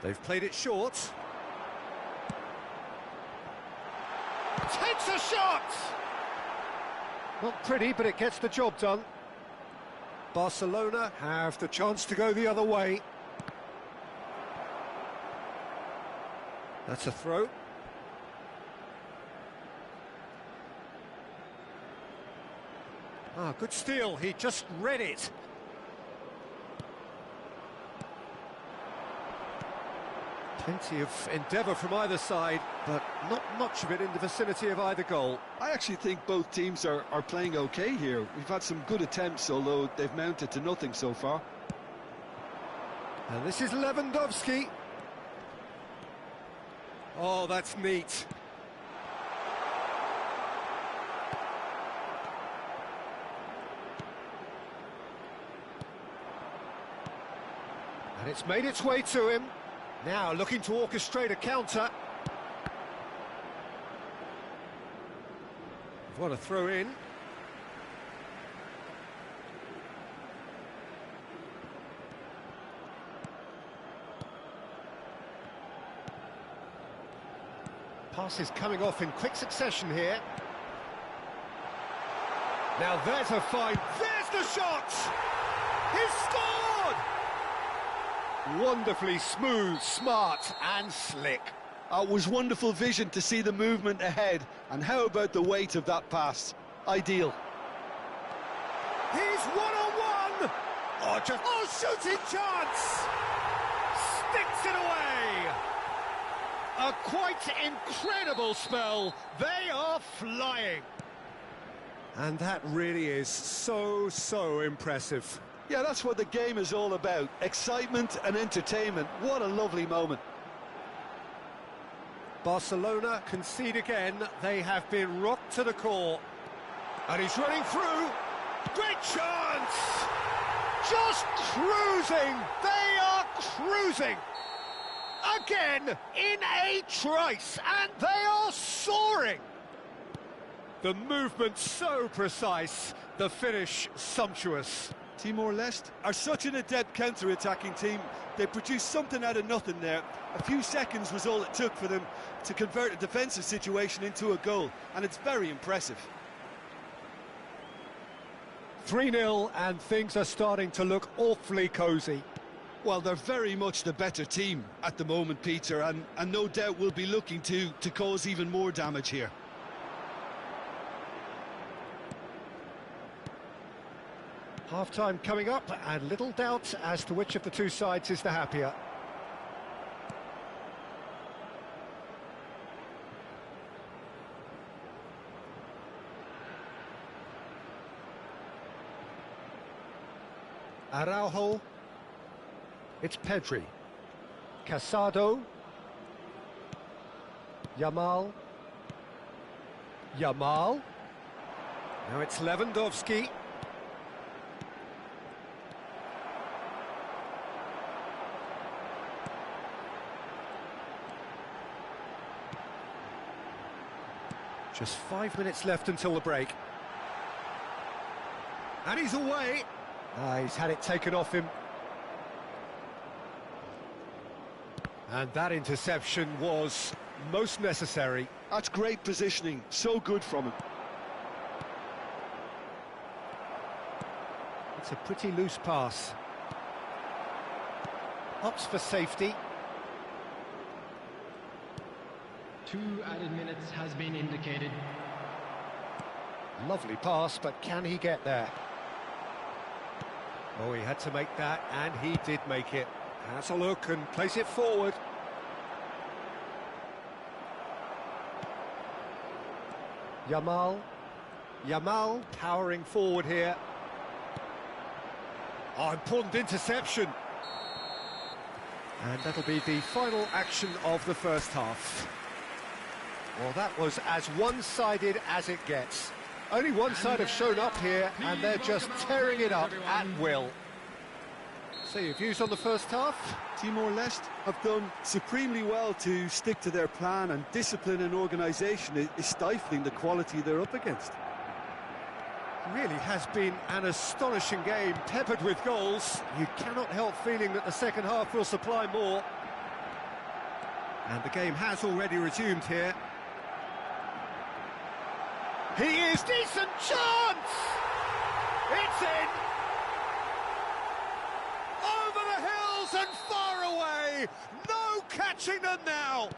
They've played it short. Takes a shot! Not pretty, but it gets the job done. Barcelona have the chance to go the other way. That's a throw. Ah, good steal, he just read it. Plenty of endeavour from either side, but not much of it in the vicinity of either goal. I actually think both teams are playing okay here. We've had some good attempts, although they've mounted to nothing so far. And this is Lewandowski. Oh, that's neat. And it's made its way to him. Now looking to orchestrate a counter. What a throw in. Passes coming off in quick succession here. Now there's a find. There's the shot! He's scored! Wonderfully smooth, smart and slick. It was wonderful vision to see the movement ahead, and how about the weight of that pass? Ideal. He's one-on-one! Shooting chance! Sticks it away! A quite incredible spell. They are flying. And that really is so impressive. Yeah, that's what the game is all about. Excitement and entertainment. What a lovely moment. Barcelona concede again. They have been rocked to the core. And he's running through. Great chance! Just cruising. They are cruising. Again, in a trice, and they are soaring. The movement so precise, the finish sumptuous. Timor-Leste are such an adept counter-attacking team. They produced something out of nothing there. A few seconds was all it took for them to convert a defensive situation into a goal, and it's very impressive. 3-0, and things are starting to look awfully cosy. Well, they're very much the better team at the moment, Peter, and no doubt will be looking to cause even more damage here. Half-time coming up, and little doubt as to which of the two sides is the happier. Araujo. It's Pedri. Casado. Yamal. Now it's Lewandowski. Just 5 minutes left until the break. And he's away. He's had it taken off him. And that interception was most necessary. That's great positioning, so good from him. It's a pretty loose pass. Opts for safety. 2 added minutes has been indicated. Lovely pass, but can he get there? Oh, he had to make that, and he did make it. Has a look and plays it forward. Yamal powering forward here. Oh, important interception. And that'll be the final action of the first half. Well, that was as one-sided as it gets. Only one side have shown up here, and they're just tearing it up at will. So your views on the first half? Timor-Leste have done supremely well to stick to their plan, and discipline and organisation is stifling the quality they're up against. It really has been an astonishing game, peppered with goals. You cannot help feeling that the second half will supply more. And the game has already resumed here. He is decent chance! It's in! Over the hills and far away! No catching them now!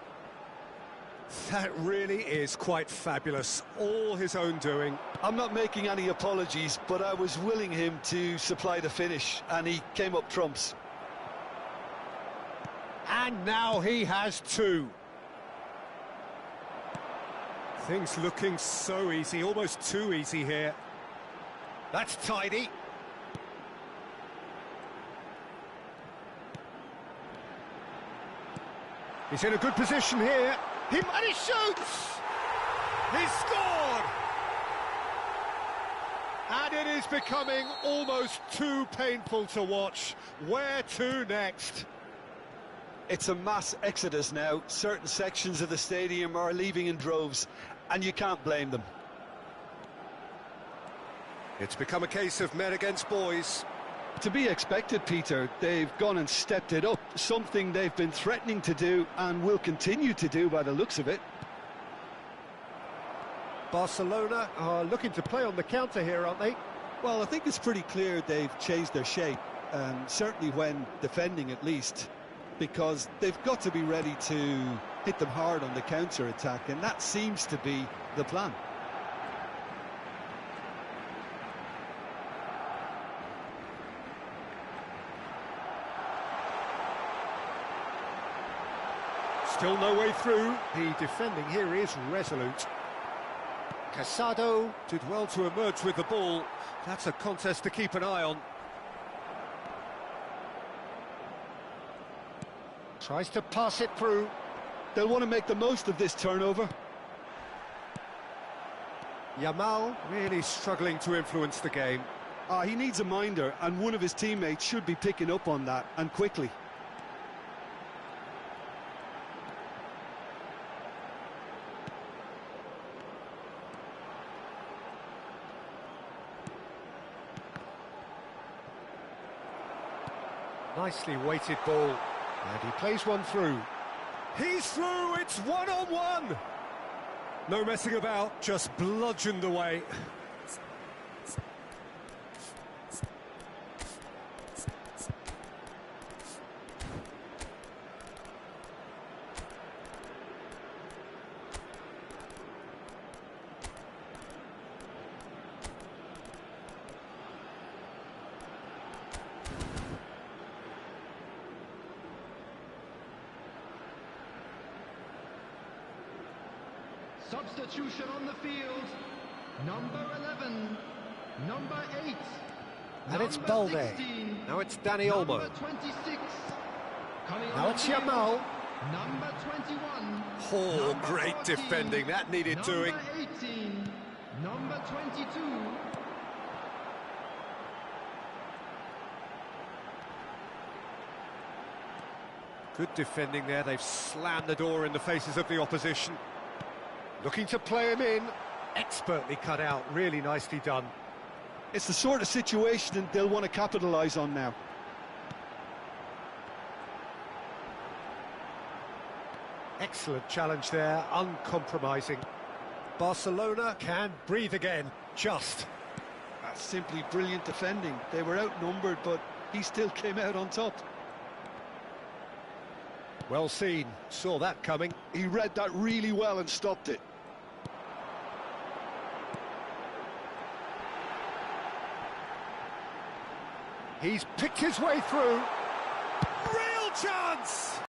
That really is quite fabulous. All his own doing. I'm not making any apologies, but I was willing him to supply the finish, and he came up trumps. And now he has two. Things looking so easy, almost too easy here. That's tidy. He's in a good position here. And he shoots! He's scored! And it is becoming almost too painful to watch. Where to next? It's a mass exodus now. Certain sections of the stadium are leaving in droves, and you can't blame them. It's become a case of men against boys. To be expected, Peter. They've gone and stepped it up, something they've been threatening to do and will continue to do by the looks of it. Barcelona are looking to play on the counter here, aren't they? Well, I think it's pretty clear they've changed their shape, certainly when defending at least, because they've got to be ready to hit them hard on the counter-attack, and that seems to be the plan. Still no way through. The defending here is resolute. Casado did well to emerge with the ball. That's a contest to keep an eye on. Tries to pass it through. They'll want to make the most of this turnover. Yamal really struggling to influence the game. He needs a minder, and one of his teammates should be picking up on that, and quickly. Nicely weighted ball, and he plays one through. He's through, it's one-on-one! No messing about, just bludgeoned away. Substitution on the field. Number 11, number 8. And it's Balde. 16, Now it's Dani Olmo. Number 26. Now it's Yamal. Number 21. Oh, number great 14, defending. That needed doing. Number 18. Number 22. Good defending there. They've slammed the door in the faces of the opposition. Looking to play him in. Expertly cut out. Really nicely done. It's the sort of situation they'll want to capitalise on now. Excellent challenge there. Uncompromising. Barcelona can breathe again. Just. That's simply brilliant defending. They were outnumbered, but he still came out on top. Well seen. Saw that coming. He read that really well and stopped it. He's picked his way through. Real chance!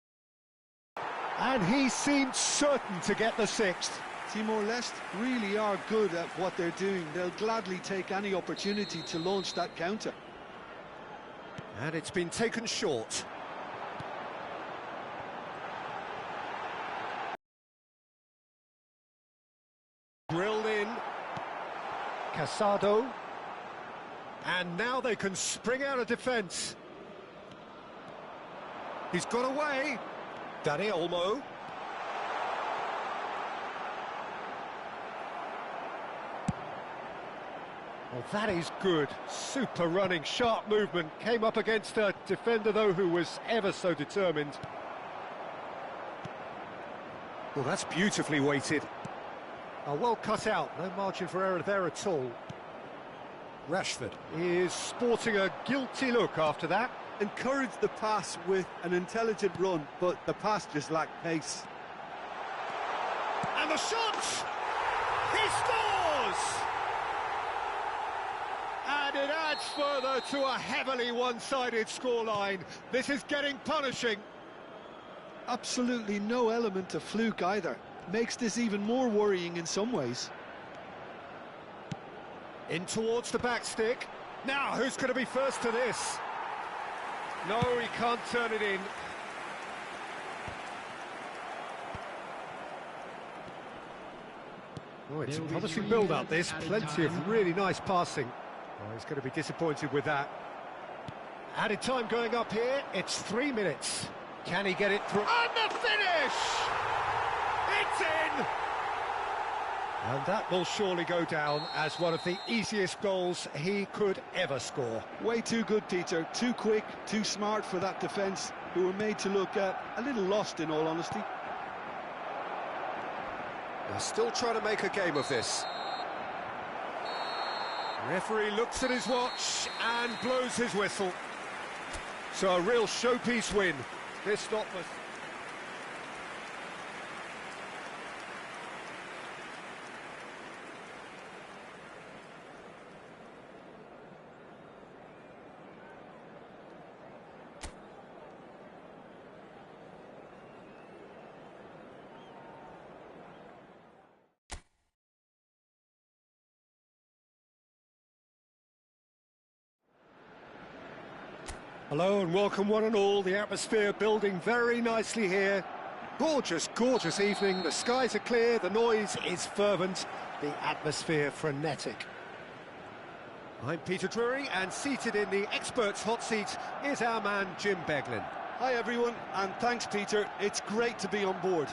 And he seemed certain to get the sixth. Timor-Leste really are good at what they're doing. They'll gladly take any opportunity to launch that counter. And it's been taken short. Drilled in. Casado. And now they can spring out of defence. He's got away. Dani Olmo. Well, that is good. Super running, sharp movement. Came up against a defender, though, who was ever so determined. Well, that's beautifully weighted. Oh, well cut out, no margin for error there at all. Rashford is sporting a guilty look after that. Encouraged the pass with an intelligent run, but the pass just lacked pace. And the shot! He scores! And it adds further to a heavily one-sided scoreline. This is getting punishing. Absolutely no element of fluke either. Makes this even more worrying in some ways. In towards the back stick. Now, who's going to be first to this? No, he can't turn it in. Oh, it's a promising build-up, this. Plenty of really nice passing. Oh, he's going to be disappointed with that. Added time going up here. It's 3 minutes. Can he get it through? And the finish! It's in! And that will surely go down as one of the easiest goals he could ever score. Way too good, Peter. Too quick, too smart for that defence, who were made to look a little lost, in all honesty. They're still trying to make a game of this. Referee looks at his watch and blows his whistle. So a real showpiece win. This stop was... Hello and welcome one and all. The atmosphere building very nicely here. Gorgeous, gorgeous evening. The skies are clear, the noise is fervent, the atmosphere frenetic. I'm Peter Drury, and seated in the experts' hot seat is our man Jim Beglin. Hi everyone, and thanks Peter. It's great to be on board.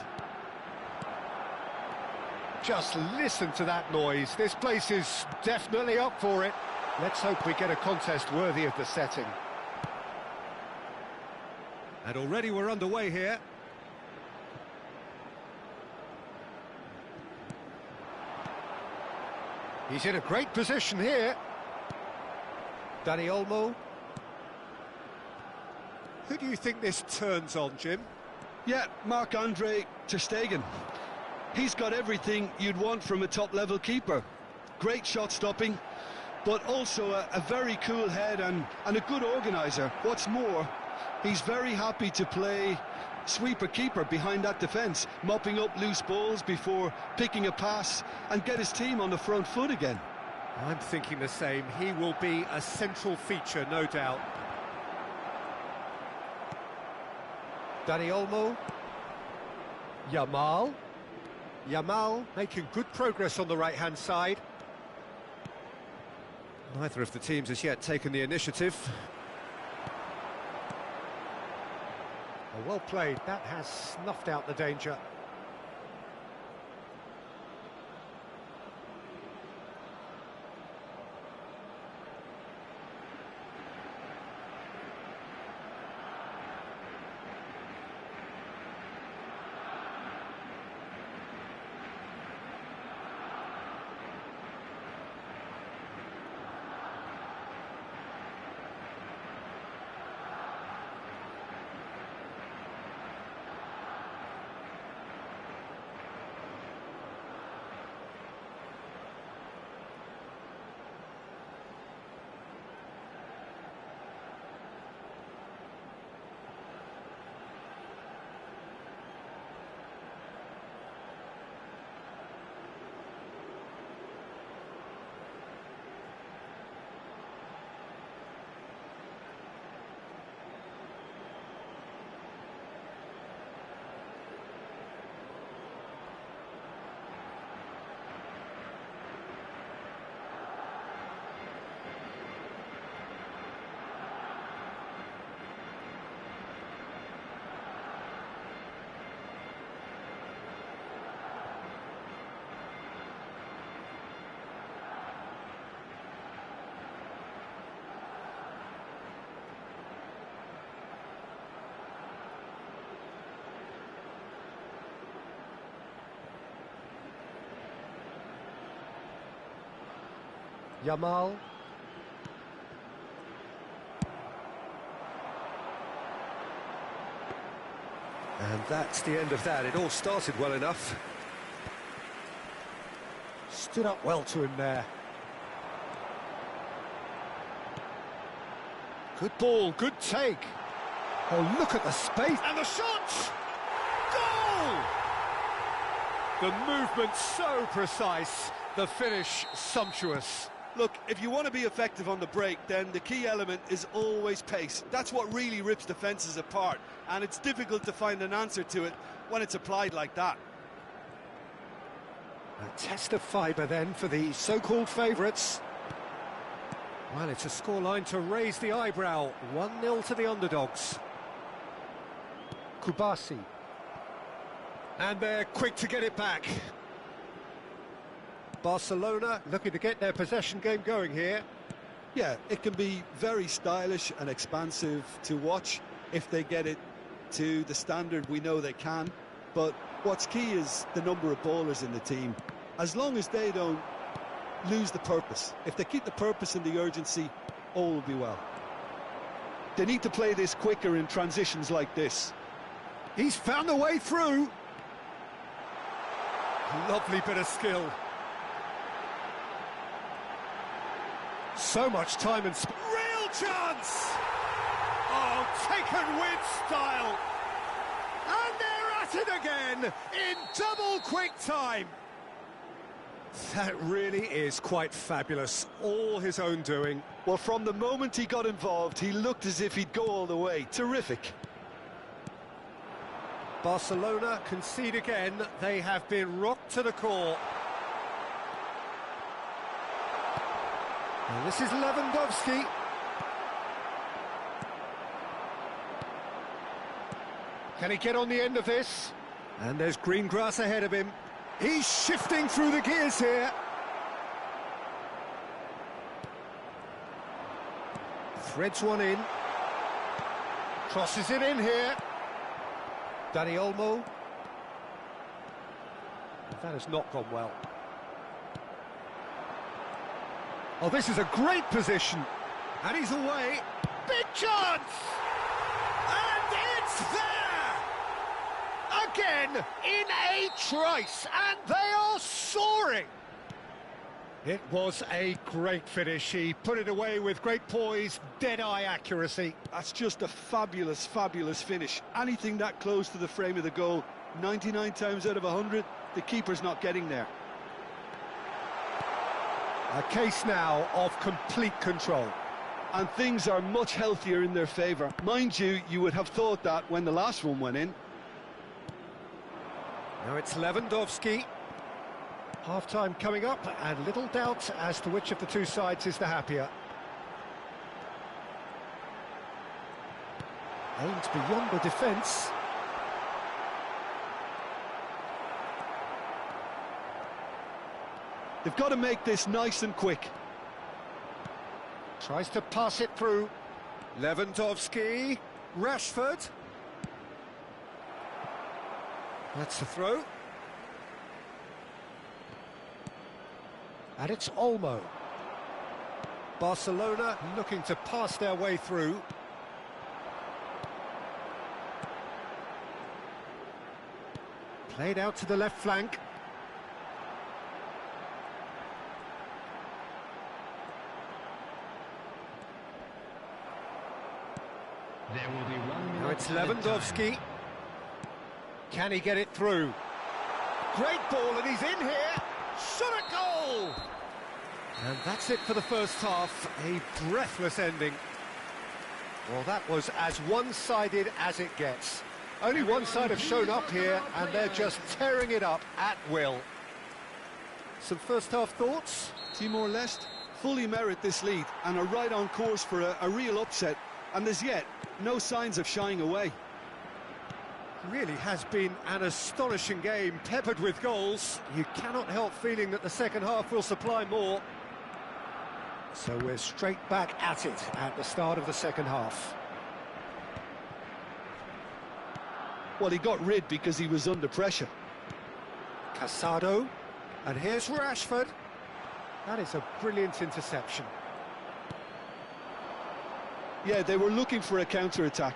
Just listen to that noise. This place is definitely up for it. Let's hope we get a contest worthy of the setting. And already we're underway here. He's in a great position here. Dani Olmo. Who do you think this turns on, Jim? Yeah, Marc-Andre ter Stegen. He's got everything you'd want from a top-level keeper. Great shot stopping, but also a very cool head and a good organiser. What's more, he's very happy to play sweeper-keeper behind that defence, mopping up loose balls before picking a pass and get his team on the front foot again. I'm thinking the same. He will be a central feature, no doubt. Dani Olmo. Yamal. Yamal making good progress on the right-hand side. Neither of the teams has yet taken the initiative. Oh, well played. That has snuffed out the danger. Yamal. And that's the end of that. It all started well enough. Stood up well to him there. Good ball, good take. Oh, look at the space. And the shot! Goal! The movement so precise, the finish sumptuous. Look, if you want to be effective on the break, then the key element is always pace. That's what really rips defences apart, and it's difficult to find an answer to it when it's applied like that. A test of fibre then for the so-called favourites. Well, it's a scoreline to raise the eyebrow. 1-0 to the underdogs. Kubasi. And they're quick to get it back. Barcelona looking to get their possession game going here. Yeah, it can be very stylish and expansive to watch if they get it to the standard we know they can. But what's key is the number of ballers in the team. As long as they don't lose the purpose, if they keep the purpose and the urgency, all will be well. They need to play this quicker in transitions like this. He's found a way through. Lovely bit of skill. So much time and real chance! Oh, taken with style. And they're at it again in double quick time. That really is quite fabulous. All his own doing. Well, from the moment he got involved, he looked as if he'd go all the way. Terrific. Barcelona concede again. They have been rocked to the core. And this is Lewandowski. Can he get on the end of this? And there's green grass ahead of him. He's shifting through the gears here. Threads one in. Crosses it in here. Dani Olmo. That has not gone well. Oh, this is a great position. And he's away. Big chance! And it's there! Again, in a trice, and they are soaring! It was a great finish. He put it away with great poise, dead-eye accuracy. That's just a fabulous, fabulous finish. Anything that close to the frame of the goal, 99 times out of 100, the keeper's not getting there. A case now of complete control. And things are much healthier in their favour. Mind you, you would have thought that when the last one went in. Now it's Lewandowski. Half-time coming up, and little doubt as to which of the two sides is the happier. Aimed beyond the defence. They've got to make this nice and quick. Tries to pass it through. Lewandowski. Rashford. That's the throw. And it's Olmo. Barcelona looking to pass their way through. Played out to the left flank. There will be 1 minute. Now it's Lewandowski. Can he get it through? Great ball, and he's in here. Shot at goal! And that's it for the first half. A breathless ending. Well, that was as one-sided as it gets. Only one side have shown up here, and they're just tearing it up at will. Some first-half thoughts? Timor-Leste fully merit this lead and are right on course for a real upset. And as yet, no signs of shying away. Really has been an astonishing game, peppered with goals. You cannot help feeling that the second half will supply more. So we're straight back at it at the start of the second half. Well, he got rid because he was under pressure. Casado, and here's Rashford. That is a brilliant interception. Yeah, they were looking for a counter-attack.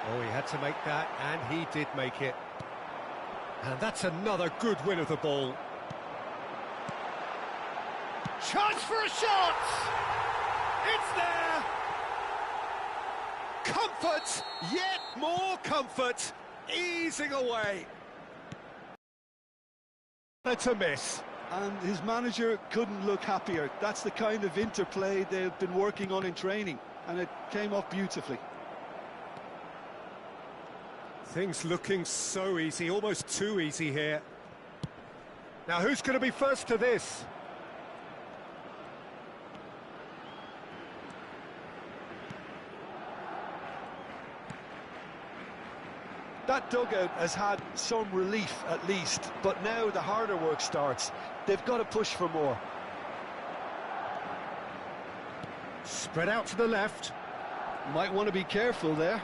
Oh, he had to make that, and he did make it. And that's another good win of the ball. Chance for a shot! It's there! Comfort, yet more comfort, easing away. That's a miss. And his manager couldn't look happier. That's the kind of interplay they've been working on in training, and it came off beautifully. Things looking so easy, almost too easy here. Now who's going to be first to this? That dugout has had some relief at least, but now the harder work starts. They've got to push for more. Spread out to the left. Might want to be careful there.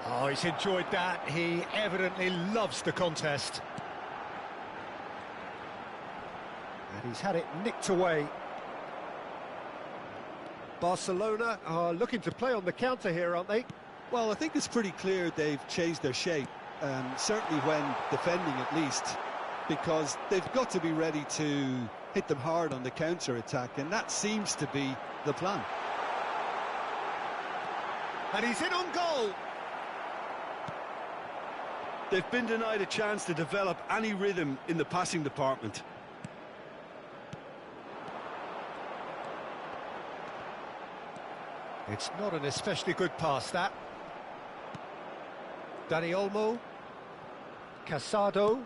Oh, he's enjoyed that. He evidently loves the contest. And he's had it nicked away. Barcelona are looking to play on the counter here, aren't they? Well, I think it's pretty clear they've changed their shape, certainly when defending at least, because they've got to be ready to hit them hard on the counter-attack, and that seems to be the plan. And he's in on goal. They've been denied a chance to develop any rhythm in the passing department. It's not an especially good pass, that. Dani Olmo. Casado.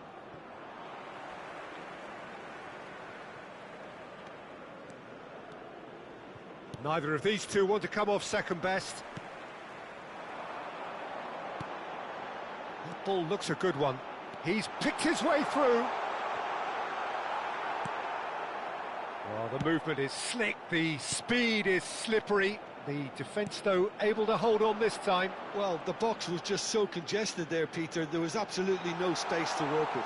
Neither of these two want to come off second best. That ball looks a good one. He's picked his way through. Well, the movement is slick, the speed is slippery. The defence, though, able to hold on this time. Well, the box was just so congested there, Peter. There was absolutely no space to work with.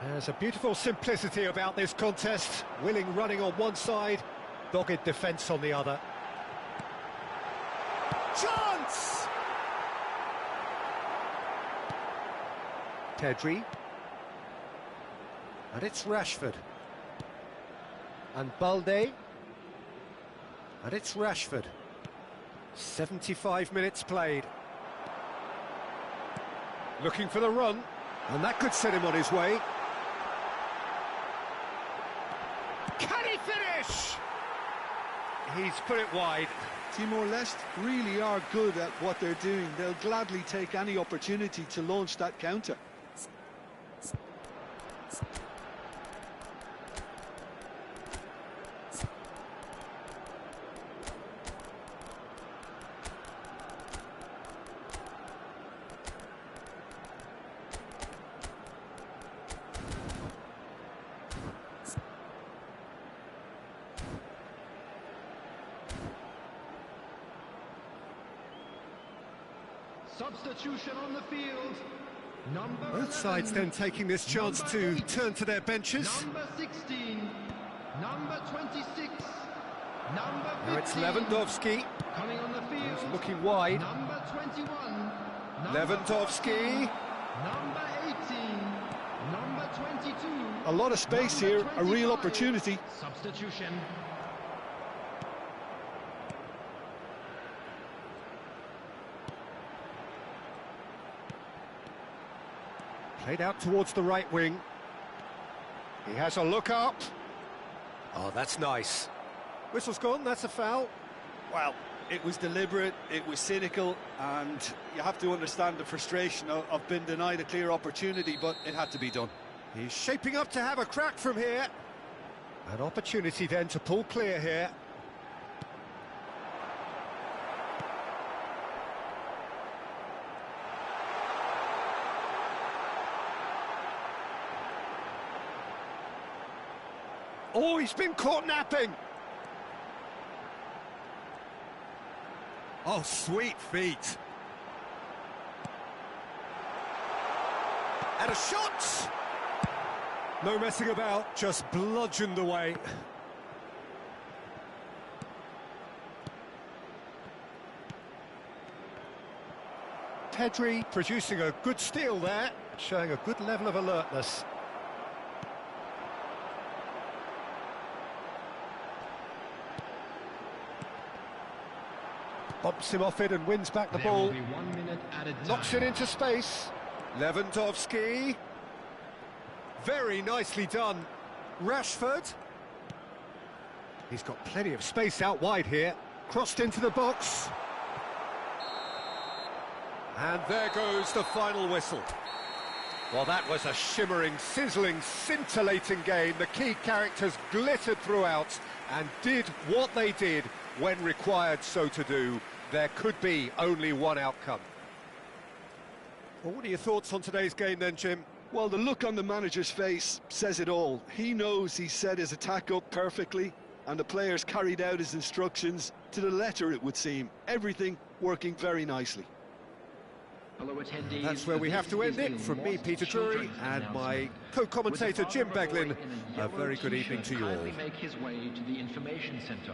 There's a beautiful simplicity about this contest. Willing running on one side, dogged defence on the other. Chance! Pedri. And it's Rashford. And Balde. And it's Rashford. 75 minutes played. Looking for the run. And that could set him on his way. Can he finish? He's put it wide. Timor-Leste really are good at what they're doing. They'll gladly take any opportunity to launch that counter. Substitution on the field. Number Both sides 11, then taking this chance number to 8, turn to their benches. Number 16, number 26, number 15. Now it's Lewandowski. Coming on the field. He's looking wide. Number 21. Number Lewandowski. 14, number 18. Number 22. A lot of space number here, a real 25. opportunity. Substitution. Played out towards the right wing. He has a look up. Oh, that's nice. Whistle's gone, that's a foul. Well, it was deliberate, it was cynical, and you have to understand the frustration of being denied a clear opportunity, but it had to be done. He's shaping up to have a crack from here. An opportunity then to pull clear here. Oh, he's been caught napping. Oh, sweet feet. And a shot! No messing about, just bludgeoned away. Pedri producing a good steal there, showing a good level of alertness. Bumps him off it and wins back the There ball. will be 1 minute at a time. Knocks it into space. Lewandowski. Very nicely done. Rashford. He's got plenty of space out wide here. Crossed into the box. And there goes the final whistle. Well, that was a shimmering, sizzling, scintillating game. The key characters glittered throughout and did what they did when required so to do. There could be only one outcome. Well, what are your thoughts on today's game then, Jim? Well, the look on the manager's face says it all. He knows he set his attack up perfectly, and the players carried out his instructions to the letter, it would seem. Everything working very nicely. That's where we have to end it. From me, Peter Drury, and my co-commentator, Jim Beglin, a very good evening to you all. Make his way to the information centre.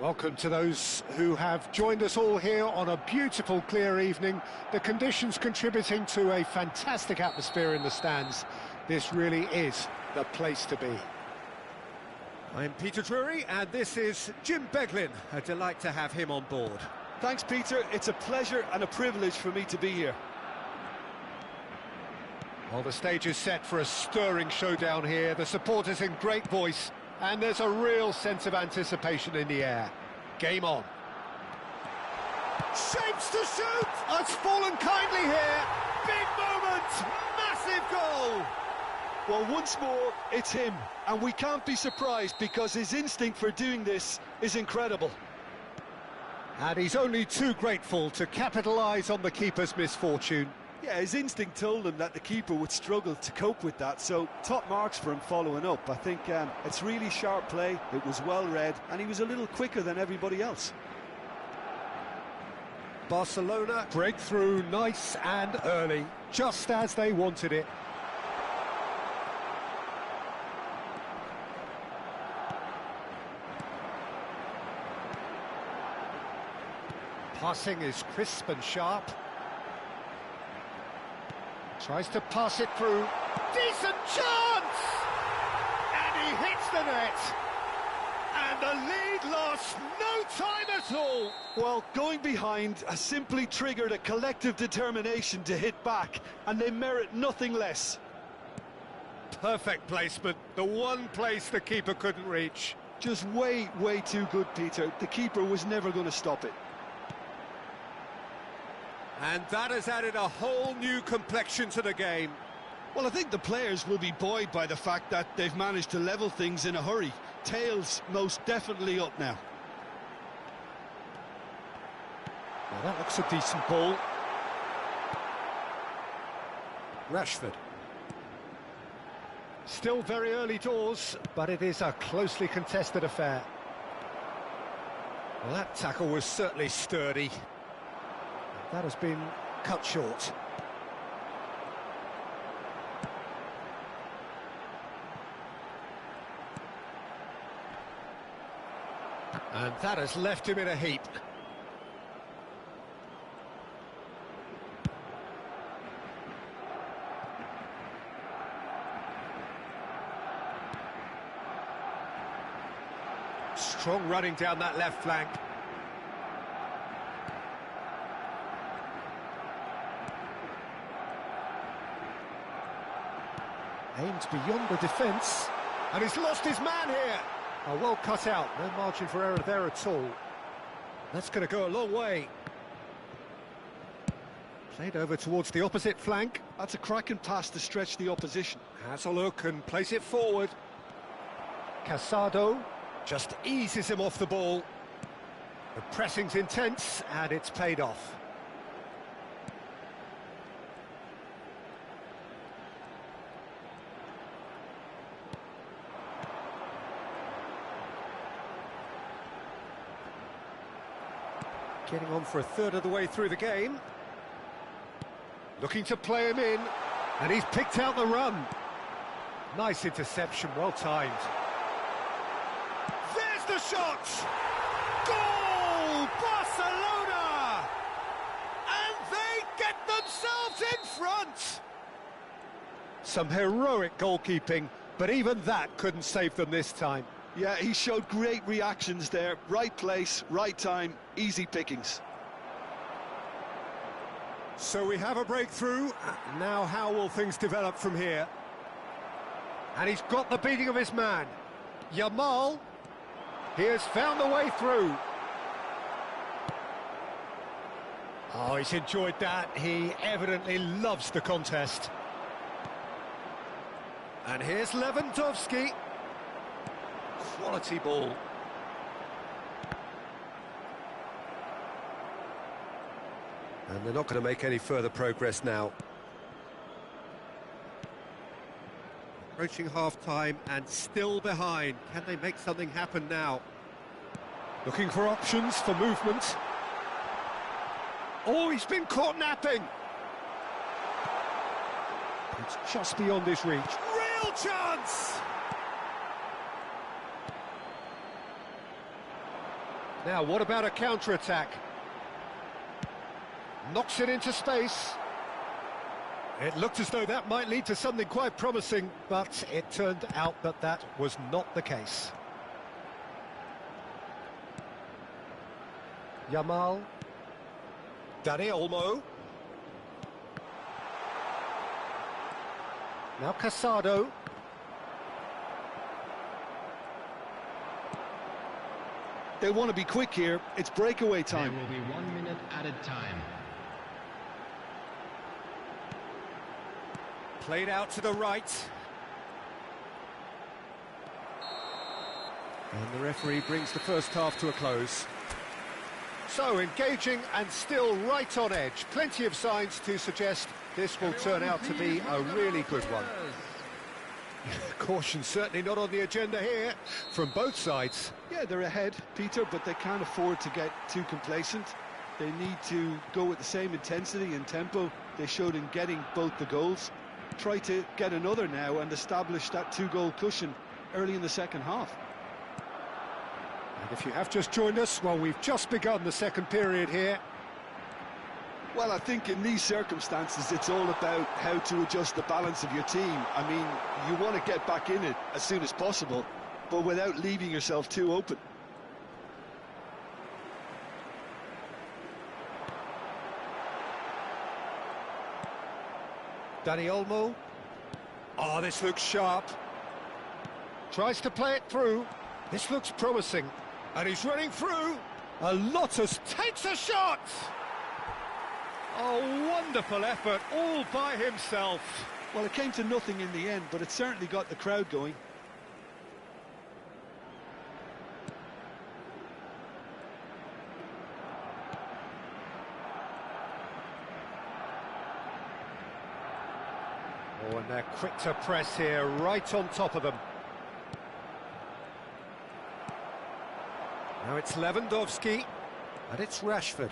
Welcome to those who have joined us all here on a beautiful, clear evening. The conditions contributing to a fantastic atmosphere in the stands. This really is the place to be. I'm Peter Drury, and this is Jim Beglin. A delight to have him on board. Thanks, Peter. It's a pleasure and a privilege for me to be here. Well, the stage is set for a stirring showdown here. The supporters in great voice, and there's a real sense of anticipation in the air. Game on. Shapes to shoot! It's fallen kindly here. Big moment! Massive goal! Well, once more, it's him. And we can't be surprised because his instinct for doing this is incredible. And he's only too grateful to capitalise on the keeper's misfortune. Yeah, his instinct told him that the keeper would struggle to cope with that, so top marks for him following up. I think it's really sharp play, it was well read, and he was a little quicker than everybody else. Barcelona breakthrough nice and early, just as they wanted it. Passing is crisp and sharp. Tries to pass it through. Decent chance! And he hits the net. And the lead lost no time at all. Well, going behind has simply triggered a collective determination to hit back, and they merit nothing less. Perfect placement, the one place the keeper couldn't reach. Just way too good, Peter. The keeper was never going to stop it. And that has added a whole new complexion to the game. Well, I think the players will be buoyed by the fact that they've managed to level things in a hurry. Tails most definitely up now. Well, that looks a decent ball. Rashford. Still very early doors, but it is a closely contested affair. Well, that tackle was certainly sturdy. That has been cut short. And that has left him in a heap. Strong running down that left flank. Aimed beyond the defence, and he's lost his man here. Oh, well cut out, no margin for error there at all. That's going to go a long way. Played over towards the opposite flank. That's a cracking pass to stretch the opposition. Has a look and plays it forward. Casado just eases him off the ball. The pressing's intense, and it's paid off. Getting on for a third of the way through the game. Looking to play him in, and he's picked out the run. Nice interception, well timed. There's the shot! Goal! Barcelona! And they get themselves in front! Some heroic goalkeeping, but even that couldn't save them this time. Yeah, he showed great reactions there. Right place, right time, easy pickings. So we have a breakthrough. Now how will things develop from here? And he's got the beating of his man. Yamal, he has found the way through. Oh, he's enjoyed that. He evidently loves the contest. And here's Lewandowski. Quality ball. And they're not going to make any further progress now. Approaching half-time and still behind. Can they make something happen now? Looking for options for movement. Oh, he's been caught napping. It's just beyond his reach. Real chance! Now, what about a counter-attack? Knocks it into space. It looked as though that might lead to something quite promising, but it turned out that that was not the case. Yamal. Dani Olmo. Now Casado. They want to be quick here. It's breakaway There time. will be 1 minute added time. Played out to the right. And the referee brings the first half to a close. So, engaging and still right on edge. Plenty of signs to suggest this will turn out to be a really good one. Caution certainly not on the agenda here from both sides. Yeah, they're ahead, Peter, but they can't afford to get too complacent. They need to go with the same intensity and tempo they showed in getting both the goals. Try to get another now and establish that two-goal cushion early in the second half. And if you have just joined us, well, we've just begun the second period here. Well, I think in these circumstances, it's all about how to adjust the balance of your team. I mean, you want to get back in it as soon as possible, but without leaving yourself too open. Dani Olmo. Oh, this looks sharp. Tries to play it through. This looks promising. And he's running through. A lot of... Takes a shot! Oh, wonderful effort, all by himself. Well, it came to nothing in the end, but it certainly got the crowd going. Oh, and they're quick to press here, right on top of them. Now it's Lewandowski, and it's Rashford.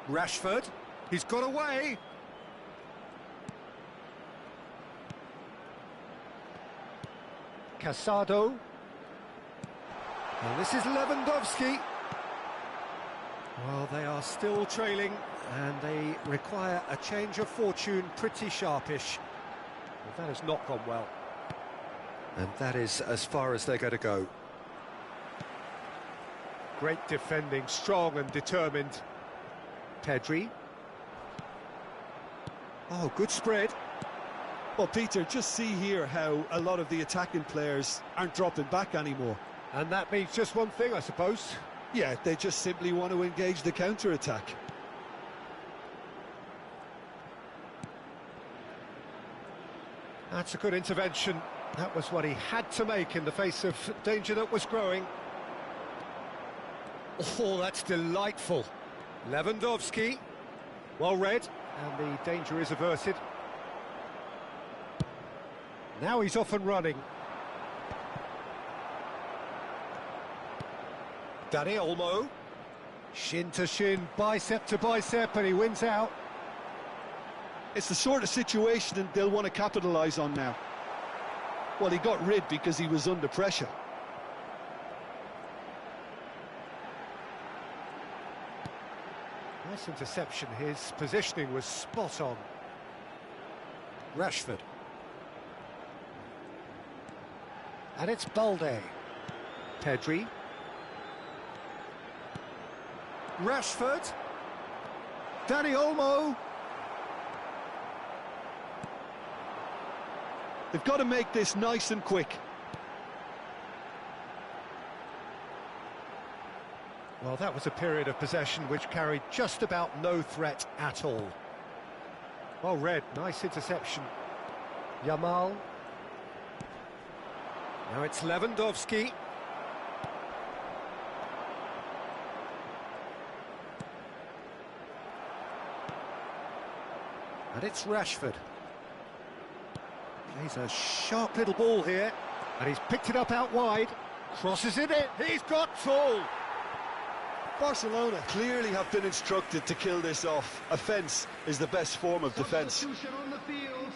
Rashford, he's got away. Casado. And this is Lewandowski. Well, they are still trailing, and they require a change of fortune pretty sharpish. Well, that has not gone well. And that is as far as they're going to go. Great defending, strong and determined. Pedri. Oh, good spread. Well, Peter, just see here how a lot of the attacking players aren't dropping back anymore. And that means just one thing, I suppose. Yeah, they just simply want to engage the counter-attack. That's a good intervention. That was what he had to make in the face of danger that was growing. Oh, that's delightful. Lewandowski, well read, and the danger is averted. Now he's off and running. Dani Olmo, shin to shin, bicep to bicep, and he wins out. It's the sort of situation that they'll want to capitalise on now. Well, he got rid because he was under pressure. Nice interception, his positioning was spot on. Rashford. And it's Balde. Pedri. Rashford. Dani Olmo. They've got to make this nice and quick. Well, that was a period of possession which carried just about no threat at all. Well read, nice interception. Yamal. Now it's Lewandowski. And it's Rashford. Plays a sharp little ball here. And he's picked it up out wide. Crosses it in. He's got full. Barcelona clearly have been instructed to kill this off. Offence is the best form of defence. Substitution on the field.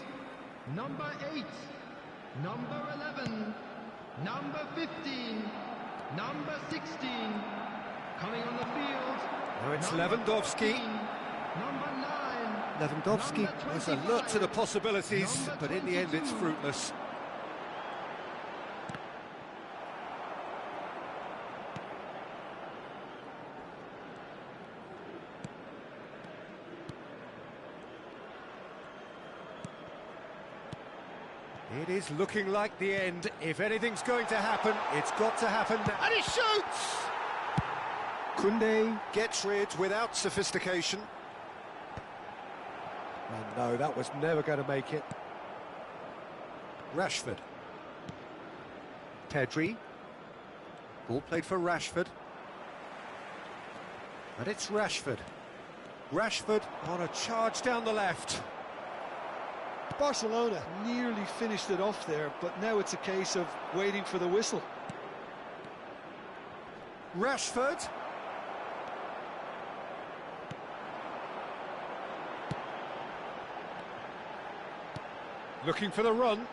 Number 8, number 11, number 15. Number 16, coming on the field. Now it's Number Lewandowski. 14, Number 9. Lewandowski Number was alert 25, to the possibilities, Number but in the end it's 22. fruitless. It is looking like the end. If anything's going to happen, it's got to happen. And he shoots! Koundé gets rid without sophistication. And no, that was never going to make it. Rashford. Pedri. Ball played for Rashford. And it's Rashford. Rashford on a charge down the left. Barcelona nearly finished it off there, but now it's a case of waiting for the whistle. Rashford. Looking for the run.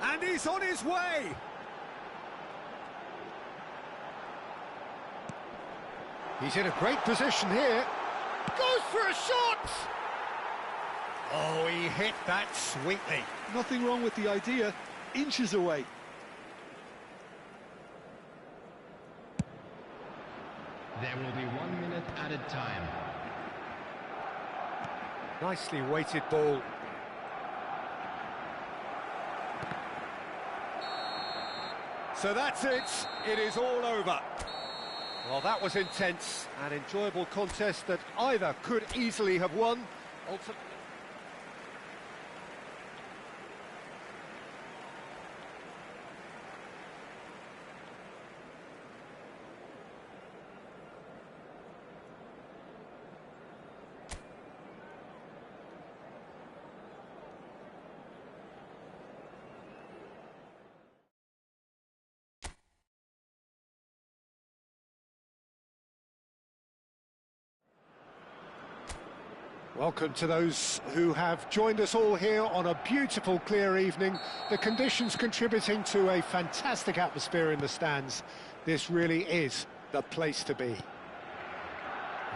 And he's on his way. He's in a great position here. Goes for a shot! Oh, he hit that sweetly. Nothing wrong with the idea, inches away. There will be 1 minute added time. Nicely weighted ball. So that's it. It is all over. Well, that was intense. An enjoyable contest that either could easily have won. Ultimately. Welcome to those who have joined us all here on a beautiful, clear evening. The conditions contributing to a fantastic atmosphere in the stands. This really is the place to be.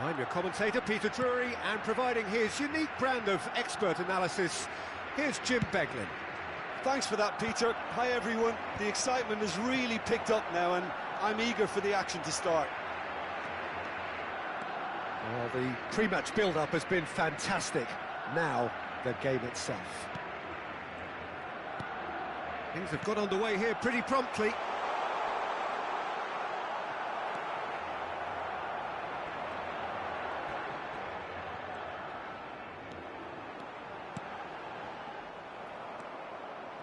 I'm your commentator, Peter Drury, and providing his unique brand of expert analysis, here's Jim Beglin. Thanks for that, Peter. Hi, everyone. The excitement has really picked up now, and I'm eager for the action to start. Well, the pre-match build-up has been fantastic. Now, the game itself. Things have got underway here pretty promptly.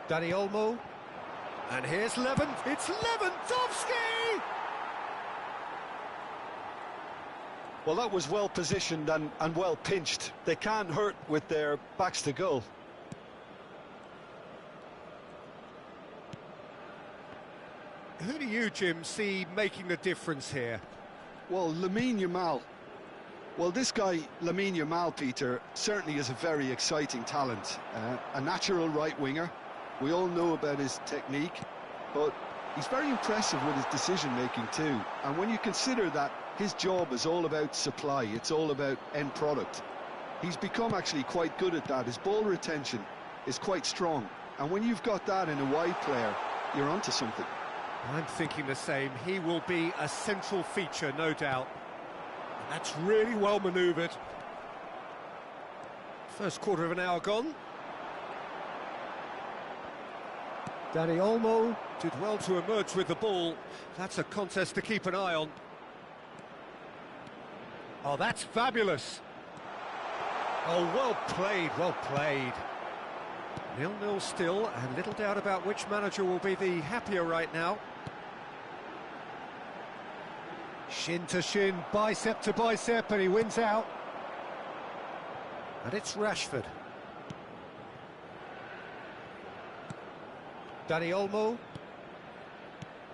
Dani Olmo. And here's It's Lewandowski! Well, that was well positioned and well pinched. They can't hurt with their backs to goal. Who do you, Jim, see making the difference here? Well, Lamine Yamal. Well, this guy, Lamine Yamal, Peter, certainly is a very exciting talent. A natural right winger. We all know about his technique, but he's very impressive with his decision-making too. And when you consider that his job is all about supply, it's all about end product, he's become actually quite good at that. His ball retention is quite strong. And when you've got that in a wide player, you're onto something. I'm thinking the same. He will be a central feature, no doubt. That's really well manoeuvred. First quarter of an hour gone. Dani Olmo did well to emerge with the ball. That's a contest to keep an eye on. Oh, that's fabulous. Oh, well played, well played. 0-0 still, and little doubt about which manager will be the happier right now. Shin to shin, bicep to bicep, and he wins out. And it's Rashford. Dani Olmo.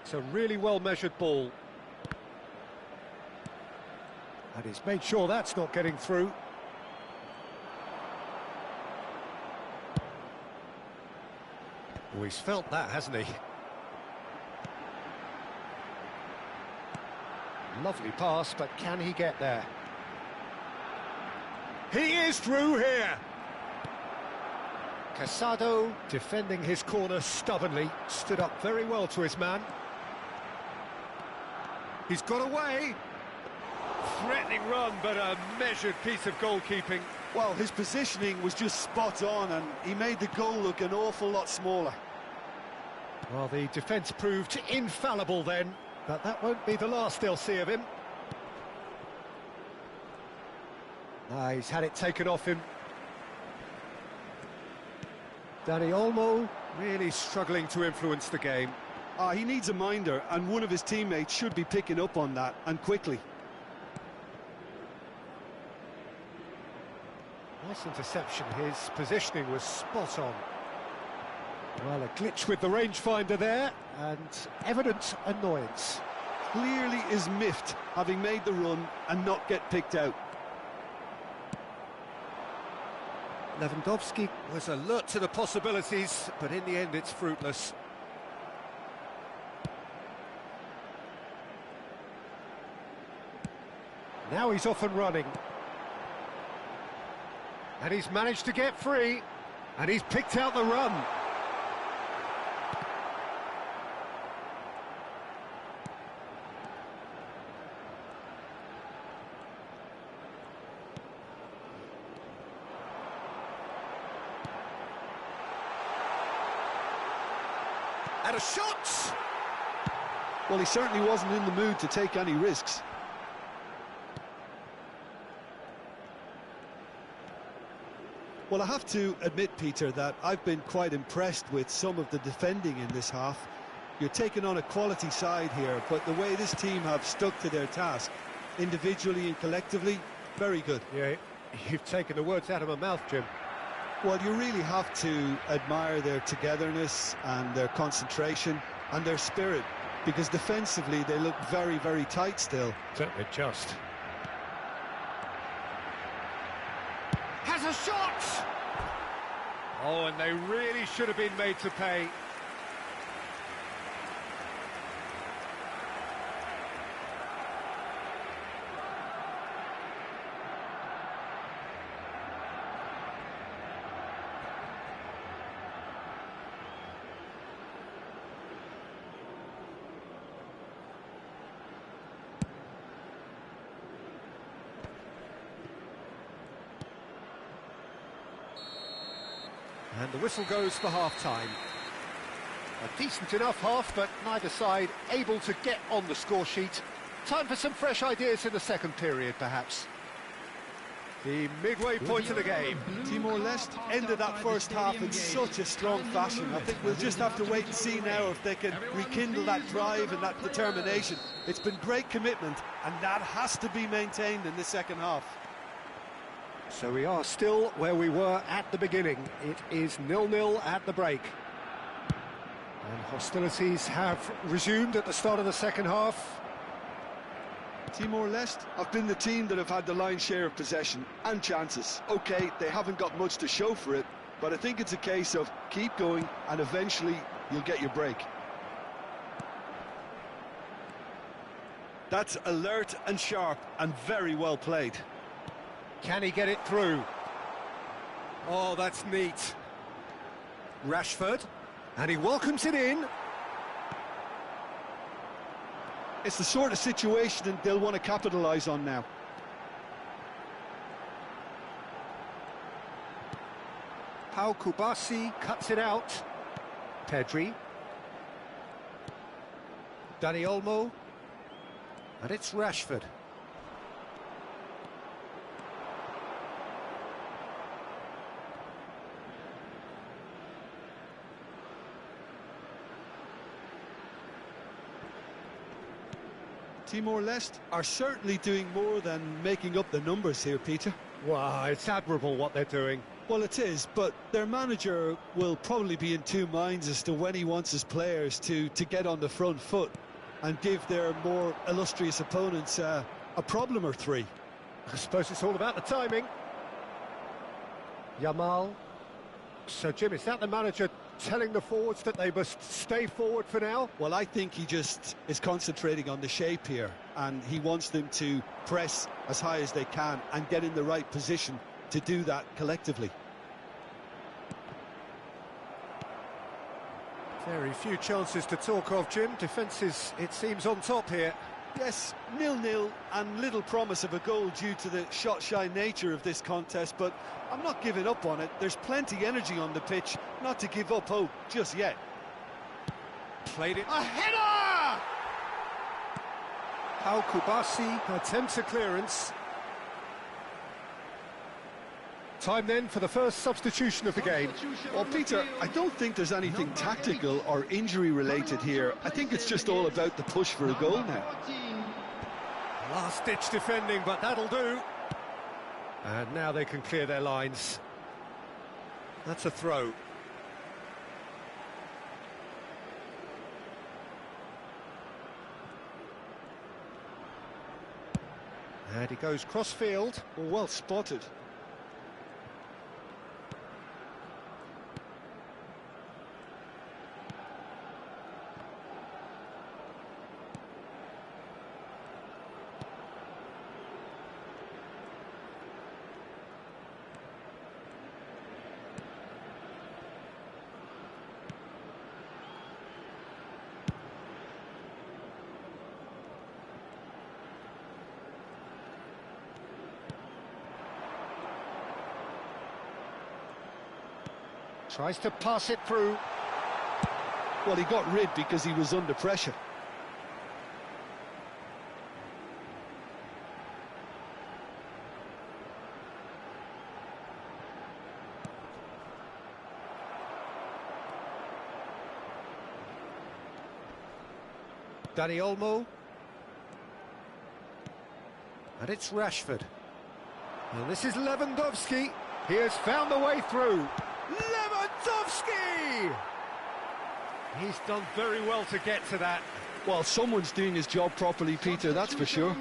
It's a really well-measured ball. And he's made sure that's not getting through. Oh, he's felt that, hasn't he? Lovely pass, but can he get there? He is through here! Casado, defending his corner stubbornly, stood up very well to his man. He's got away. Threatening run, but a measured piece of goalkeeping. Well, his positioning was just spot on, and he made the goal look an awful lot smaller. Well, the defence proved infallible then, but that won't be the last they'll see of him. He's had it taken off him. Dani Olmo really struggling to influence the game. He needs a minder, and one of his teammates should be picking up on that, and quickly. Nice interception, his positioning was spot on. Well, a glitch with the rangefinder there, and evident annoyance. Clearly is miffed, having made the run and not get picked out. Lewandowski was alert to the possibilities, but in the end it's fruitless. Now he's off and running. And he's managed to get free, and he's picked out the run. And a shot! Well, he certainly wasn't in the mood to take any risks. Well, I have to admit, Peter, that I've been quite impressed with some of the defending in this half. You're taking on a quality side here, but the way this team have stuck to their task, individually and collectively, very good. Yeah, you've taken the words out of my mouth, Jim. Well, you really have to admire their togetherness and their concentration and their spirit, because defensively they look very, very tight still. Certainly just. Has a shot! Oh, and they really should have been made to pay. And the whistle goes for half-time. A decent enough half, but neither side able to get on the score sheet. Time for some fresh ideas in the second period, perhaps. The midway point of the game. Timor-Leste ended that first half in such a strong fashion. I think we'll just have to wait and see now if they can rekindle that drive and that determination. It's been great commitment, and that has to be maintained in the second half. So we are still where we were at the beginning. It is 0-0 at the break. And hostilities have resumed at the start of the second half. Timor-Leste have been the team that have had the lion's share of possession and chances. OK, they haven't got much to show for it, but I think it's a case of keep going and eventually you'll get your break. That's alert and sharp and very well played. Can he get it through? Oh, that's neat. Rashford, and he welcomes it in. It's the sort of situation that they'll want to capitalise on now. Pau Kubasi cuts it out. Pedri. Dani Olmo. And it's Rashford. Timor-Leste are certainly doing more than making up the numbers here, Peter. Wow, it's admirable what they're doing. Well, it is, but their manager will probably be in two minds as to when he wants his players to get on the front foot and give their more illustrious opponents a problem or three. I suppose it's all about the timing. Yamal. So, Jim, is that the manager telling the forwards that they must stay forward for now. Well, I think he just is concentrating on the shape here, and he wants them to press as high as they can and get in the right position to do that collectively. Very few chances to talk of, Jim. Defence is, it seems, on top here. Yes, 0-0 and little promise of a goal due to the shot-shy nature of this contest, but I'm not giving up on it. There's plenty energy on the pitch, not to give up hope just yet. Played it. A header! Al Kubasi attempts a clearance. Time then for the first substitution of the game. Well, Peter, I don't think there's anything tactical or injury-related here. I think it's just all about the push for a goal now. Last-ditch defending, but that'll do. And now they can clear their lines. That's a throw. And he goes cross-field. Well spotted. Tries to pass it through. Well, he got rid because he was under pressure. Dani Olmo. And it's Rashford. And this is Lewandowski. He has found the way through. Lewandowski! He's done very well to get to that. Well, someone's doing his job properly, Peter, that's for sure.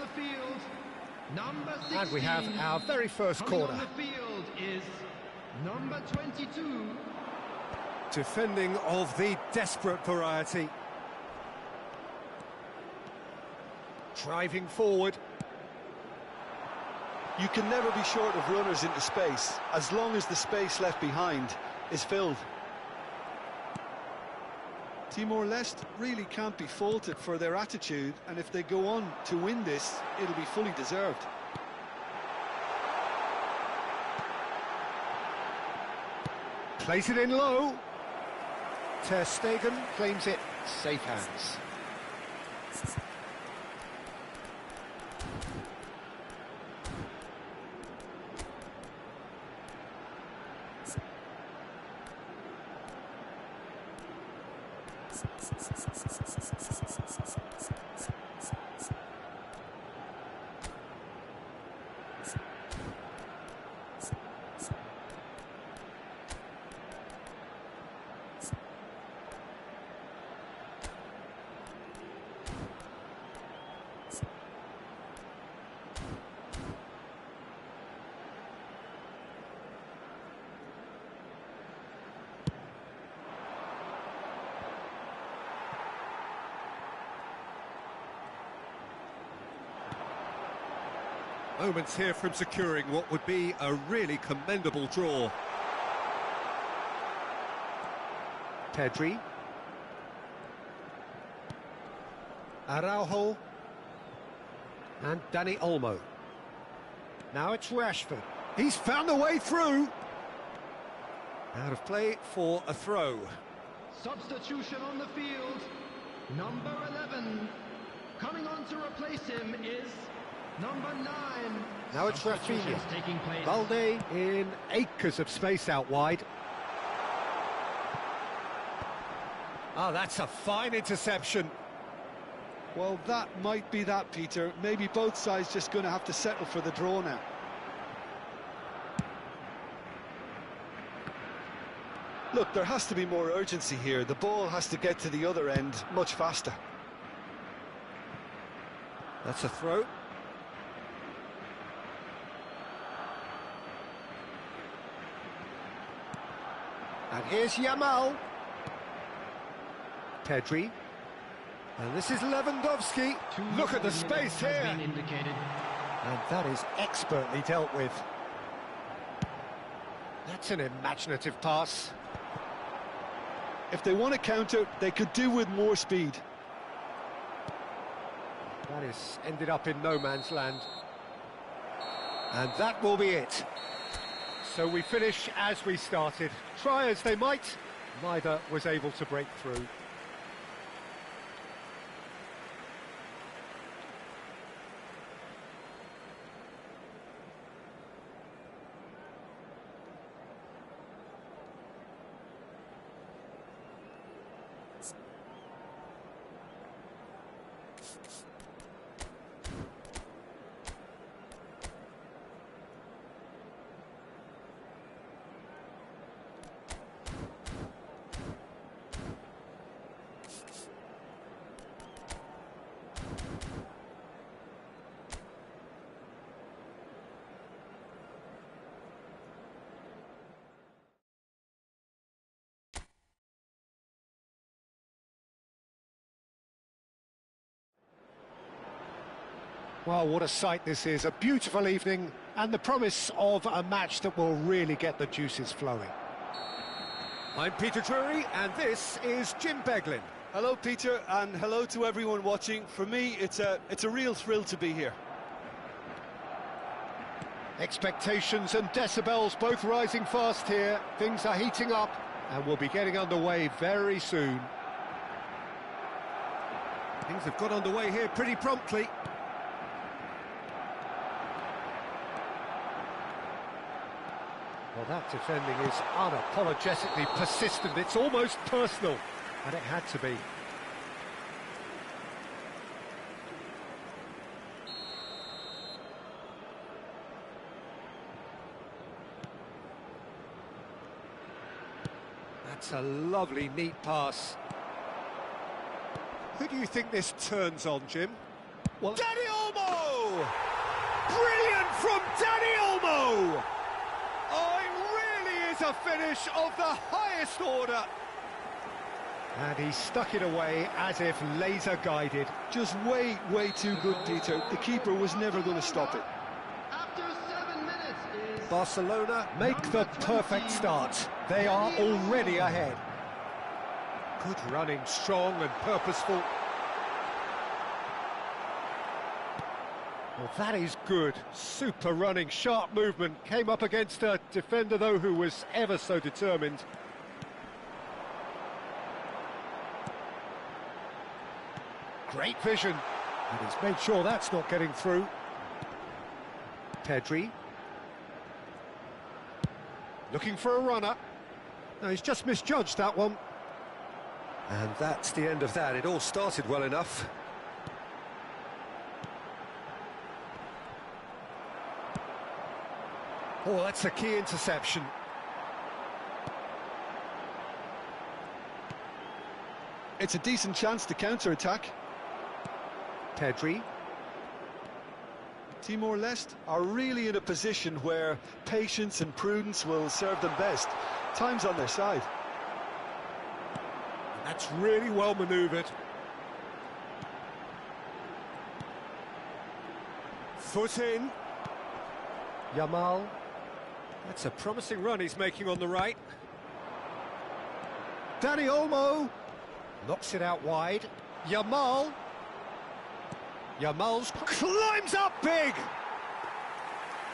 And we have our very first corner. On the field is number 22. Defending of the desperate variety. Driving forward. You can never be short of runners into space, as long as the space left behind is filled. Timor-Leste really can't be faulted for their attitude, and if they go on to win this, it'll be fully deserved. Plays it in low. Ter Stegen claims it. Safe hands. Moments here from securing what would be a really commendable draw. Pedri. Araujo. And Dani Olmo. Now it's Rashford. He's found a way through. Out of play for a throw. Substitution on the field. Number 11. Coming on to replace him is number 9. Now it's Rafinha. Substitutions taking place. Balde in acres of space out wide. Oh, that's a fine interception. Well, that might be that, Peter. Maybe both sides just going to have to settle for the draw now. Look, there has to be more urgency here. The ball has to get to the other end much faster. That's a throw. And here's Yamal. Pedri. And this is Lewandowski. Look at the space here. And that is expertly dealt with. That's an imaginative pass. If they want to counter, they could do with more speed. That is ended up in no man's land. And that will be it. So we finish as we started. Try as they might, neither was able to break through. Well, what a sight this is, a beautiful evening and the promise of a match that will really get the juices flowing. I'm Peter Drury and this is Jim Beglin. Hello Peter, and hello to everyone watching. For me, it's a real thrill to be here. Expectations and decibels both rising fast here. Things are heating up and we'll be getting underway very soon. Things have got underway here pretty promptly. Well, that defending is unapologetically persistent. It's almost personal, and it had to be. That's a lovely, neat pass. Who do you think this turns on, Jim? Well, Dani Olmo! Brilliant from Dani Olmo! Oh, it really is a finish of the highest order. And he stuck it away as if laser-guided. Just way too good, Peter. The keeper was never going to stop it. After 7 minutes is Barcelona make the perfect start. They are already ahead. Good running, strong and purposeful. Well, that is good. Super running, sharp movement. Came up against a defender, though, who was ever so determined. Great vision. And he's made sure that's not getting through. Pedri. Looking for a runner. No, he's just misjudged that one. And that's the end of that. It all started well enough. Oh, that's a key interception. It's a decent chance to counter-attack. Pedri. Timor-Leste are really in a position where patience and prudence will serve them best. Time's on their side. That's really well manoeuvred. Foot in. Yamal. That's a promising run he's making on the right. Dani Olmo knocks it out wide. Yamal. Yamal's climbs up big.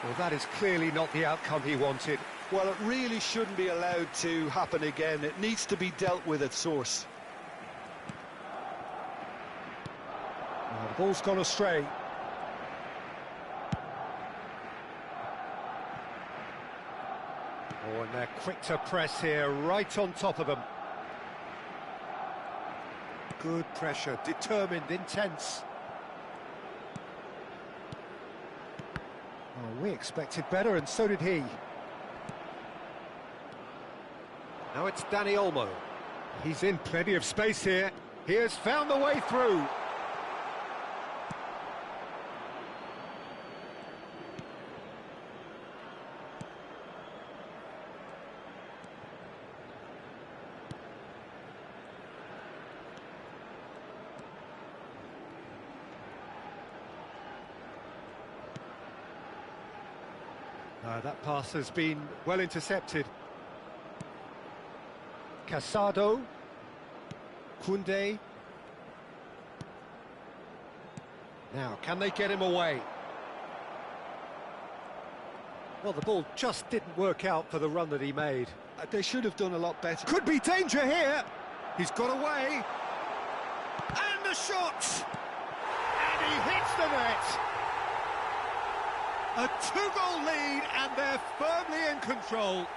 Well, that is clearly not the outcome he wanted. Well, it really shouldn't be allowed to happen again. It needs to be dealt with at source. Well, the ball's gone astray. Oh, and they're quick to press here, right on top of them. Good pressure, determined, intense. Oh, we expected better, and so did he. Now it's Dani Olmo. He's in plenty of space here. He has found the way through. That pass has been well intercepted. Casado. Koundé. Now, can they get him away? Well, the ball just didn't work out for the run that he made. They should have done a lot better. Could be danger here. He's got away. And the shot! And he hits the net. A two-goal lead, and they're firmly in control.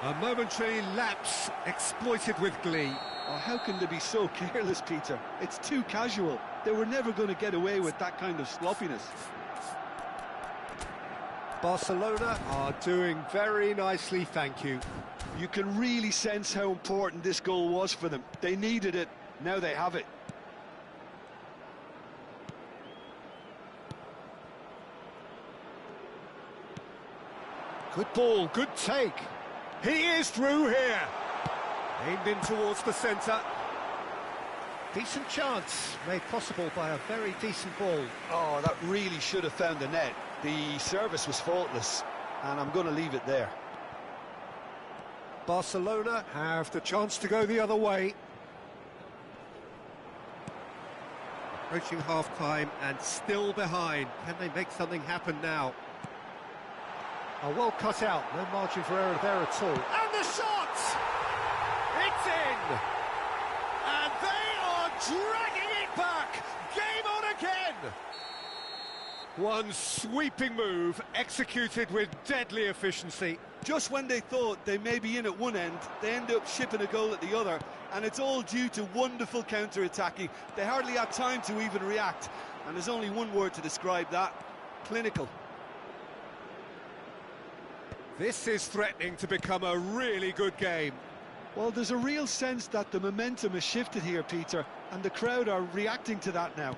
A momentary lapse exploited with glee. Oh, how can they be so careless, Peter? It's too casual. They were never going to get away with that kind of sloppiness. Barcelona are doing very nicely, thank you. You can really sense how important this goal was for them. They needed it, now they have it. Good ball, good take. He is through here. Aimed in towards the centre. Decent chance, made possible by a very decent ball. Oh, that really should have found the net. The service was faultless, and I'm going to leave it there. Barcelona have the chance to go the other way. Approaching half-time and still behind. Can they make something happen now? Oh, well cut out, no margin for error there at all. And the shot! It's in! And they are dragging it back! Game on again! One sweeping move, executed with deadly efficiency. Just when they thought they may be in at one end, they end up shipping a goal at the other, and it's all due to wonderful counter-attacking. They hardly had time to even react, and there's only one word to describe that: clinical. This is threatening to become a really good game. Well, there's a real sense that the momentum has shifted here, Peter, and the crowd are reacting to that now.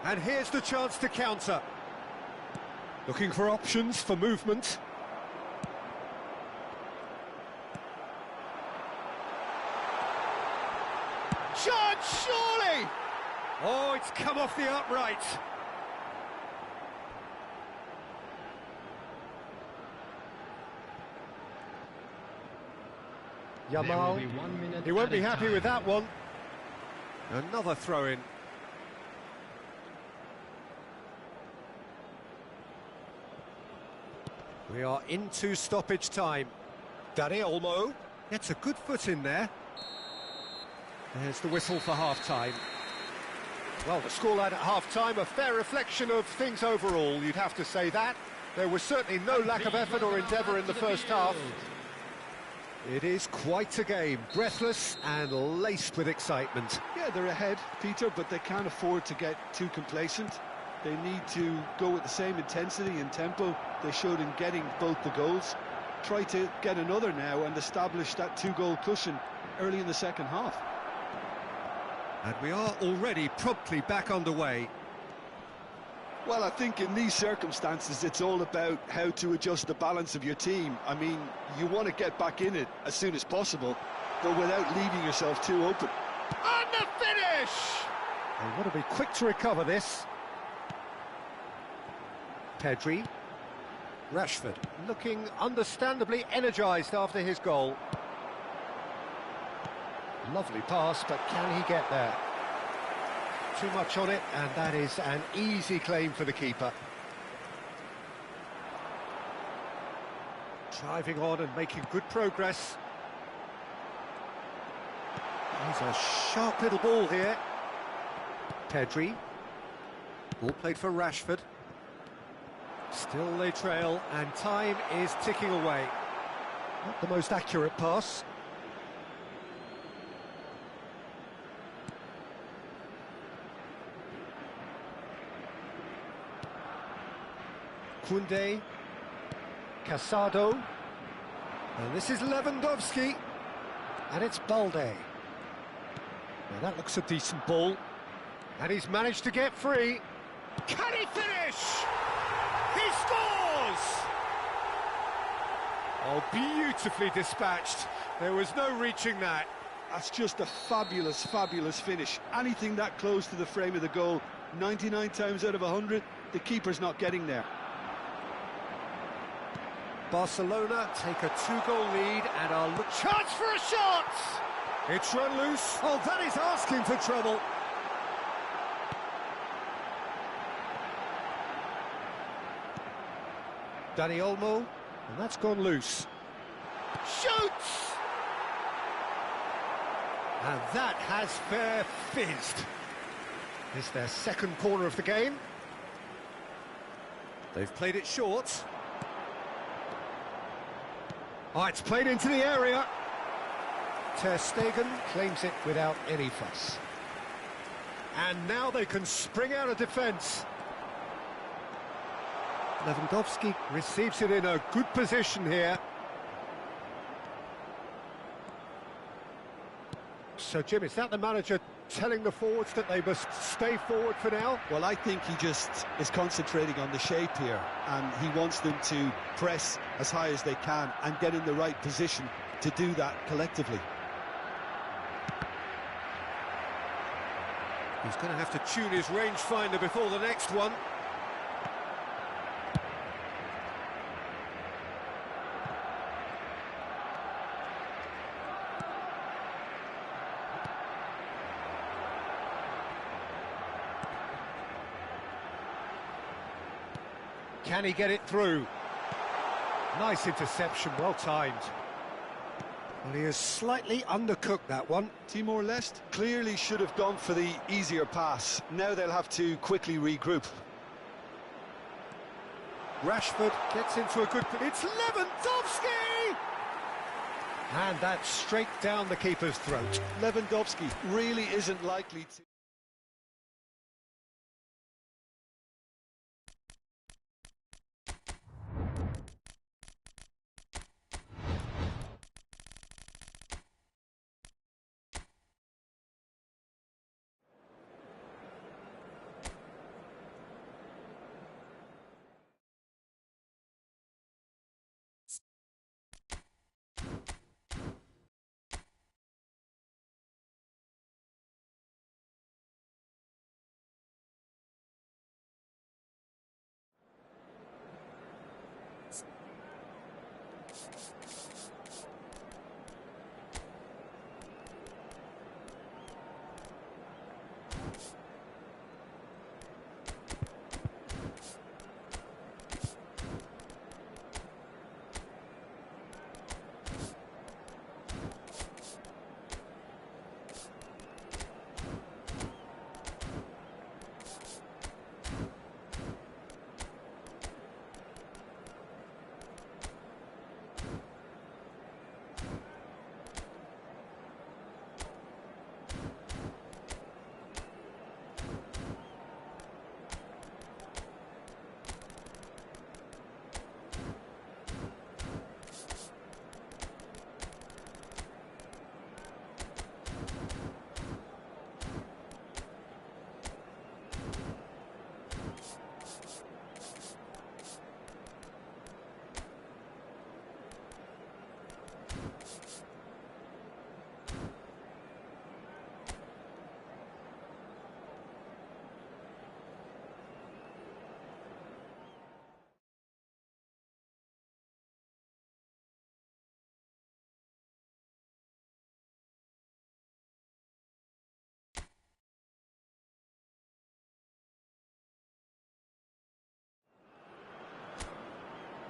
And here's the chance to counter. Looking for options for movement. Chance, surely! Oh, it's come off the upright. Yamal, he won't be happy with that one. Another throw-in. We are into stoppage time. Dani Olmo gets a good foot in there. There's the whistle for half-time. Well, the scoreline at half-time, a fair reflection of things overall, you'd have to say that. There was certainly no lack of effort or endeavour in the first half. It is quite a game, breathless and laced with excitement. Yeah, they're ahead, Peter, but they can't afford to get too complacent. They need to go with the same intensity and tempo they showed in getting both the goals. Try to get another now and establish that two-goal cushion early in the second half. And we are already promptly back underway. Well, I think in these circumstances, it's all about how to adjust the balance of your team. I mean, you want to get back in it as soon as possible, but without leaving yourself too open. And the finish! They want to be quick to recover this. Pedri. Rashford, looking understandably energised after his goal. Lovely pass, but can he get there? Too much on it, and that is an easy claim for the keeper. Driving on and making good progress. He's a sharp little ball here. Pedri. Ball played for Rashford. Still they trail, and time is ticking away. Not the most accurate pass. Koundé, Casado, and this is Lewandowski, and it's Balde. Now that looks a decent ball, and he's managed to get free. Can he finish? He scores! Oh, beautifully dispatched. There was no reaching that. That's just a fabulous, fabulous finish. Anything that close to the frame of the goal, 99 times out of 100, the keeper's not getting there. Barcelona take a 2-goal lead and are chance for a shot! It's run loose. Oh, that is asking for trouble. Dani Olmo, and that's gone loose. Shoots! And that has fair fizzed. It's their second corner of the game. They've played it short. Oh, it's played into the area. Ter Stegen claims it without any fuss. And now they can spring out of defence. Lewandowski receives it in a good position here. So, Jim, is that the manager telling the forwards that they must stay forward for now? Well, I think he just is concentrating on the shape here, and he wants them to press as high as they can and get in the right position to do that collectively. He's going to have to tune his rangefinder before the next one. Can he get it through? Nice interception, well timed. Well, he has slightly undercooked that one. Timor-Leste clearly should have gone for the easier pass. Now they'll have to quickly regroup. Rashford gets into a good... It's Lewandowski! And that's straight down the keeper's throat. Lewandowski really isn't likely to...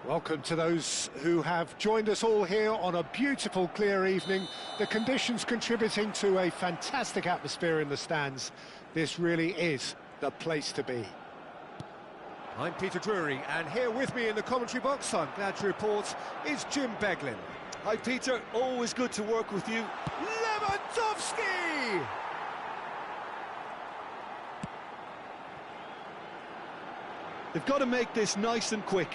Welcome to those who have joined us all here on a beautiful, clear evening. The conditions contributing to a fantastic atmosphere in the stands. This really is the place to be. I'm Peter Drury, and here with me in the commentary box, I'm glad to report, is Jim Beglin. Hi, Peter. Always good to work with you. Lewandowski! They've got to make this nice and quick.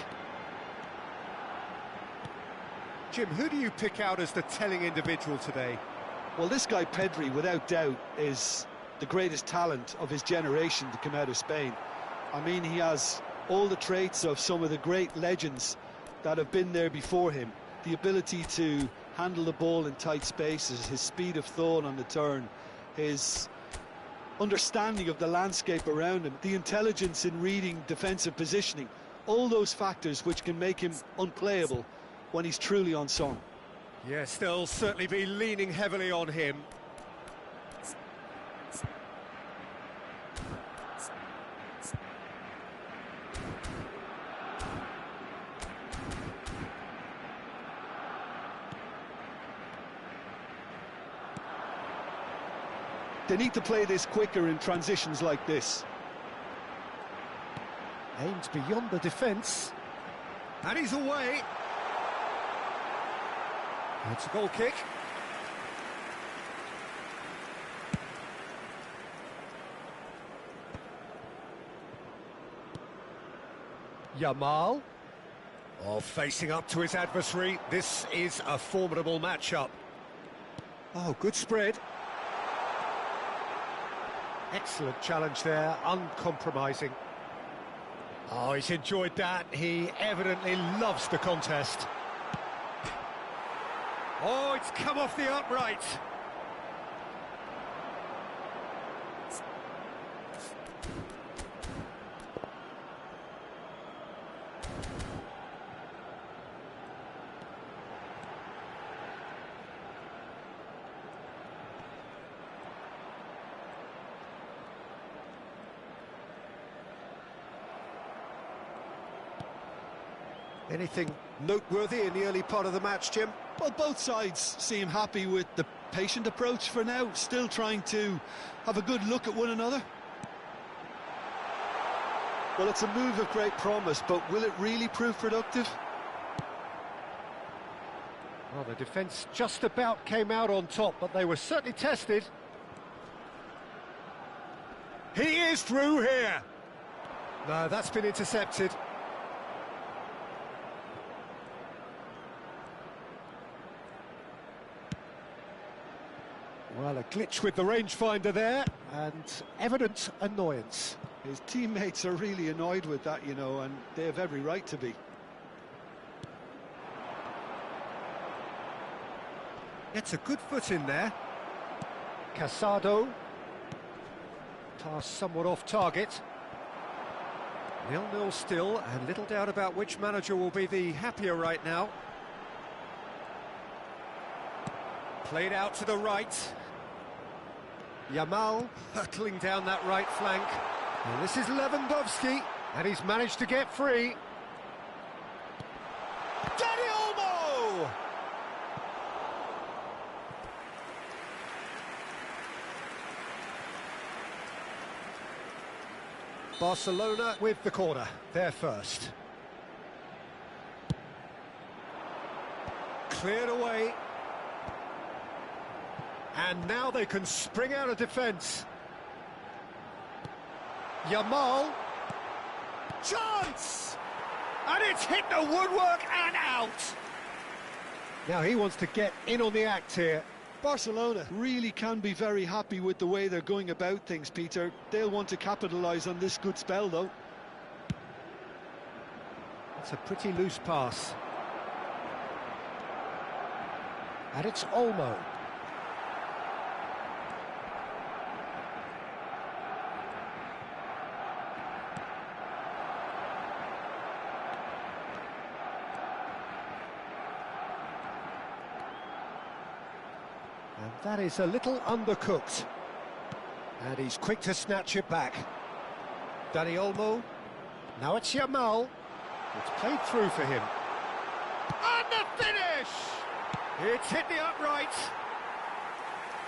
Jim, who do you pick out as the telling individual today? Well, this guy Pedri, without doubt, is the greatest talent of his generation to come out of Spain. I mean, he has all the traits of some of the great legends that have been there before him. The ability to handle the ball in tight spaces, his speed of thought on the turn, his understanding of the landscape around him, the intelligence in reading defensive positioning, all those factors which can make him unplayable when he's truly on song. Yes, they'll certainly be leaning heavily on him. They need to play this quicker in transitions like this. Aimed beyond the defence. And he's away. It's a goal kick. Yamal. Oh, facing up to his adversary. This is a formidable matchup. Oh, good spread. Excellent challenge there, uncompromising. Oh, he's enjoyed that. He evidently loves the contest. Oh, it's come off the upright. Anything noteworthy in the early part of the match, Jim? Well, both sides seem happy with the patient approach for now, still trying to have a good look at one another. Well, it's a move of great promise, but will it really prove productive? Well, the defence just about came out on top, but they were certainly tested. He is through here. No, that's been intercepted. Well, a glitch with the rangefinder there, and evident annoyance. His teammates are really annoyed with that, you know, and they have every right to be. Gets a good foot in there. Casado. Pass somewhat off target. 0-0 still, and little doubt about which manager will be the happier right now. Played out to the right. Yamal hurtling down that right flank. And this is Lewandowski, and he's managed to get free. Dani Olmo! Barcelona with the corner, they're first. Cleared away. And now they can spring out of defence. Yamal. Chance! And it's hit the woodwork and out. Now he wants to get in on the act here. Barcelona really can be very happy with the way they're going about things, Peter. They'll want to capitalise on this good spell, though. It's a pretty loose pass. And it's Olmo. And that is a little undercooked. And he's quick to snatch it back. Dani Olmo. Now it's Yamal. It's played through for him. And the finish! It's hit the upright.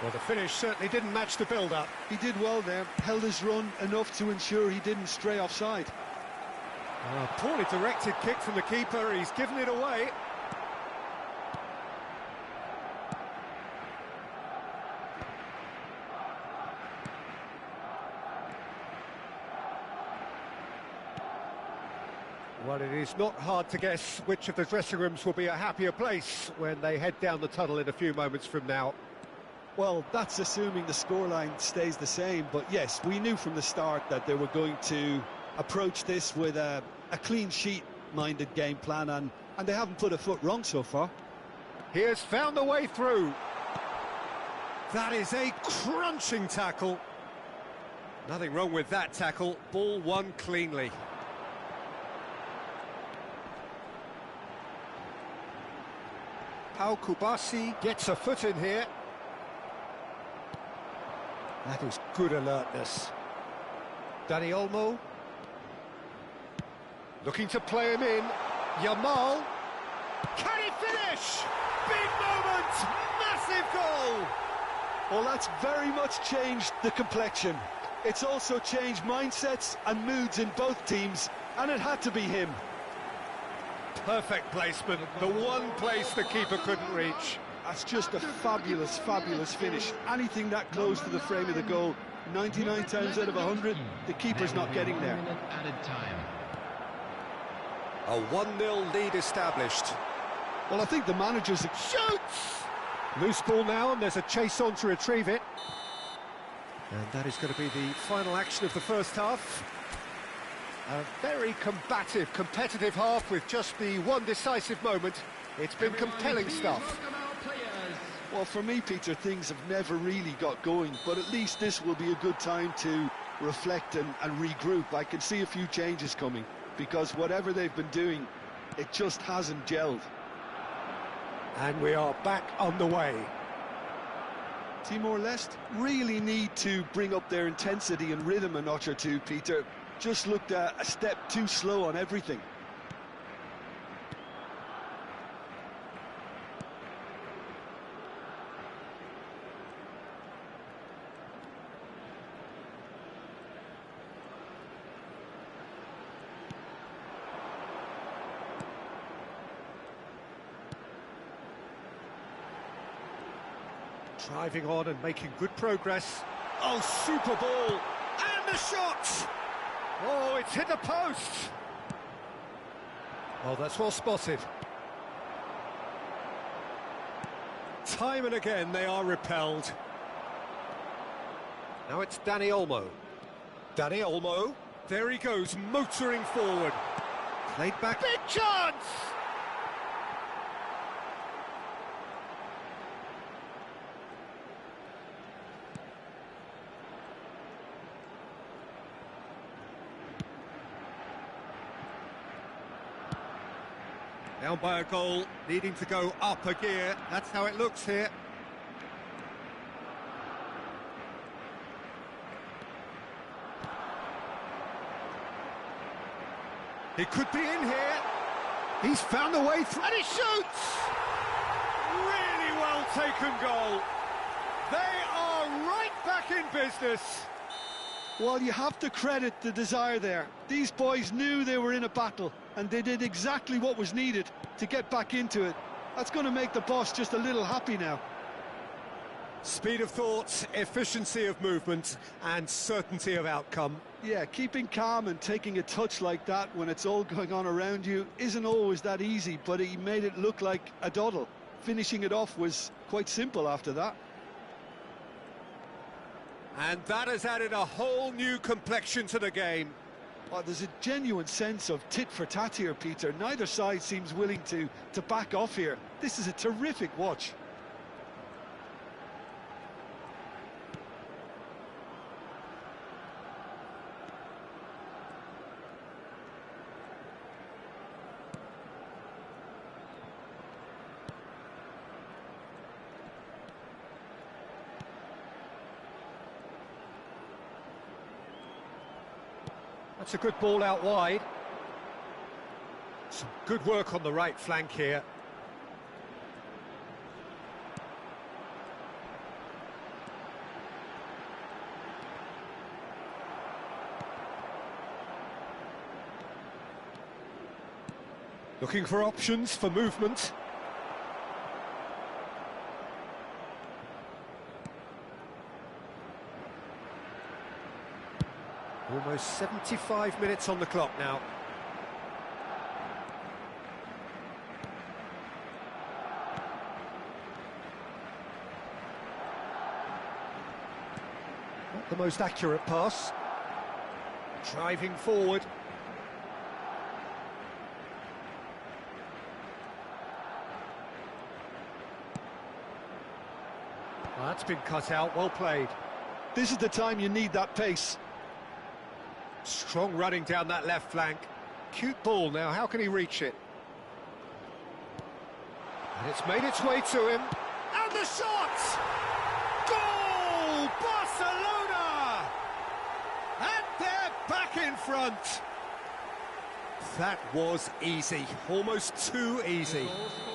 Well, the finish certainly didn't match the build-up. He did well there, held his run enough to ensure he didn't stray offside. Poorly directed kick from the keeper. He's given it away. Well, it is not hard to guess which of the dressing rooms will be a happier place when they head down the tunnel in a few moments from now. Well, that's assuming the scoreline stays the same, but yes, we knew from the start that they were going to approach this with a clean sheet-minded game plan, and they haven't put a foot wrong so far. He has found the way through. That is a crunching tackle. Nothing wrong with that tackle. Ball won cleanly. Pau Kubasi gets a foot in here. That is good alertness. Dani Olmo. Looking to play him in. Yamal. Can he finish? Big moment! Massive goal! Well, that's very much changed the complexion. It's also changed mindsets and moods in both teams, and it had to be him. Perfect placement, the one place the keeper couldn't reach. That's just a fabulous, fabulous finish. Anything that close to the frame of the goal, 99 times out of 100, the keeper's not getting there. A 1-0 lead established. Well, I think the manager's... Shoots! Loose ball now, and there's a chase on to retrieve it. And that is going to be the final action of the first half. A very combative, competitive half with just the one decisive moment. It's been compelling stuff. Well, for me, Peter, things have never really got going, but at least this will be a good time to reflect and regroup. I can see a few changes coming, because whatever they've been doing, it just hasn't gelled. And we are back on the way. Timor-Leste really need to bring up their intensity and rhythm a notch or two, Peter. Just looked a step too slow on everything. Driving on and making good progress. Oh, super ball! And the shot! Oh, it's hit the post! Oh, that's well spotted. Time and again they are repelled. Now it's Dani Olmo. Dani Olmo. There he goes, motoring forward. Played back. Big chance! Down by a goal, needing to go up a gear. That's how it looks here. He could be in here. He's found a way through, and he shoots! Really well taken goal. They are right back in business. Well, you have to credit the desire there. These boys knew they were in a battle, and they did exactly what was needed to get back into it. That's going to make the boss just a little happy now. Speed of thought, efficiency of movement, and certainty of outcome. Yeah, keeping calm and taking a touch like that when it's all going on around you isn't always that easy, but he made it look like a doddle. Finishing it off was quite simple after that. And that has added a whole new complexion to the game. Well, there's a genuine sense of tit for tat here, Peter. Neither side seems willing to back off here. This is a terrific watch. That's a good ball out wide. Some good work on the right flank here. Looking for options for movement. Almost 75 minutes on the clock now. Not the most accurate pass. Driving forward. Well, that's been cut out, well played. This is the time you need that pace. Strong running down that left flank. Cute ball now, how can he reach it? And it's made its way to him. And the shot! Goal! Barcelona! And they're back in front. That was easy, almost too easy.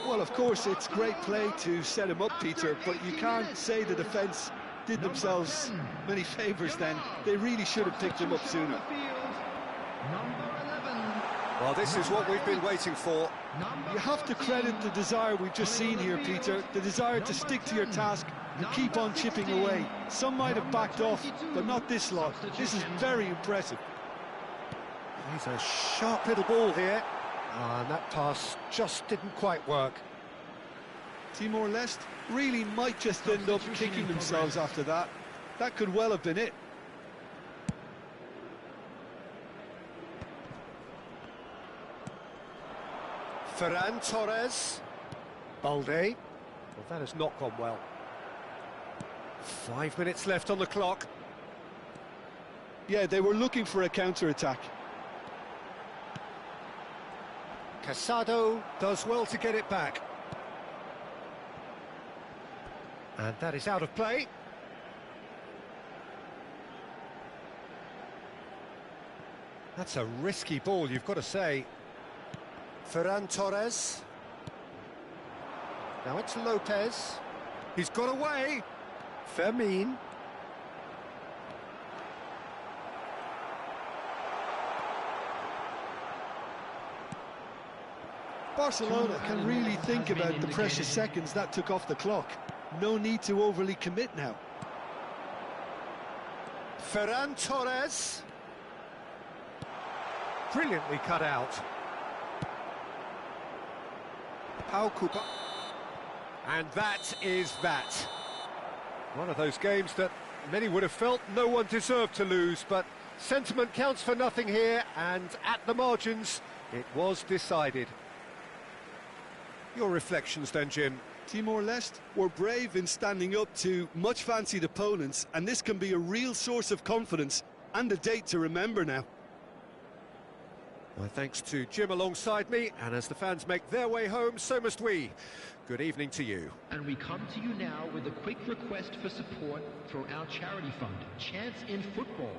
Well, of course, it's great play to set him up, Peter, but you can't say the defence did themselves many favours then. They really should have picked him up sooner. Well, this is what we've been waiting for. You have to credit the desire we've just seen here, Peter, the desire to stick to your task and keep on chipping away. Some might have backed off, but not this lot. This is very impressive. He's a sharp little ball here. And that pass just didn't quite work. Timor-Leste really might just end up kicking themselves after that. That could well have been it. Ferran Torres. Balde. Well, that has not gone well. 5 minutes left on the clock. Yeah, they were looking for a counter-attack. Casado does well to get it back. And that is out of play. That's a risky ball, you've got to say. Ferran Torres. Now it's Lopez. He's got away. Fermin. Barcelona can really think about the precious seconds that took off the clock. No need to overly commit now. Ferran Torres. Brilliantly cut out. Pau Cooper. And that is that. One of those games that many would have felt no one deserved to lose, but sentiment counts for nothing here, and at the margins, it was decided. Your reflections then, Jim? Timor-Leste were brave in standing up to much-fancied opponents, and this can be a real source of confidence and a date to remember now. My thanks to Jim alongside me, and as the fans make their way home, so must we. Good evening to you. And we come to you now with a quick request for support for our charity fund, Chance in Football.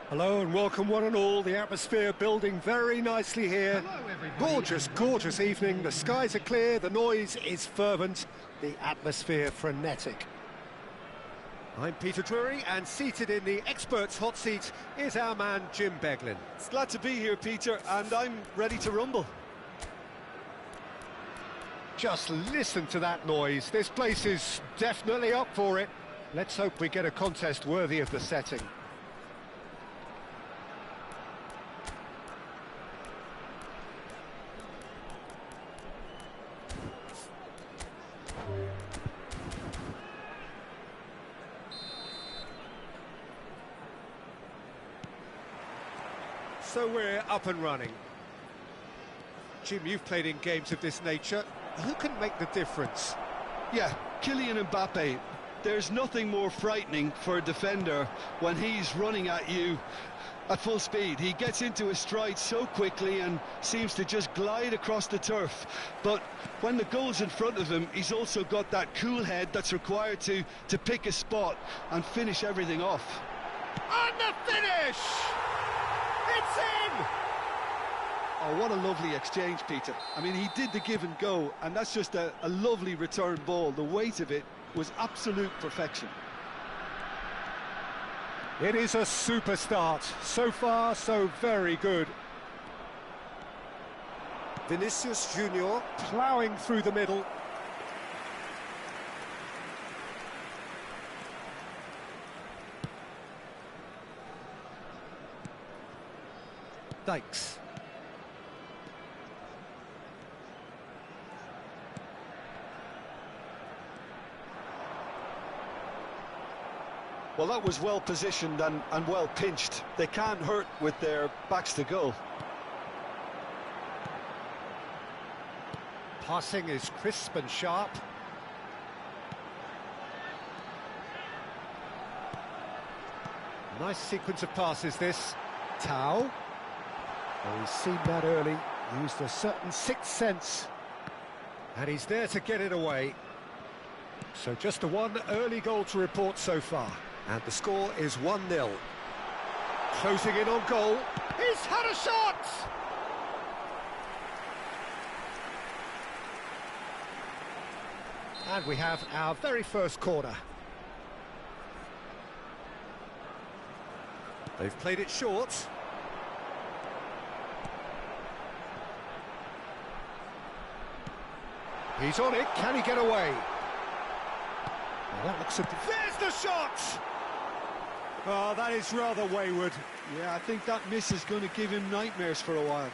Hello and welcome one and all. The atmosphere building very nicely here. Hello, everybody. Gorgeous, gorgeous evening. The skies are clear, the noise is fervent, the atmosphere frenetic. I'm Peter Drury, and seated in the experts' hot seat is our man Jim Beglin. It's glad to be here, Peter, and I'm ready to rumble. Just listen to that noise. This place is definitely up for it. Let's hope we get a contest worthy of the setting. So we're up and running. Jim, you've played in games of this nature. Who can make the difference? Yeah, Kylian Mbappe. There's nothing more frightening for a defender when he's running at you at full speed. He gets into his stride so quickly and seems to just glide across the turf. But when the goal's in front of him, he's also got that cool head that's required to pick a spot and finish everything off. And the finish! It's in! Oh, what a lovely exchange, Peter. I mean, he did the give and go, and that's just a lovely return ball. The weight of it was absolute perfection. It is a super start. So far, so very good. Vinicius Junior ploughing through the middle. Dykes. Well, that was well positioned and well pinched. They can't hurt with their backs to goal. Passing is crisp and sharp. Nice sequence of passes, this. Tau. Oh, he's seen that early. Used a certain sixth sense. And he's there to get it away. So just the one early goal to report so far. And the score is 1-0. Closing in on goal. He's had a shot! And we have our very first corner. They've played it short. He's on it. Can he get away? Well, that looks a... There's the shot! Oh, that is rather wayward. Yeah, I think that miss is going to give him nightmares for a while.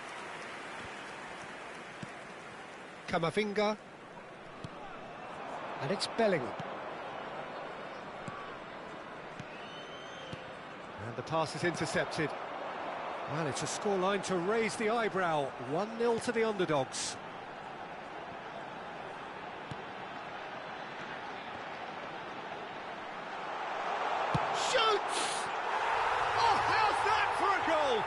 Camavinga. And it's Bellingham. And the pass is intercepted. Well, it's a scoreline to raise the eyebrow. 1-0 to the underdogs. Shoots! Oh, how's that for a goal?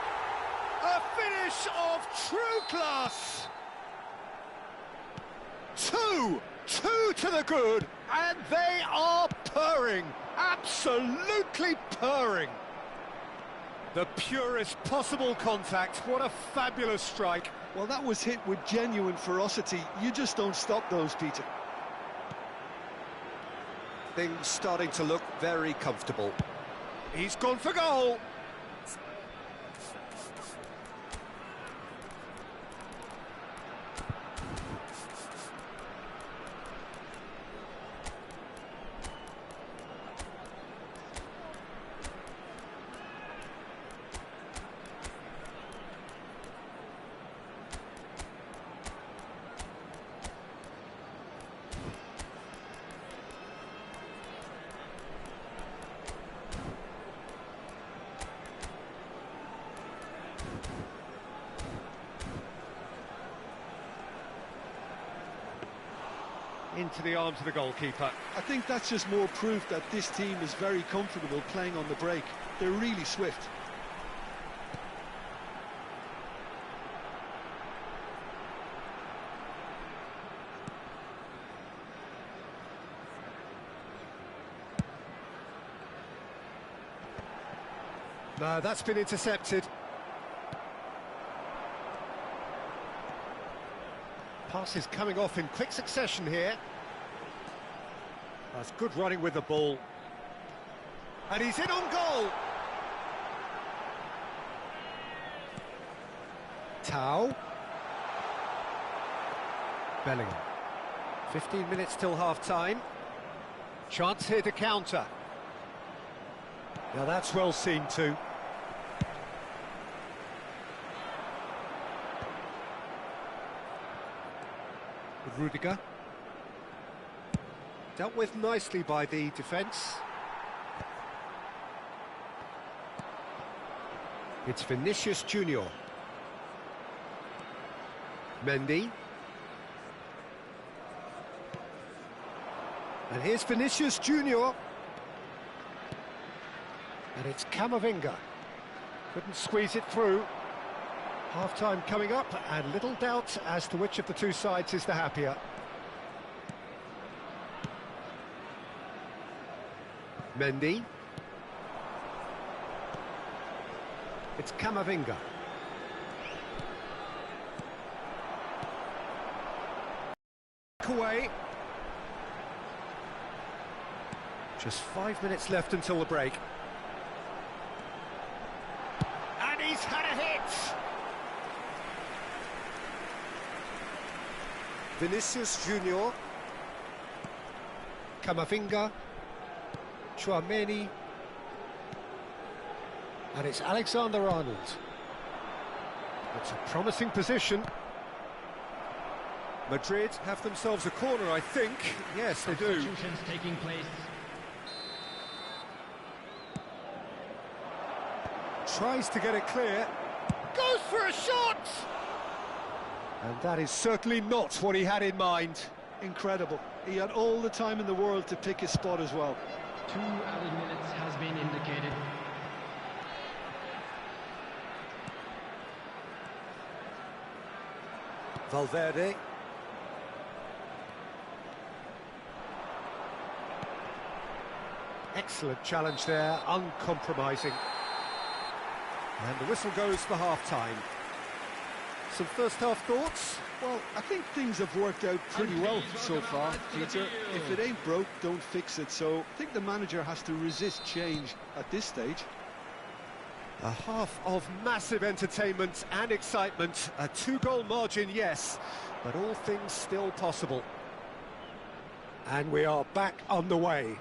A finish of true class. Two to the good, and they are purring. Absolutely purring. The purest possible contact. What a fabulous strike. Well, that was hit with genuine ferocity. You just don't stop those, Peter. Things starting to look very comfortable. He's gone for goal. Into the arms of the goalkeeper. I think that's just more proof that this team is very comfortable playing on the break. They're really swift. No, that's been intercepted. Passes coming off in quick succession here. That's good running with the ball. And he's in on goal. Tau. Bellingham. 15 minutes till half-time. Chance here to counter. Now that's well seen too. With Rudiger. Dealt with nicely by the defence. It's Vinicius Junior. Mendy. And here's Vinicius Junior. And it's Camavinga. Couldn't squeeze it through. Half-time coming up, and little doubt as to which of the two sides is the happier. Mendy. It's Camavinga. Away. Just 5 minutes left until the break. And he's had a hit! Vinicius Junior. Camavinga. Tchouaméni. And it's Alexander-Arnold. It's a promising position. Madrid have themselves a corner, I think. Yes, they do. Substitutions taking place. Tries to get it clear. Goes for a shot! And that is certainly not what he had in mind. Incredible. He had all the time in the world to pick his spot as well. 2 added minutes has been indicated. Valverde. Excellent challenge there, uncompromising. And the whistle goes for half-time. Some first-half thoughts? Well, I think things have worked out pretty well so far, Peter. If it ain't broke, don't fix it. So I think the manager has to resist change at this stage. A half of massive entertainment and excitement. A 2-goal margin, yes, but all things still possible. And we are back on the way.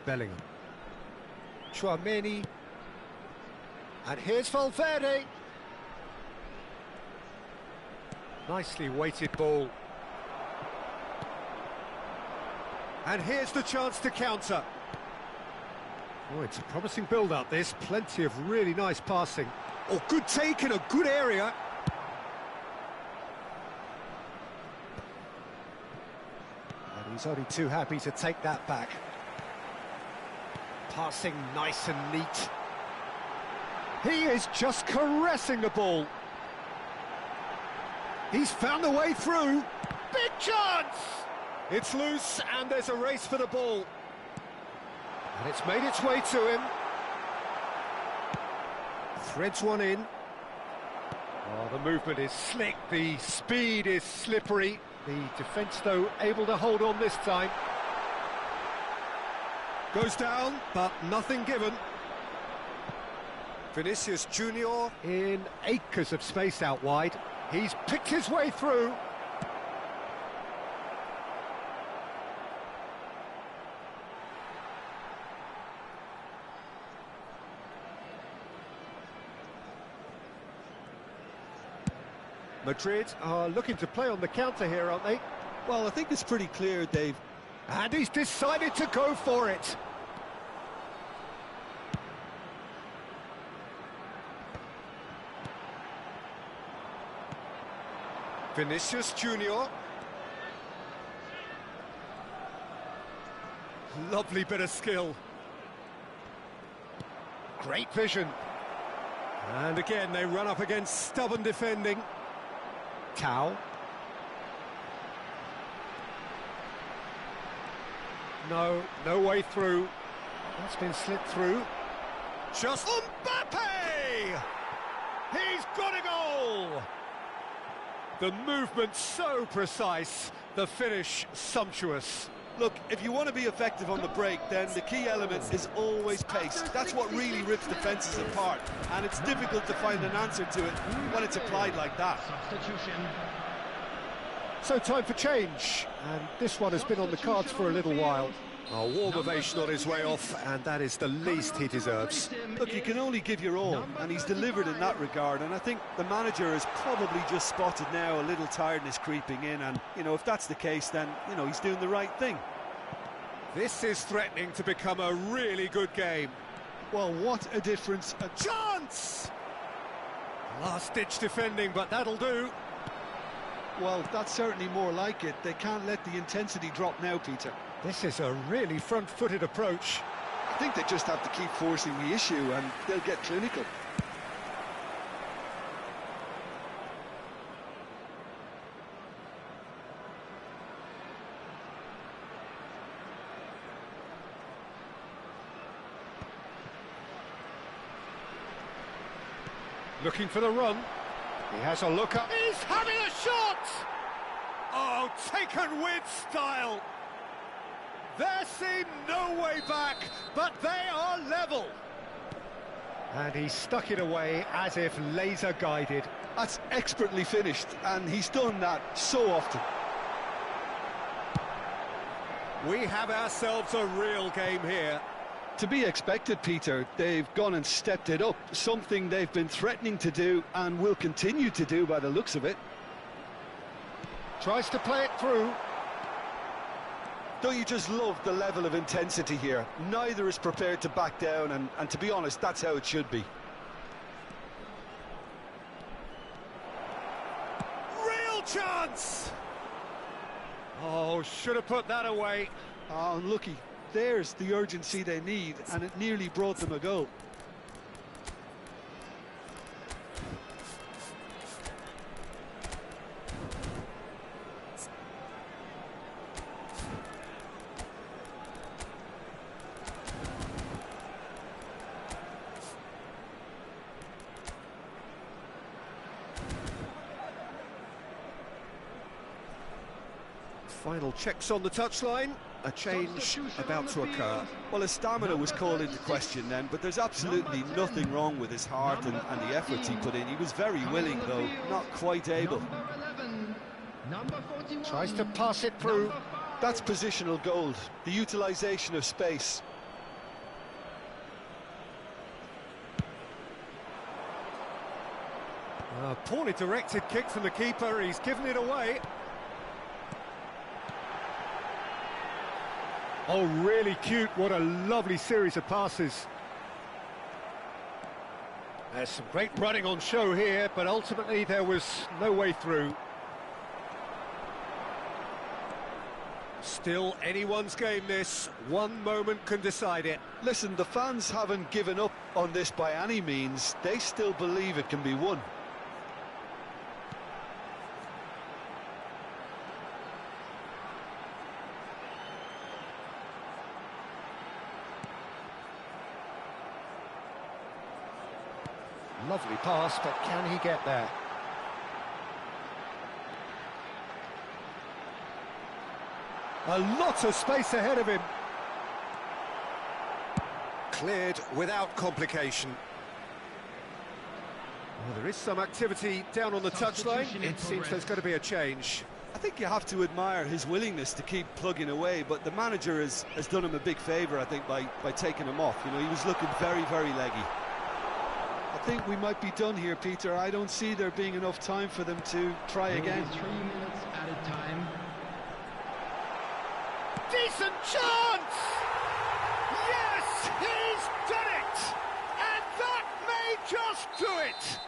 Bellingham. Tchouaméni. And here's Valverde. Nicely weighted ball. And here's the chance to counter. Oh, it's a promising build-up, this. Plenty of really nice passing. Oh, good take in a good area. And he's only too happy to take that back. Passing nice and neat. He is just caressing the ball. He's found the way through. Big chance! It's loose, and there's a race for the ball. And it's made its way to him. Threads one in. Oh, the movement is slick, the speed is slippery. The defence, though, able to hold on this time. Goes down, but nothing given. Vinicius Junior in acres of space out wide. He's picked his way through. Madrid are looking to play on the counter here, aren't they? Well, I think it's pretty clear, Dave. And he's decided to go for it. Vinicius Junior. Lovely bit of skill. Great vision. And again, they run up against stubborn defending. Tau. No, no way through. That's been slipped through. Just Mbappe! He's got a goal! The movement so precise, the finish sumptuous. Look, if you want to be effective on the break, then the key element is always pace. That's what really rips defences apart, and it's difficult to find an answer to it when it's applied like that. Substitution. So time for change, and this one has been on the cards for a little while. A warm ovation on his way off, and that is the least he deserves. Look, you can only give your all, and he's delivered in that regard, and I think the manager has probably just spotted now a little tiredness creeping in, and, you know, if that's the case, then, you know, he's doing the right thing. This is threatening to become a really good game. Well, what a difference. A chance! Last-ditch defending, but that'll do. Well, that's certainly more like it. They can't let the intensity drop now, Peter. This is a really front-footed approach. I think they just have to keep forcing the issue and they'll get clinical. Looking for the run. He has a look up. He's having a shot! Oh, taken with style. There seemed no way back, but they are level. And he stuck it away as if laser guided. That's expertly finished, and he's done that so often. We have ourselves a real game here. To be expected, Peter. They've gone and stepped it up, something they've been threatening to do and will continue to do by the looks of it. Tries to play it through. Don't you just love the level of intensity here? Neither is prepared to back down, and to be honest, that's how it should be. Real chance! Oh, should have put that away. Oh, unlucky. There's the urgency they need, and it nearly brought them a goal. Final checks on the touchline. A change about to occur. Well, his stamina was called into question then, but there's absolutely nothing wrong with his heart and the efforts he put in. He was very willing, though not quite able. Tries to pass it through. That's positional gold, the utilisation of space. A poorly directed kick from the keeper. He's given it away. Oh, really cute. What a lovely series of passes. There's some great running on show here, but ultimately there was no way through. Still anyone's game, this. One moment can decide it. Listen, the fans haven't given up on this by any means. They still believe it can be won. Lovely pass, but can he get there? A lot of space ahead of him. Cleared without complication. Well, there is some activity down on the touchline. It seems there's going to be a change. I think you have to admire his willingness to keep plugging away, but the manager has done him a big favour, I think, by taking him off. You know, he was looking very, very leggy. I think we might be done here, Peter. I don't see there being enough time for them to try again. 3 minutes added time. Decent chance! Yes, he's done it! And that may just do it!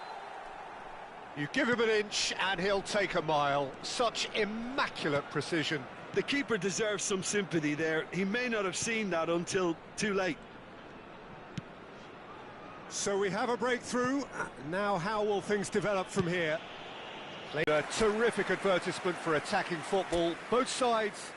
You give him an inch and he'll take a mile. Such immaculate precision. The keeper deserves some sympathy there. He may not have seen that until too late. So we have a breakthrough. Now how will things develop from here? A terrific advertisement for attacking football. Both sides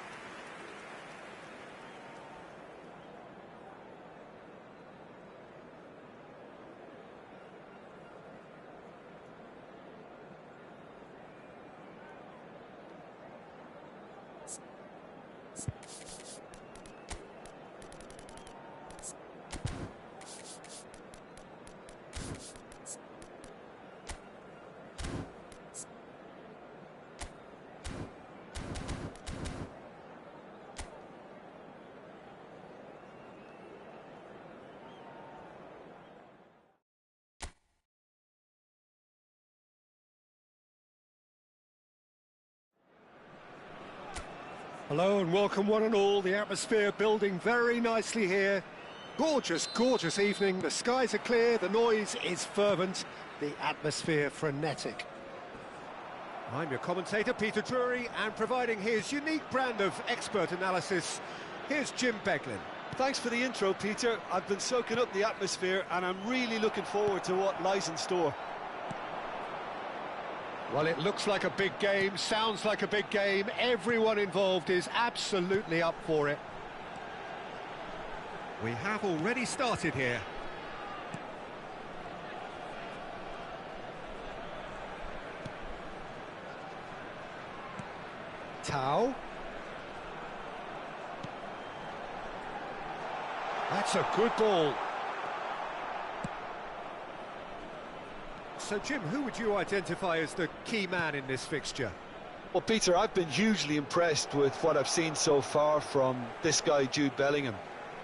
Hello and welcome one and all. The atmosphere building very nicely here. Gorgeous, gorgeous evening. The skies are clear, the noise is fervent, the atmosphere frenetic. I'm your commentator, Peter Drury, and providing his unique brand of expert analysis, here's Jim Beglin. Thanks for the intro, Peter. I've been soaking up the atmosphere and I'm really looking forward to what lies in store. Well, it looks like a big game, sounds like a big game. Everyone involved is absolutely up for it. We have already started here. Tau. That's a good ball. So, Jim, who would you identify as the key man in this fixture? Well, Peter, I've been hugely impressed with what I've seen so far from this guy, Jude Bellingham.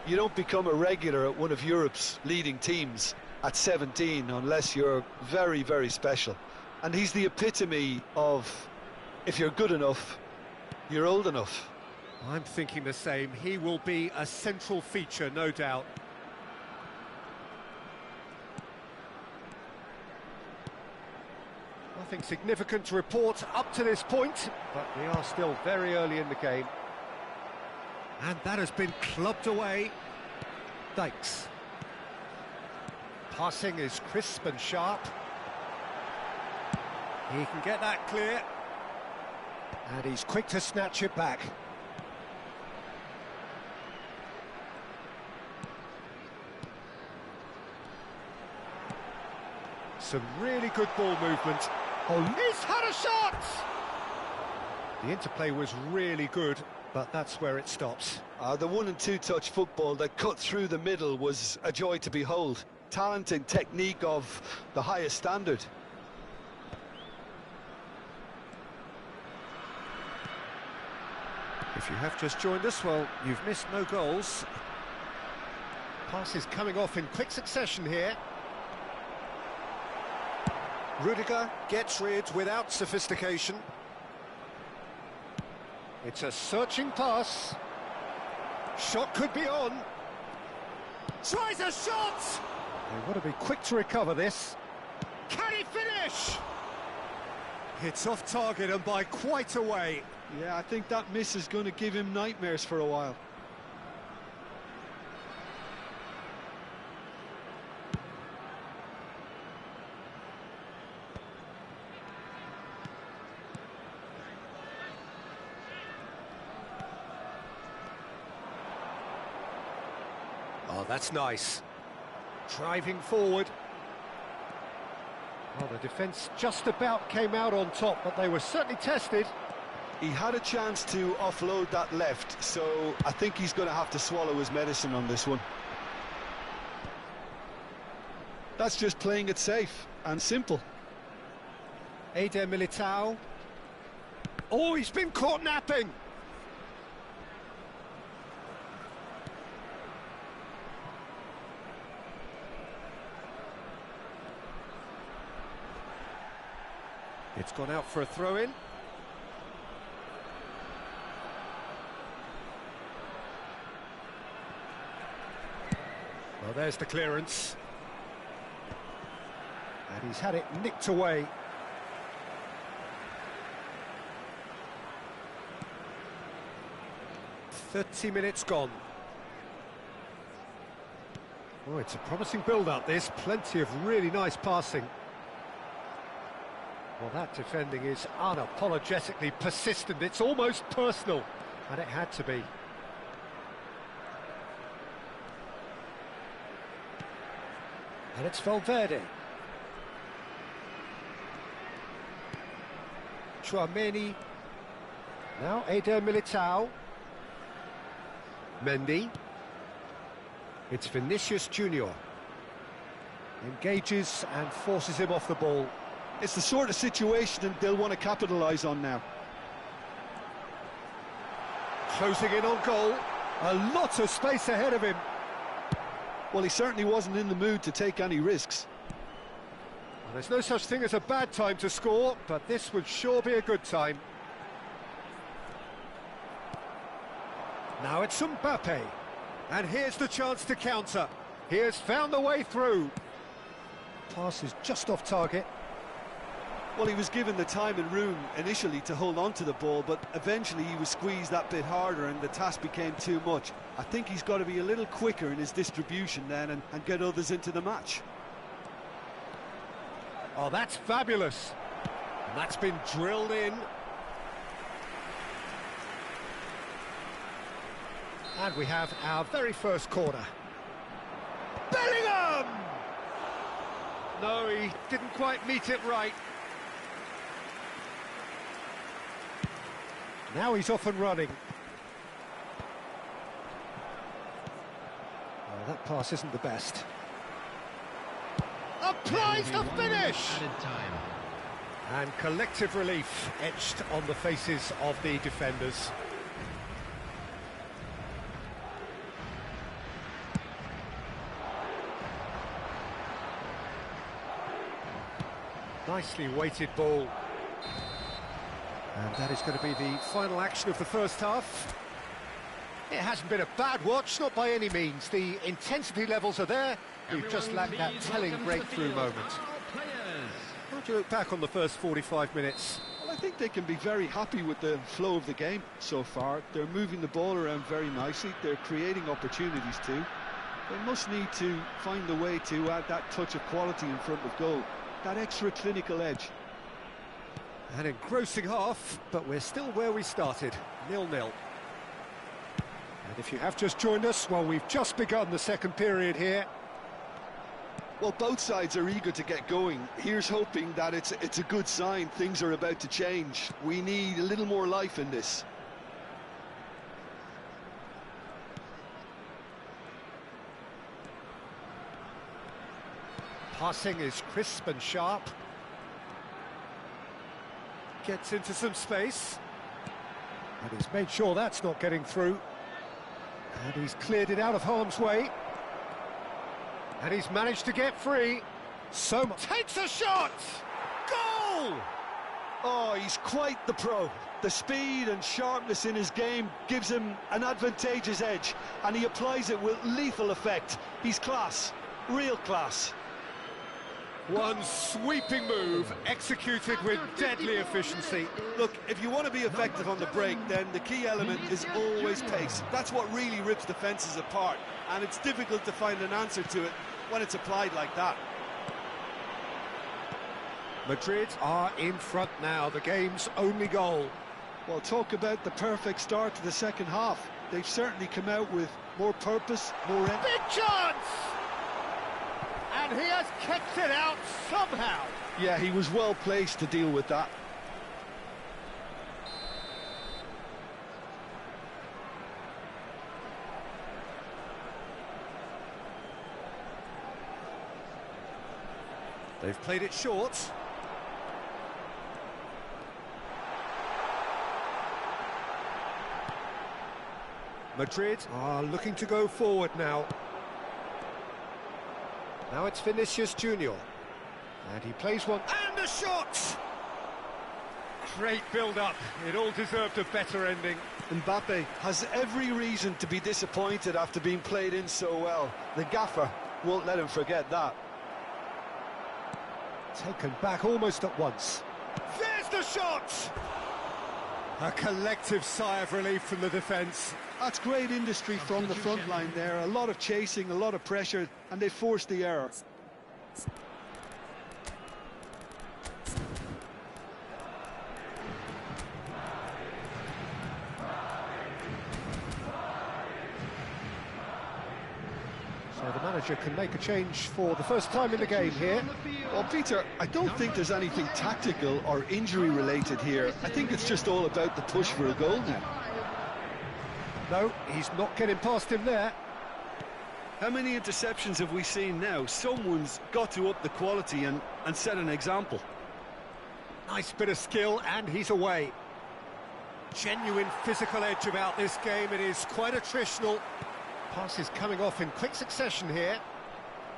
You don't become a regular at one of Europe's leading teams at 17 unless you're very, very special. And he's the epitome of, if you're good enough, you're old enough. I'm thinking the same. He will be a central feature, no doubt. Nothing significant to report up to this point, but we are still very early in the game. And that has been clubbed away. Dykes. Passing is crisp and sharp. He can get that clear. And he's quick to snatch it back. Some really good ball movement. Oh, he's had a shot! The interplay was really good, but that's where it stops. The 1- and 2-touch football that cut through the middle was a joy to behold. Talent and technique of the highest standard. If you have just joined us, well, you've missed no goals. Passes coming off in quick succession here. Rudiger gets rid without sophistication. It's a searching pass. Shot could be on. Tries a shot! They've got to be quick to recover this. Can he finish? It's off target and by quite a way. Yeah, I think that miss is going to give him nightmares for a while. Oh, that's nice. Driving forward. Well, the defence just about came out on top, but they were certainly tested. He had a chance to offload that left, so I think he's going to have to swallow his medicine on this one. That's just playing it safe and simple. Eder Militao. Oh, he's been caught napping. It's gone out for a throw-in. Well, there's the clearance. And he's had it nicked away. "30 minutes gone." Oh, it's a promising build-up, this. Plenty of really nice passing. Well, that defending is unapologetically persistent. It's almost personal, and it had to be. And it's Valverde. Chouameni. Now Eder Militao. Mendy. It's Vinicius Junior. Engages and forces him off the ball. It's the sort of situation that they'll want to capitalise on now. Closing in on goal. A lot of space ahead of him. Well, he certainly wasn't in the mood to take any risks. Well, there's no such thing as a bad time to score, but this would sure be a good time. Now it's Mbappe. And here's the chance to counter. He has found the way through. Pass is just off target. Well, he was given the time and room initially to hold on to the ball, but eventually he was squeezed that bit harder and the task became too much. I think he's got to be a little quicker in his distribution then and get others into the match. Oh, that's fabulous. And that's been drilled in. And we have our very first corner. Bellingham! No, he didn't quite meet it right. Now he's off and running. Well, that pass isn't the best. Applies the finish! And collective relief etched on the faces of the defenders. Nicely weighted ball. And that is going to be the final action of the first half. It hasn't been a bad watch, not by any means. The intensity levels are there. We've just lacked that telling breakthrough moment. How do you look back on the first 45 minutes? Well, I think they can be very happy with the flow of the game so far. They're moving the ball around very nicely. They're creating opportunities too. They must need to find a way to add that touch of quality in front of goal. That extra clinical edge. An engrossing half, but we're still where we started, 0-0. And if you have just joined us, well, we've just begun the second period here. Well, both sides are eager to get going. Here's hoping that it's a good sign. Things are about to change. We need a little more life in this. Passing is crisp and sharp. Gets into some space. And he's made sure that's not getting through. And he's cleared it out of harm's way. And he's managed to get free. So much. Takes a shot! Goal! Oh, he's quite the pro. The speed and sharpness in his game gives him an advantageous edge, and he applies it with lethal effect. He's class, real class. One sweeping move, executed with deadly efficiency. Look, if you want to be effective on the break, then the key element is always pace. That's what really rips defences apart, and it's difficult to find an answer to it when it's applied like that. Madrid are in front now, the game's only goal. Well, talk about the perfect start to the second half. They've certainly come out with more purpose, more... Big chance! And he has kept it out somehow. Yeah, he was well placed to deal with that. They've played it short. Madrid are looking to go forward now. Now it's Vinicius Junior. And he plays one. And a shot! Great build-up. It all deserved a better ending. Mbappe has every reason to be disappointed after being played in so well. The gaffer won't let him forget that. Taken back almost at once. There's the shot! A collective sigh of relief from the defence. That's great industry from the front line there. A lot of chasing, a lot of pressure, and they forced the error. So the manager can make a change for the first time in the game here. Well, Peter, I don't think there's anything tactical or injury related here. I think it's just all about the push for a goal now. No, he's not getting past him there. How many interceptions have we seen now? Someone's got to up the quality and set an example. Nice bit of skill, and he's away. Genuine physical edge about this game. It is quite attritional. Passes coming off in quick succession here.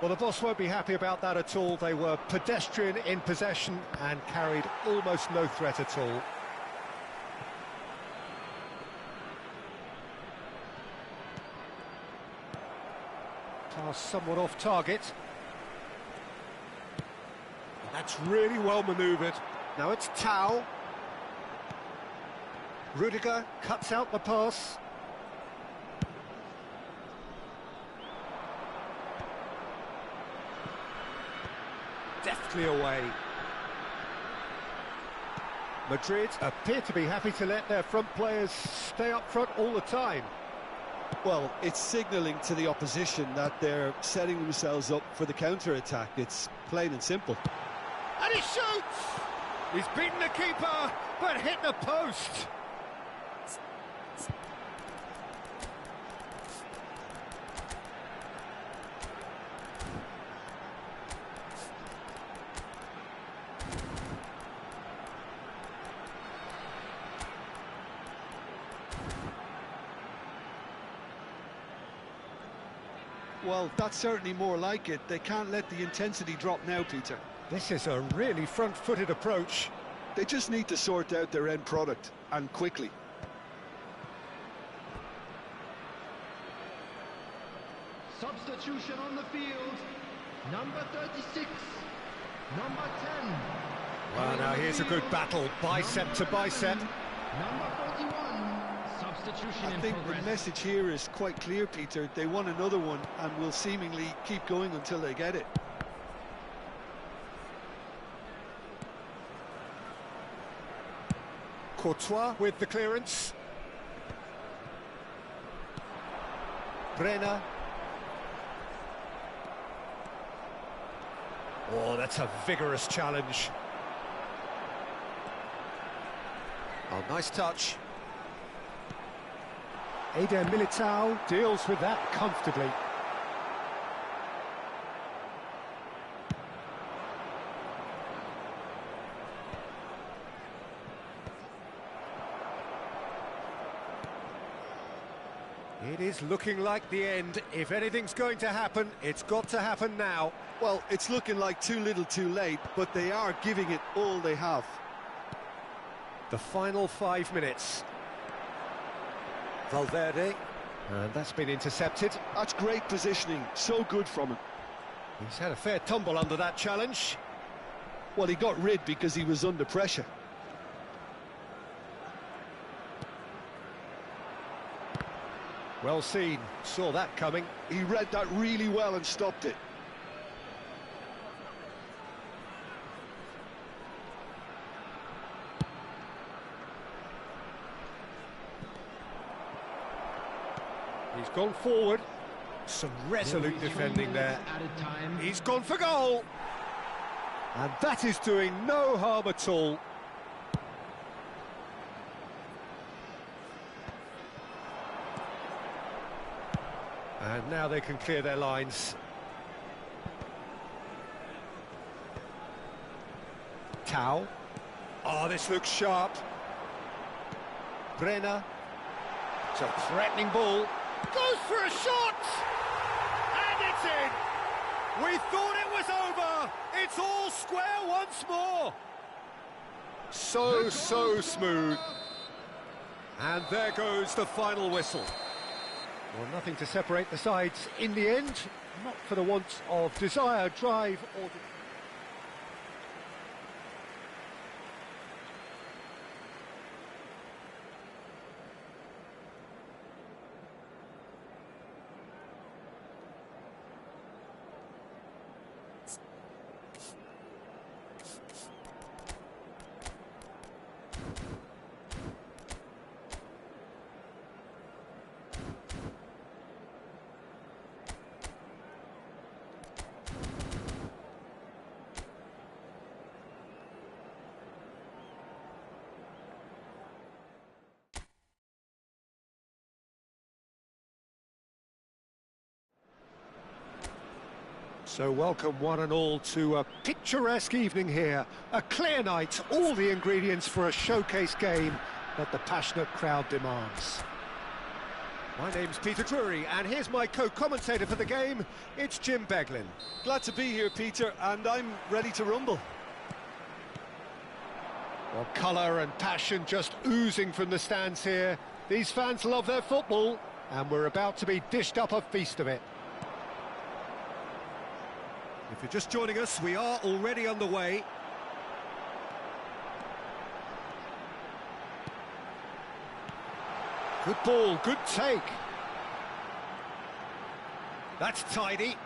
Well, the boss won't be happy about that at all. They were pedestrian in possession and carried almost no threat at all. Pass somewhat off target. That's really well manoeuvred. Now it's Tau. Rudiger cuts out the pass. Deftly away. Madrid appear to be happy to let their front players stay up front all the time. Well, it's signalling to the opposition that they're setting themselves up for the counter-attack. It's plain and simple. And he shoots! He's beaten the keeper, but hit the post. Well, that's certainly more like it. They can't let the intensity drop now, Peter. This is a really front-footed approach. They just need to sort out their end product, and quickly. Substitution on the field. Number 36. Number 10. Well, now here's a good battle, bicep to bicep. Number 41. Substitution I in think progress. the message here is quite clear, Peter. They want another one and will seemingly keep going until they get it. Courtois with the clearance. Brenner. Oh, that's a vigorous challenge. Oh, nice touch. Eder Militao deals with that comfortably. It is looking like the end. If anything's going to happen, it's got to happen now. Well, it's looking like too little too late, but they are giving it all they have. The final 5 minutes. Valverde, and that's been intercepted. That's great positioning, so good from him. He's had a fair tumble under that challenge. Well, he got rid because he was under pressure. Well seen, saw that coming. He read that really well and stopped it. He's gone forward. Some resolute defending there. He's gone for goal. And that is doing no harm at all. And now they can clear their lines. Tau. Oh, this looks sharp. Brenner. It's a threatening ball. Goes for a shot! And it's in! We thought it was over! It's all square once more! So smooth. And there goes the final whistle. Well, nothing to separate the sides in the end, not for the want of desire, drive or... So welcome one and all to a picturesque evening here. A clear night, all the ingredients for a showcase game that the passionate crowd demands. My name's Peter Drury, and here's my co-commentator for the game, it's Jim Beglin. Glad to be here, Peter, and I'm ready to rumble. Well, colour and passion just oozing from the stands here. These fans love their football, and we're about to be dished up a feast of it. If you're just joining us, we are already underway. Good ball, good take. That's tidy.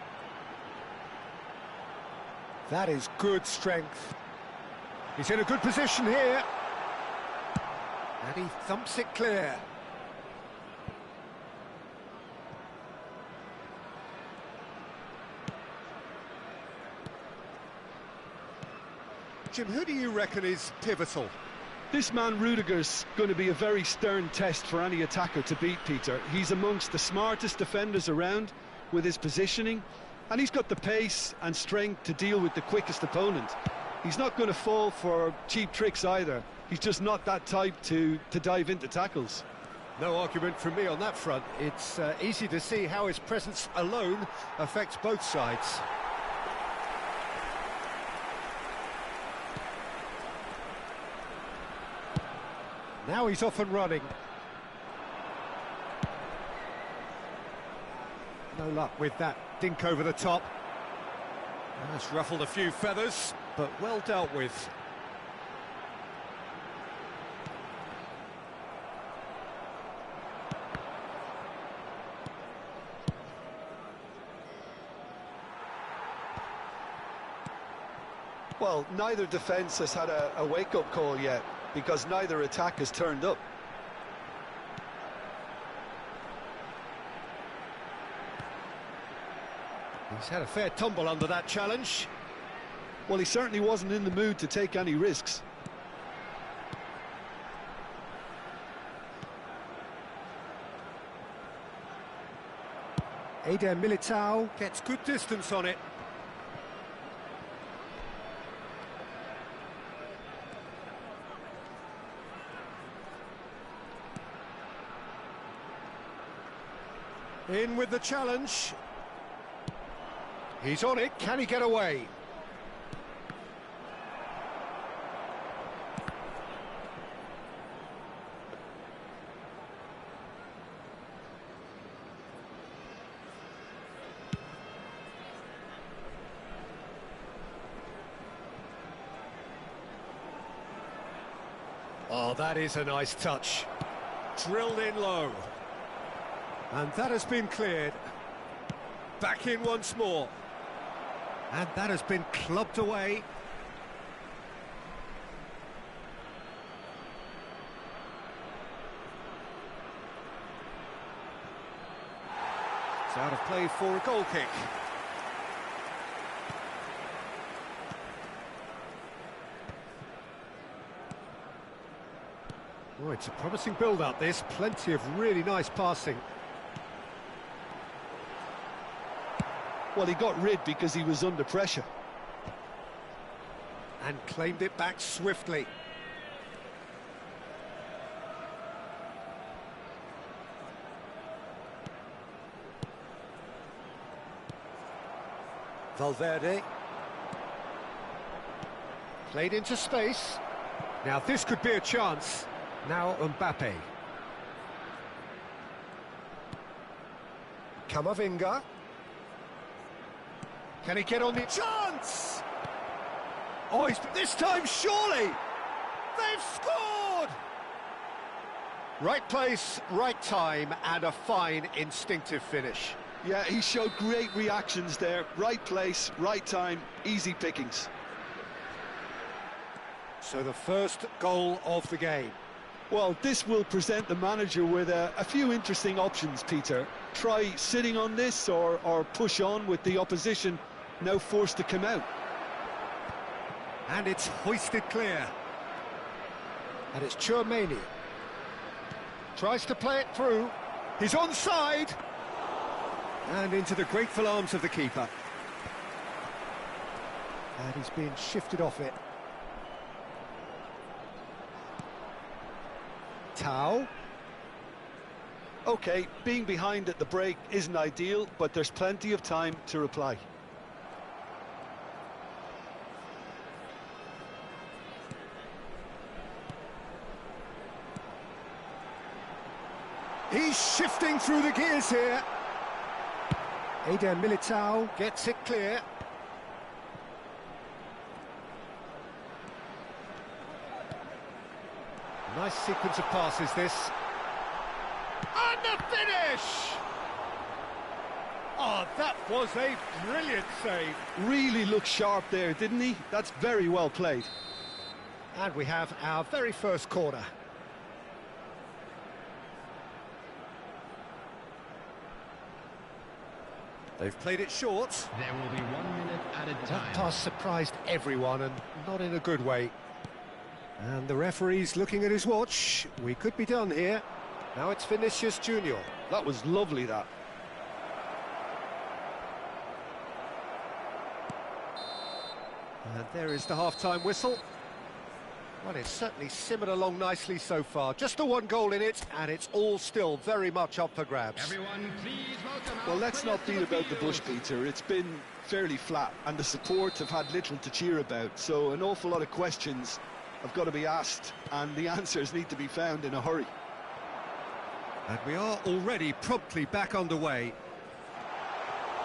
That is good strength. He's in a good position here. And he thumps it clear. Jim, who do you reckon is pivotal? This man Rudiger's going to be a very stern test for any attacker to beat, Peter. He's amongst the smartest defenders around with his positioning, and he's got the pace and strength to deal with the quickest opponent. He's not going to fall for cheap tricks either. He's just not that type to dive into tackles. No argument from me on that front. It's easy to see how his presence alone affects both sides. Now he's off and running. No luck with that dink over the top. That's ruffled a few feathers, but well dealt with. Well, neither defence has had a wake-up call yet, because neither attack has turned up. He's had a fair tumble under that challenge. Well, he certainly wasn't in the mood to take any risks. Eder Militao gets good distance on it. In with the challenge. He's on it. Can he get away? Oh, that is a nice touch. Drilled in low. And that has been cleared. Back in once more. And that has been clubbed away. It's out of play for a goal kick. Oh, it's a promising build-up, this. Plenty of really nice passing. Well, he got rid because he was under pressure. And claimed it back swiftly. Valverde. Played into space. Now this could be a chance. Now Mbappe. Camavinga. Can he get on the chance? Oh, this time surely! They've scored! Right place, right time, and a fine instinctive finish. Yeah, he showed great reactions there. Right place, right time, easy pickings. So the first goal of the game. Well, this will present the manager with a few interesting options, Peter. Try sitting on this or push on with the opposition now forced to come out. And it's hoisted clear. And it's Chouameni. Tries to play it through. He's onside. And into the grateful arms of the keeper. And he's being shifted off it. Tau. OK, being behind at the break isn't ideal, but there's plenty of time to reply. He's shifting through the gears here. Eder Militao gets it clear. Nice sequence of passes, this. And the finish! Oh, that was a brilliant save. Really looked sharp there, didn't he? That's very well played. And we have our very first corner. They've played it short. There will be 1 minute added That time. pass surprised everyone, and not in a good way. And the referee's looking at his watch. We could be done here. Now it's Vinicius Junior. That was lovely, that. And there is the half-time whistle. Well, it's certainly simmered along nicely so far. Just the one goal in it, and it's all still very much up for grabs. Everyone, please welcome our Well, let's players not to beat about the field. bush, Peter. It's been fairly flat, and the support have had little to cheer about. So an awful lot of questions have got to be asked, and the answers need to be found in a hurry. And we are already promptly back underway.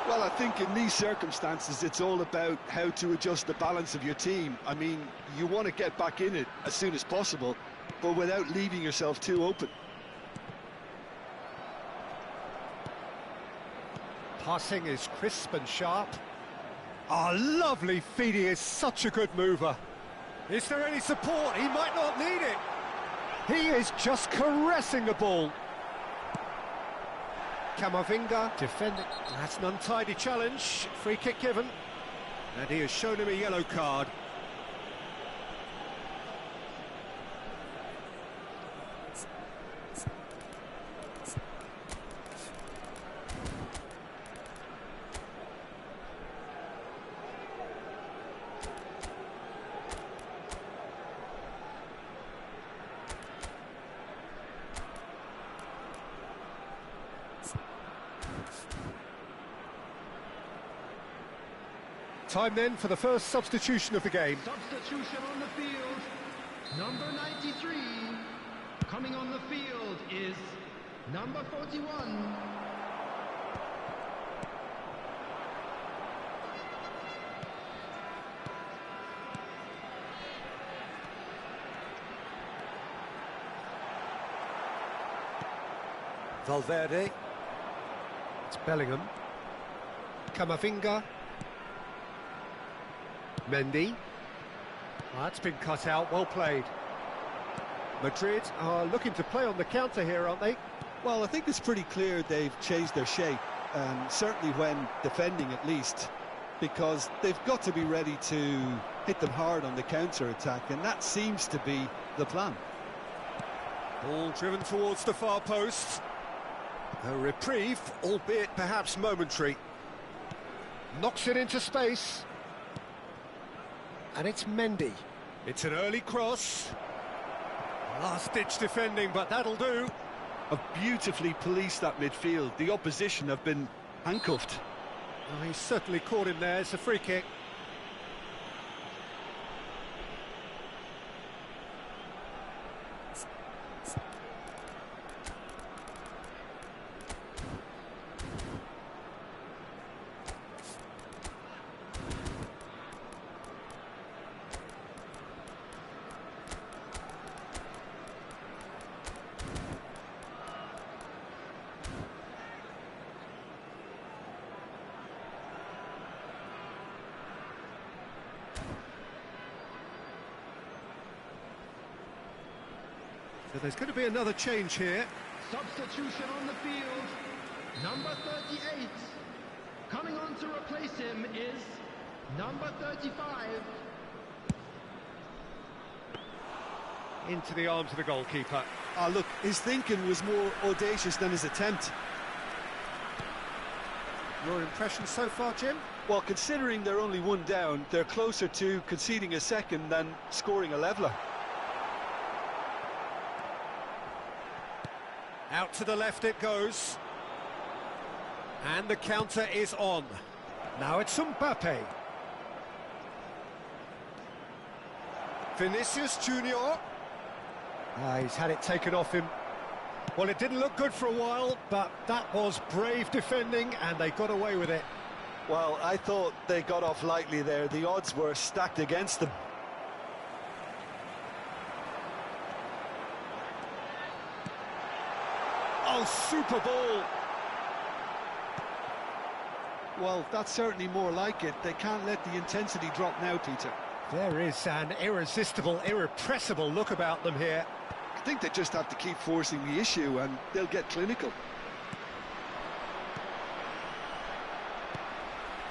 Well, I think in these circumstances, it's all about how to adjust the balance of your team. I mean, you want to get back in it as soon as possible, but without leaving yourself too open. Passing is crisp and sharp. Ah, lovely feed. He is such a good mover. Is there any support? He might not need it. He is just caressing the ball. Camavinga defending. That's an untidy challenge. Free kick given. And he has shown him a yellow card. Time then for the first substitution of the game. Substitution on the field. Number 93. Coming on the field is number 41. Valverde. It's Bellingham. Camavinga. Mendy. That's been cut out, well played. Madrid are looking to play on the counter here, aren't they? Well, I think it's pretty clear they've changed their shape, certainly when defending at least, because they've got to be ready to hit them hard on the counter-attack, and that seems to be the plan. Ball driven towards the far post. A reprieve, albeit perhaps momentary. Knocks it into space. And it's Mendy. It's an early cross. Last-ditch defending, but that'll do. Have beautifully policed that midfield. The opposition have been handcuffed. Oh, he's certainly caught him there. It's a free kick. So there's going to be another change here. Substitution on the field. Number 38. Coming on to replace him is number 35. Into the arms of the goalkeeper. Ah, look, his thinking was more audacious than his attempt. Your impression so far, Jim? Well, considering they're only one down, they're closer to conceding a second than scoring a leveller. Out to the left it goes. And the counter is on. Now it's Mbappe. Vinicius Junior. He's had it taken off him. Well, it didn't look good for a while, but that was brave defending, and they got away with it. Well, I thought they got off lightly there. The odds were stacked against them. Oh, super ball. Well, that's certainly more like it. They can't let the intensity drop now, Peter. There is an irresistible, irrepressible look about them here. I think they just have to keep forcing the issue and they'll get clinical.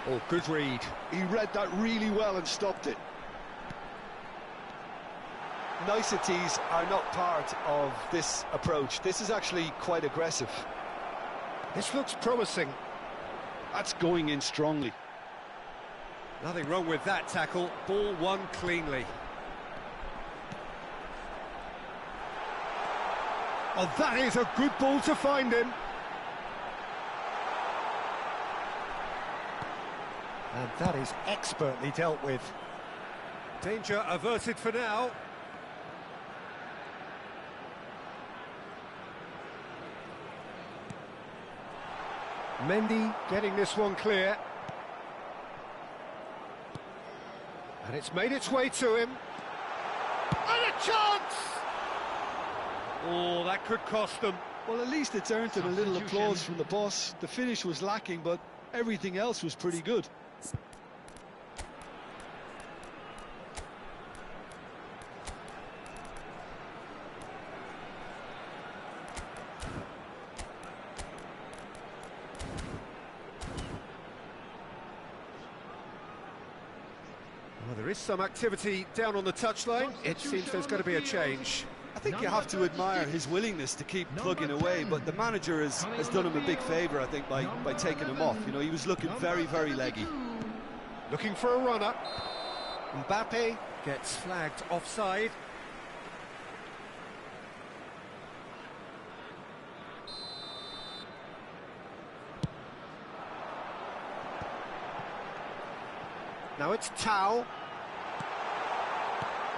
Oh, good read. He read that really well and stopped it. Niceties are not part of this approach. This is actually quite aggressive. This looks promising. That's going in strongly. Nothing wrong with that tackle. Ball won cleanly. Oh, that is a good ball to find him. And that is expertly dealt with. Danger averted for now. Mendy getting this one clear. And it's made its way to him. And a chance! Oh, that could cost them. Well, at least it's earned them a little applause from the boss. The finish was lacking, but everything else was pretty good. Well, there is some activity down on the touchline. It seems there's going to be a change. I think you have to admire his willingness to keep plugging away, but the manager has done him a big favour, I think, by taking him off. You know, he was looking very, very leggy. Looking for a runner. Mbappe gets flagged offside. Now it's Tau.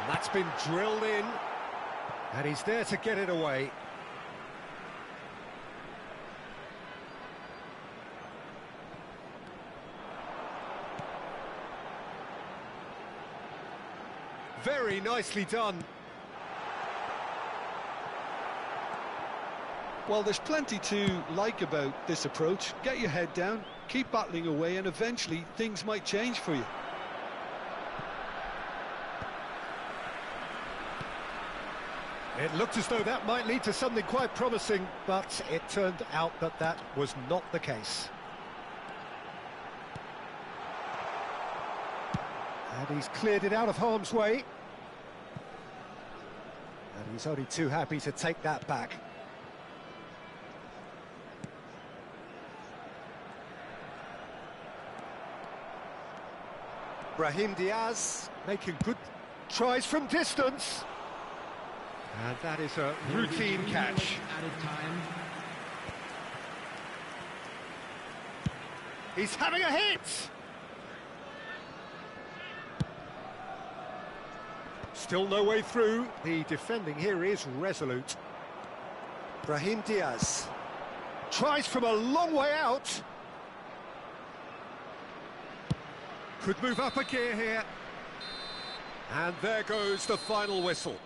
And that's been drilled in. And he's there to get it away. Very nicely done. Well, there's plenty to like about this approach. Get your head down, keep battling away, and eventually things might change for you. It looked as though that might lead to something quite promising, but it turned out that that was not the case. And he's cleared it out of harm's way. And he's only too happy to take that back. Brahim Diaz making good tries from distance. And that is a routine catch. Added time. He's having a hit! Still no way through. The defending here is resolute. Brahim Diaz tries from a long way out. Could move up a gear here. And there goes the final whistle.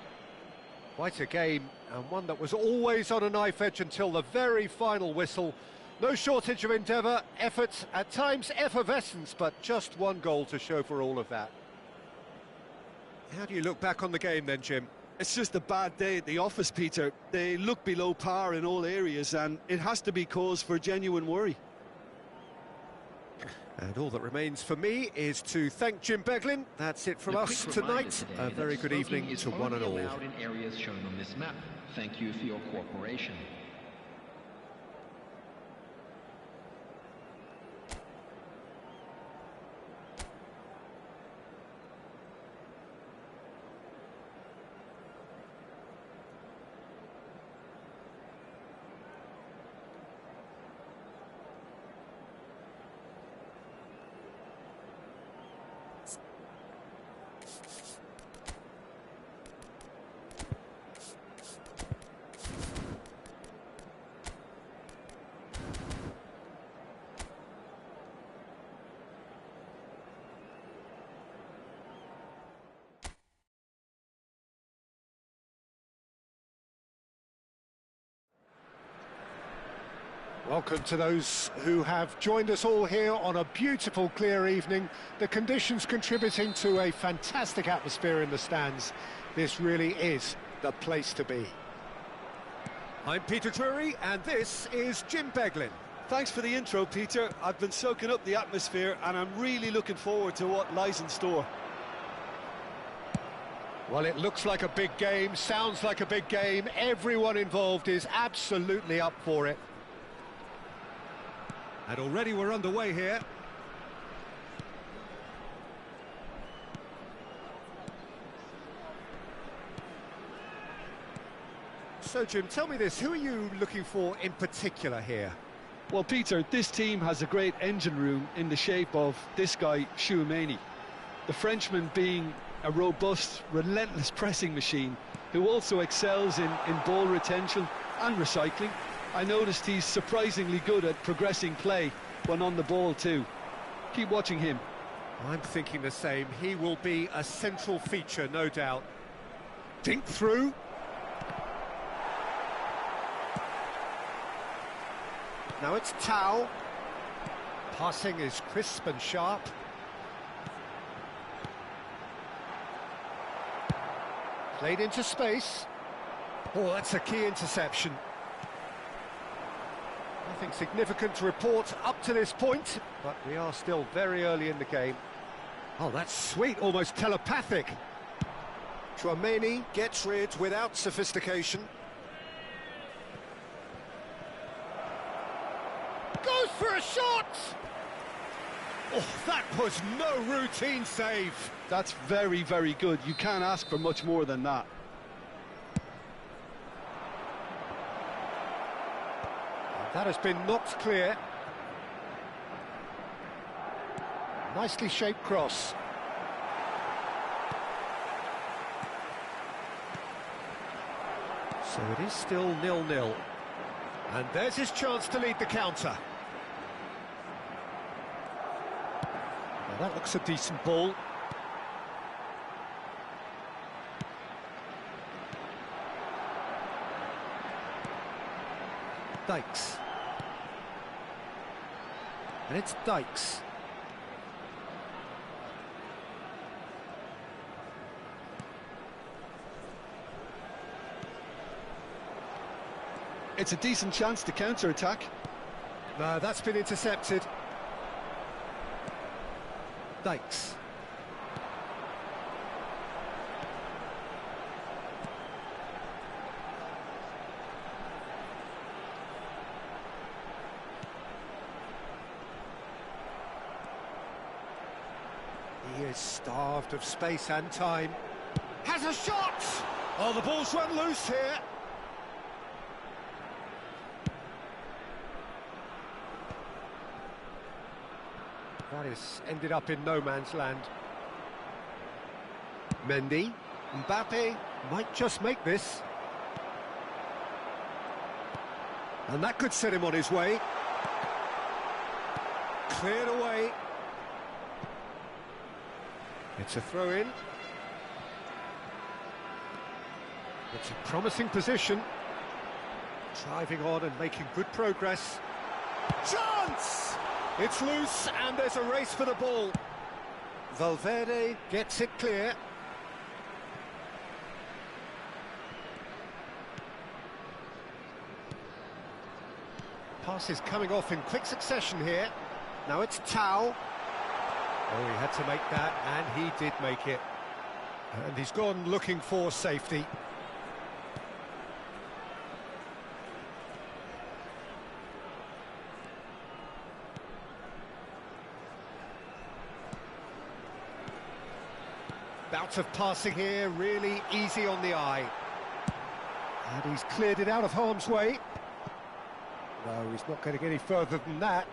Quite a game, and one that was always on a knife edge until the very final whistle. No shortage of endeavour, effort, at times effervescence, but just one goal to show for all of that. How do you look back on the game then, Jim? It's just a bad day at the office, Peter. They look below par in all areas, and it has to be cause for genuine worry. And all that remains for me is to thank Jim Beglin. That's it from us tonight. A very good evening to one and all. Allowed in areas shown on this map. Thank you for your cooperation. Welcome to those who have joined us all here on a beautiful, clear evening. The conditions contributing to a fantastic atmosphere in the stands. This really is the place to be. I'm Peter Drury, and this is Jim Beglin. Thanks for the intro, Peter. I've been soaking up the atmosphere, and I'm really looking forward to what lies in store. Well, it looks like a big game, sounds like a big game. Everyone involved is absolutely up for it. And already we're underway here. So, Jim, tell me this, who are you looking for in particular here? Well, Peter, this team has a great engine room in the shape of this guy, Tchouaméni. The Frenchman being a robust, relentless pressing machine who also excels in ball retention and recycling. I noticed he's surprisingly good at progressing play when on the ball too. Keep watching him. I'm thinking the same. He will be a central feature, no doubt. Dink through. Now it's Tau. Passing is crisp and sharp. Played into space. Oh, that's a key interception. Nothing significant to report up to this point, but we are still very early in the game. Oh, that's sweet, almost telepathic. Tchouaméni gets rid without sophistication. Goes for a shot! Oh, that was no routine save. That's very, very good. You can't ask for much more than that. That has been knocked clear. Nicely shaped cross. So it is still 0-0. And there's his chance to lead the counter. Now that looks a decent ball. Dykes. And it's Dykes. It's a decent chance to counter-attack. No, that's been intercepted. Dykes. He is starved of space and time. Has a shot! Oh, the ball's run loose here. That is ended up in no man's land. Mendy. Mbappe might just make this. And that could set him on his way. Cleared away. It's a throw-in. It's a promising position. Driving on and making good progress. Chance! It's loose and there's a race for the ball. Valverde gets it clear. Pass is coming off in quick succession here. Now it's Tau. Oh, he had to make that, and he did make it. And he's gone looking for safety. Bout of passing here, really easy on the eye. And he's cleared it out of harm's way. No, he's not going to get any further than that.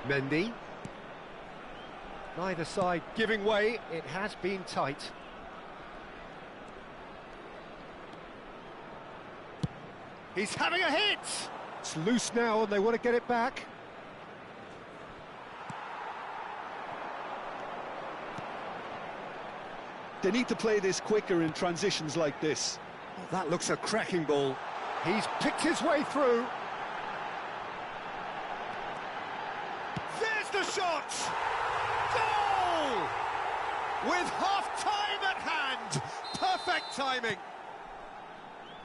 Mendy. Neither side giving way, it has been tight. He's having a hit! It's loose now and they want to get it back. They need to play this quicker in transitions like this. Well, that looks a cracking ball. He's picked his way through. There's the shot! Goal! With half-time at hand. Perfect timing.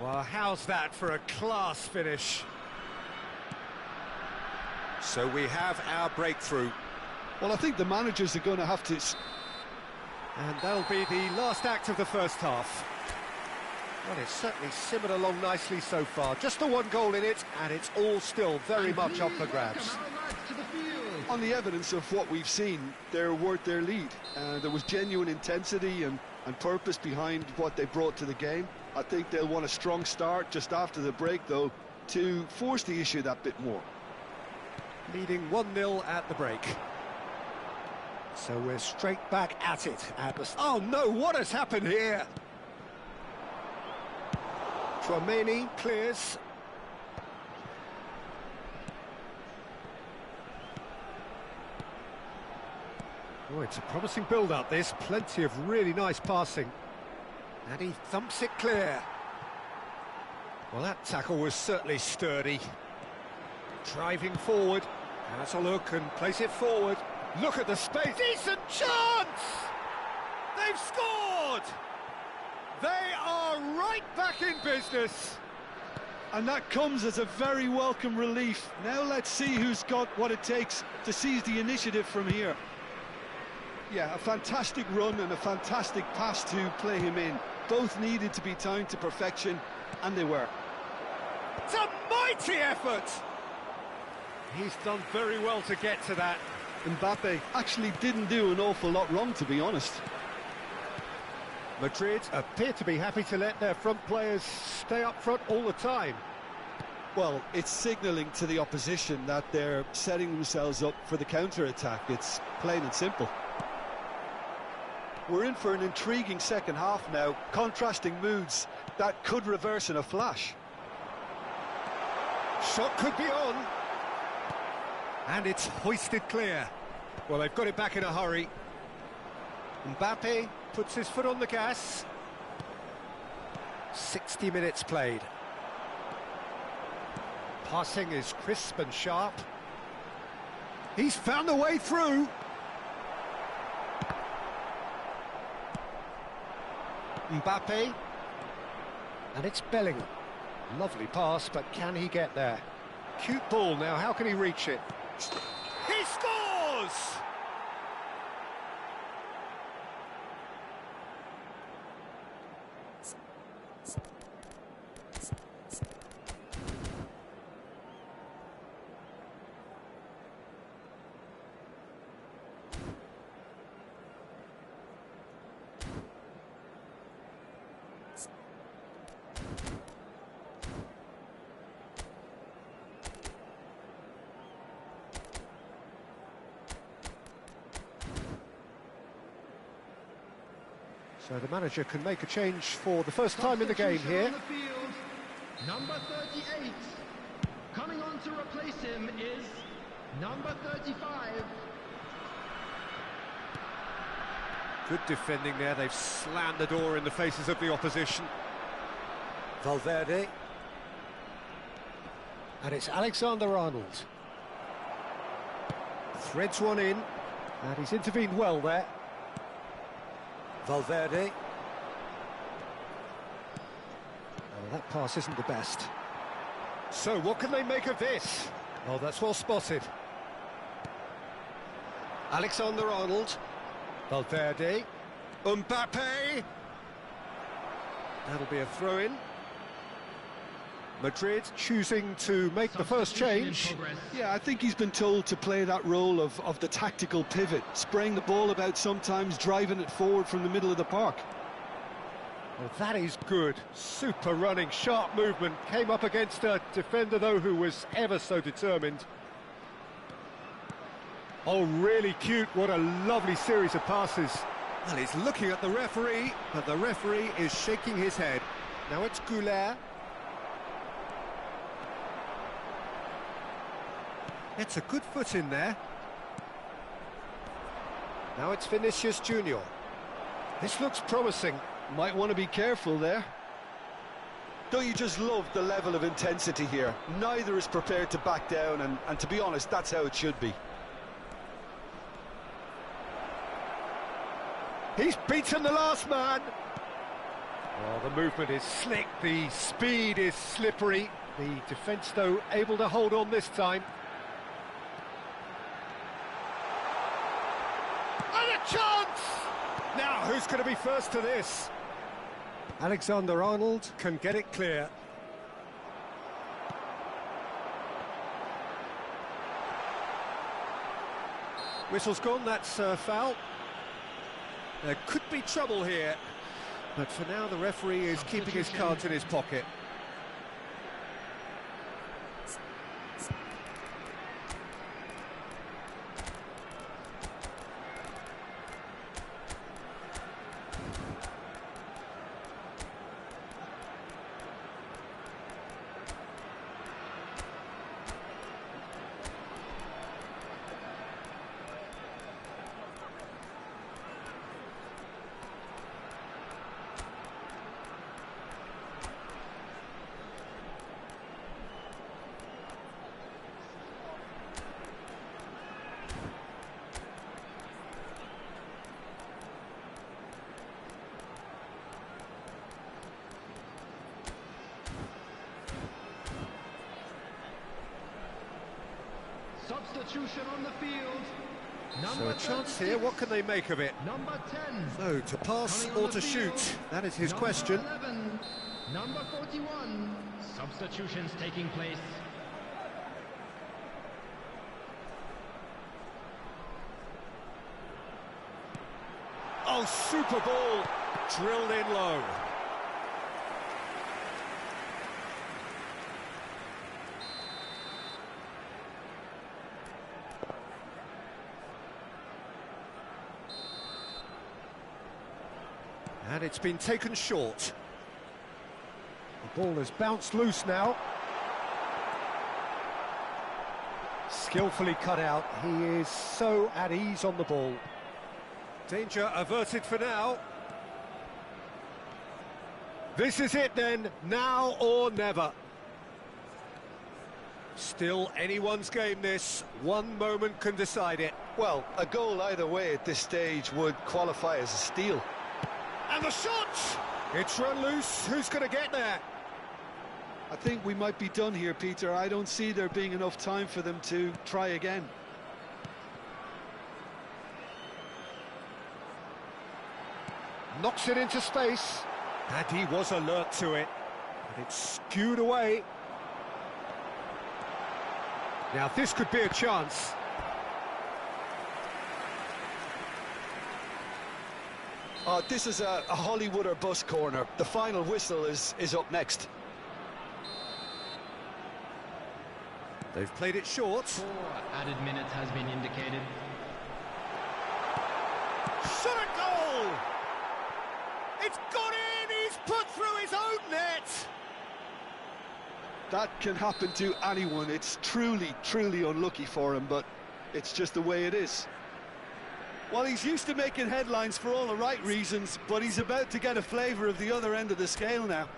Well, how's that for a class finish? So we have our breakthrough. Well, I think the managers are going to have to... And that'll be the last act of the first half. Well, it's certainly simmered along nicely so far. Just the one goal in it, and it's all still very much up for grabs. On the evidence of what we've seen, they're worth their lead. There was genuine intensity and purpose behind what they brought to the game. I think they'll want a strong start just after the break, though, to force the issue that bit more. Leading 1-0 at the break. So we're straight back at it. Oh no, what has happened here? Chouameni clears. Oh, it's a promising build-up, this. Plenty of really nice passing. And he thumps it clear. Well, that tackle was certainly sturdy. Driving forward. Has a look and place it forward. Look at the space. Decent chance! They've scored! They are right back in business. And that comes as a very welcome relief. Now let's see who's got what it takes to seize the initiative from here. Yeah, a fantastic run and a fantastic pass to play him in. Both needed to be timed to perfection, and they were. It's a mighty effort! He's done very well to get to that. Mbappe actually didn't do an awful lot wrong, to be honest. Madrid appear to be happy to let their front players stay up front all the time. Well, it's signalling to the opposition that they're setting themselves up for the counter-attack. It's plain and simple. We're in for an intriguing second half now, contrasting moods that could reverse in a flash. Shot could be on. And it's hoisted clear. Well, they've got it back in a hurry. Mbappe puts his foot on the gas. 60 minutes played. Passing is crisp and sharp. He's found a way through. Mbappe. And it's Bellingham. Lovely pass, but can he get there? Cute ball now, how can he reach it? He scores! So the manager can make a change for the first time in the game here. Number 38. Coming on to replace him is number 35. Good defending there. They've slammed the door in the faces of the opposition. Valverde. And it's Alexander-Arnold. Threads one in. And he's intervened well there. Valverde. Oh, that pass isn't the best. So, what can they make of this? Oh, that's well spotted. Alexander-Arnold. Valverde. Mbappe. That'll be a throw-in. Madrid choosing to make the first change. Yeah, I think he's been told to play that role of the tactical pivot, spraying the ball about sometimes, driving it forward from the middle of the park. Well, that is good. Super running, sharp movement. Came up against a defender, though, who was ever so determined. Oh, really cute. What a lovely series of passes. Well, he's looking at the referee, but the referee is shaking his head. Now it's Goulet. It's a good foot in there. Now it's Vinicius Junior. This looks promising. Might want to be careful there. Don't you just love the level of intensity here? Neither is prepared to back down, and to be honest, that's how it should be. He's beaten the last man. Oh, the movement is slick, the speed is slippery. The defence, though, able to hold on this time. And a chance! Now, who's going to be first to this? Alexander-Arnold can get it clear. Whistle's gone, that's a foul. There could be trouble here, but for now the referee is keeping his cards in his pocket. Substitution on the field. So a chance here, what can they make of it? Number 10. So, to pass or to shoot? That is his question. 11. Number 41. Substitutions taking place. Oh, super ball, drilled in low. And it's been taken short. The ball has bounced loose now. Skillfully cut out. He is so at ease on the ball. Danger averted for now. This is it then, now or never. Still anyone's game this. One moment can decide it. Well, a goal either way at this stage would qualify as a steal. And the shot! It's run loose. Who's going to get there? I think we might be done here, Peter. I don't see there being enough time for them to try again. Knocks it into space. And he was alert to it. And it's skewed away. Now this could be a chance. This is a Hollywood or bust corner. The final whistle is up next. They've played it short. 4 added minutes has been indicated. Shot a goal! It's gone in! He's put through his own net! That can happen to anyone. It's truly, truly unlucky for him, but it's just the way it is. Well, he's used to making headlines for all the right reasons, but he's about to get a flavour of the other end of the scale now.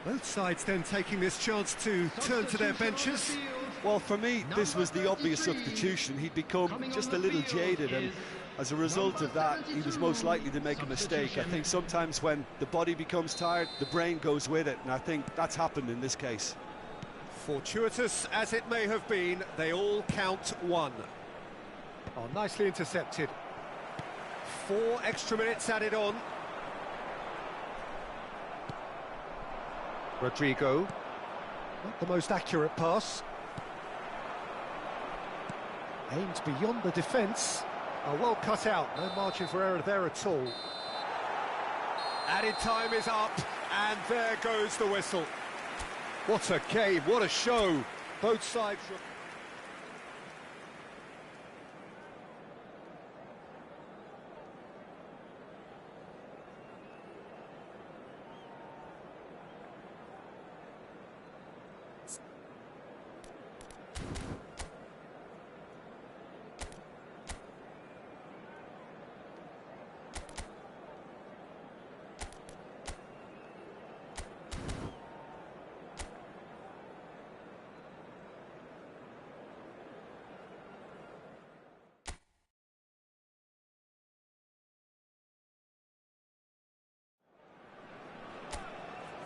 Both sides then taking this chance to turn to their benches. Well, for me, this was the obvious substitution. He'd become just a little jaded, and as a result of that, he was most likely to make a mistake. I think sometimes when the body becomes tired, the brain goes with it, and I think that's happened in this case. Fortuitous as it may have been, they all count one. Oh, nicely intercepted. 4 extra minutes added on. Rodrigo, not the most accurate pass. Aimed beyond the defence. Oh, well cut out, no margin for error there at all. Added time is up, and there goes the whistle. What a game, what a show. Both sides...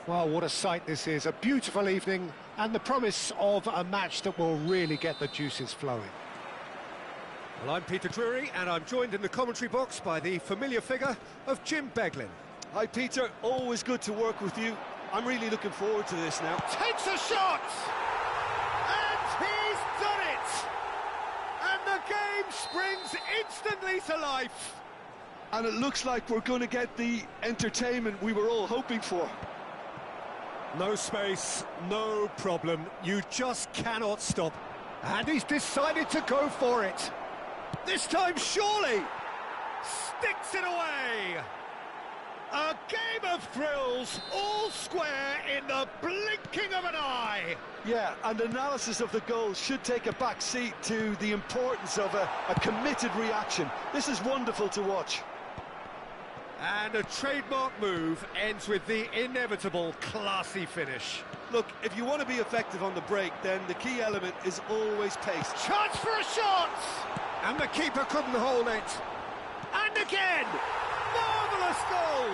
Well, what a sight this is. A beautiful evening and the promise of a match that will really get the juices flowing. Well, I'm Peter Drury, and I'm joined in the commentary box by the familiar figure of Jim Beglin. Hi, Peter. Always good to work with you. I'm really looking forward to this now. Takes a shot! And he's done it! And the game springs instantly to life. And it looks like we're going to get the entertainment we were all hoping for. No space, no problem. You just cannot stop. And he's decided to go for it. This time, surely, sticks it away. A game of thrills, all square in the blinking of an eye. Yeah, and analysis of the goal should take a back seat to the importance of a committed reaction. This is wonderful to watch. And a trademark move ends with the inevitable classy finish. Look, if you want to be effective on the break, then the key element is always pace. Chance for a shot! And the keeper couldn't hold it. And again! Marvellous goal!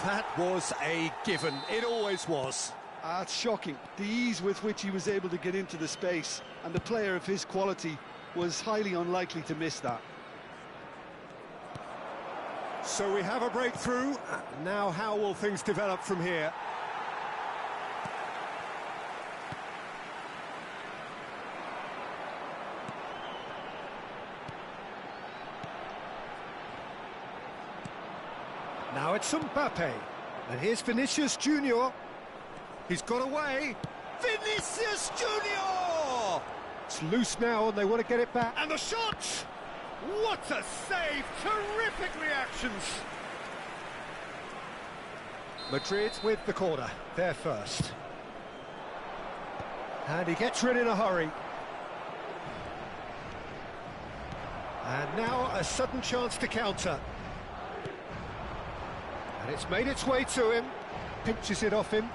That was a given. It always was. It's shocking. The ease with which he was able to get into the space, and the player of his quality was highly unlikely to miss that. So we have a breakthrough. Now how will things develop from here? Now it's Mbappe. And here's Vinicius Junior. He's got away. Vinicius Junior! It's loose now and they want to get it back. And the shot! What a save! Terrific reactions! Madrid with the corner. They're first. And he gets rid in a hurry. And now a sudden chance to counter. And it's made its way to him. Pinches it off him.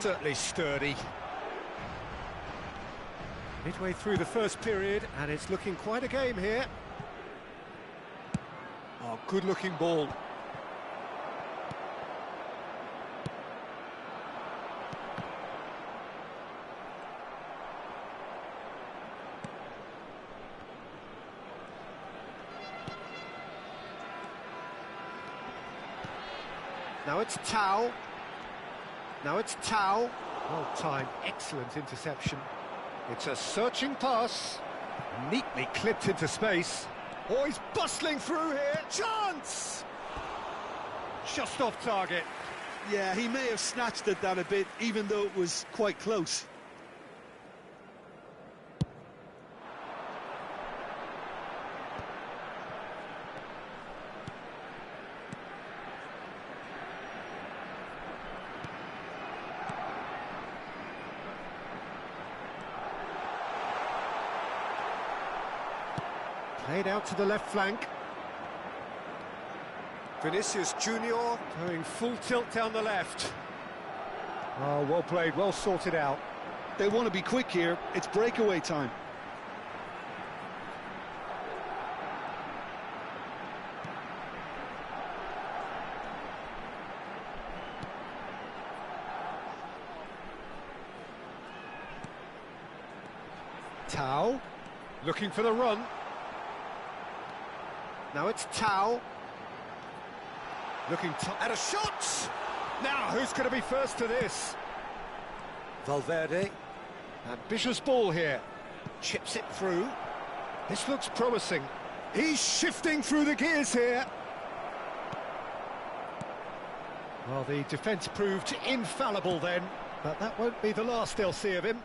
Certainly sturdy. Midway through the first period, and it's looking quite a game here. Oh, good-looking ball. Now it's Tau. Now it's Tau. Well timed, excellent interception. It's a searching pass, neatly clipped into space. Oh, he's bustling through here. Chance! Just off target. Yeah, he may have snatched at that a bit, even though it was quite close. Played out to the left flank. Vinicius Junior going full tilt down the left. Oh, well played, well sorted out. They want to be quick here. It's breakaway time. Tau looking for the run. Now it's Tau. Looking at a shot! Now, who's going to be first to this? Valverde. Ambitious ball here. Chips it through. This looks promising. He's shifting through the gears here. Well, the defence proved infallible then, but that won't be the last they'll see of him.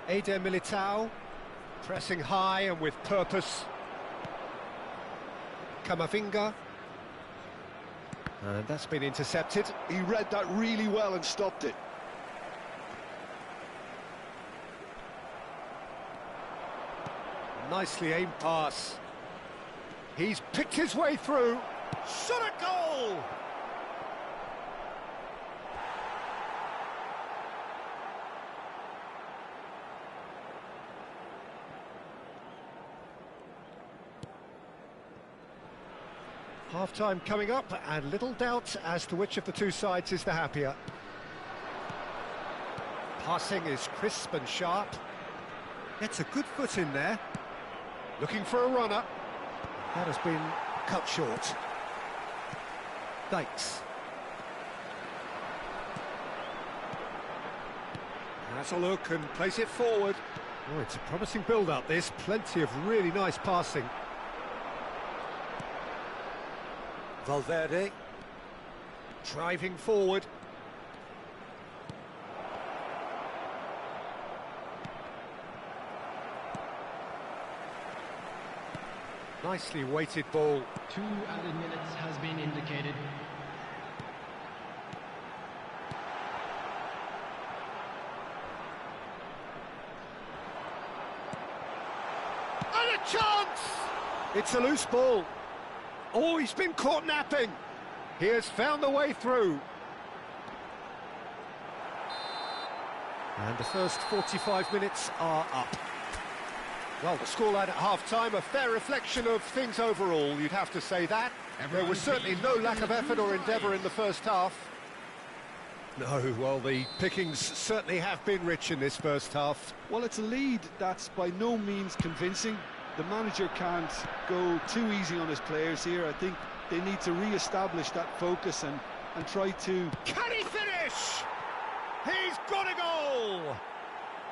Eder Militao, pressing high and with purpose. Camavinga. And that's been intercepted. He read that really well and stopped it. Nicely aimed pass. He's picked his way through. Shot a goal! Half-time coming up, and little doubt as to which of the two sides is the happier. Passing is crisp and sharp. Gets a good foot in there. Looking for a runner. That has been cut short. Dykes. Has a look and plays it forward. Oh, it's a promising build-up, this. Plenty of really nice passing. Valverde. Driving forward. Nicely weighted ball. 2 added minutes has been indicated. And a chance! It's a loose ball. Oh, he's been caught napping. He has found the way through. And the first 45 minutes are up. Well, the scoreline at half-time, a fair reflection of things overall, you'd have to say that. There was certainly no lack of effort or endeavour in the first half. No, well, the pickings certainly have been rich in this first half. Well, it's a lead that's by no means convincing. The manager can't go too easy on his players here. I think they need to re-establish that focus and try to... Can he finish? He's got a goal!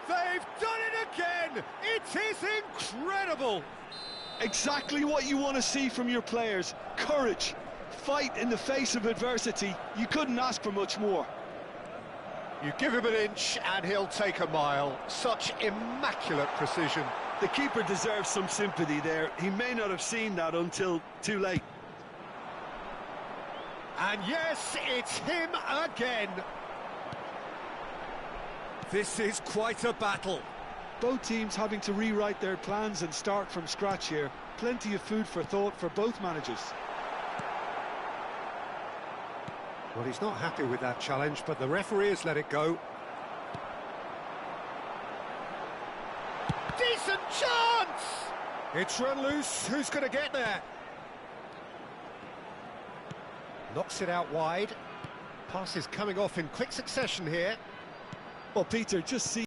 They've done it again! It is incredible! Exactly what you want to see from your players. Courage, fight in the face of adversity. You couldn't ask for much more. You give him an inch and he'll take a mile. Such immaculate precision. The keeper deserves some sympathy there. He may not have seen that until too late. And yes, it's him again. This is quite a battle. Both teams having to rewrite their plans and start from scratch here. Plenty of food for thought for both managers. Well, he's not happy with that challenge, but the referee has let it go. Decent chance! It's run loose. Who's going to get there? Knocks it out wide. Passes coming off in quick succession here. Well, Peter, just see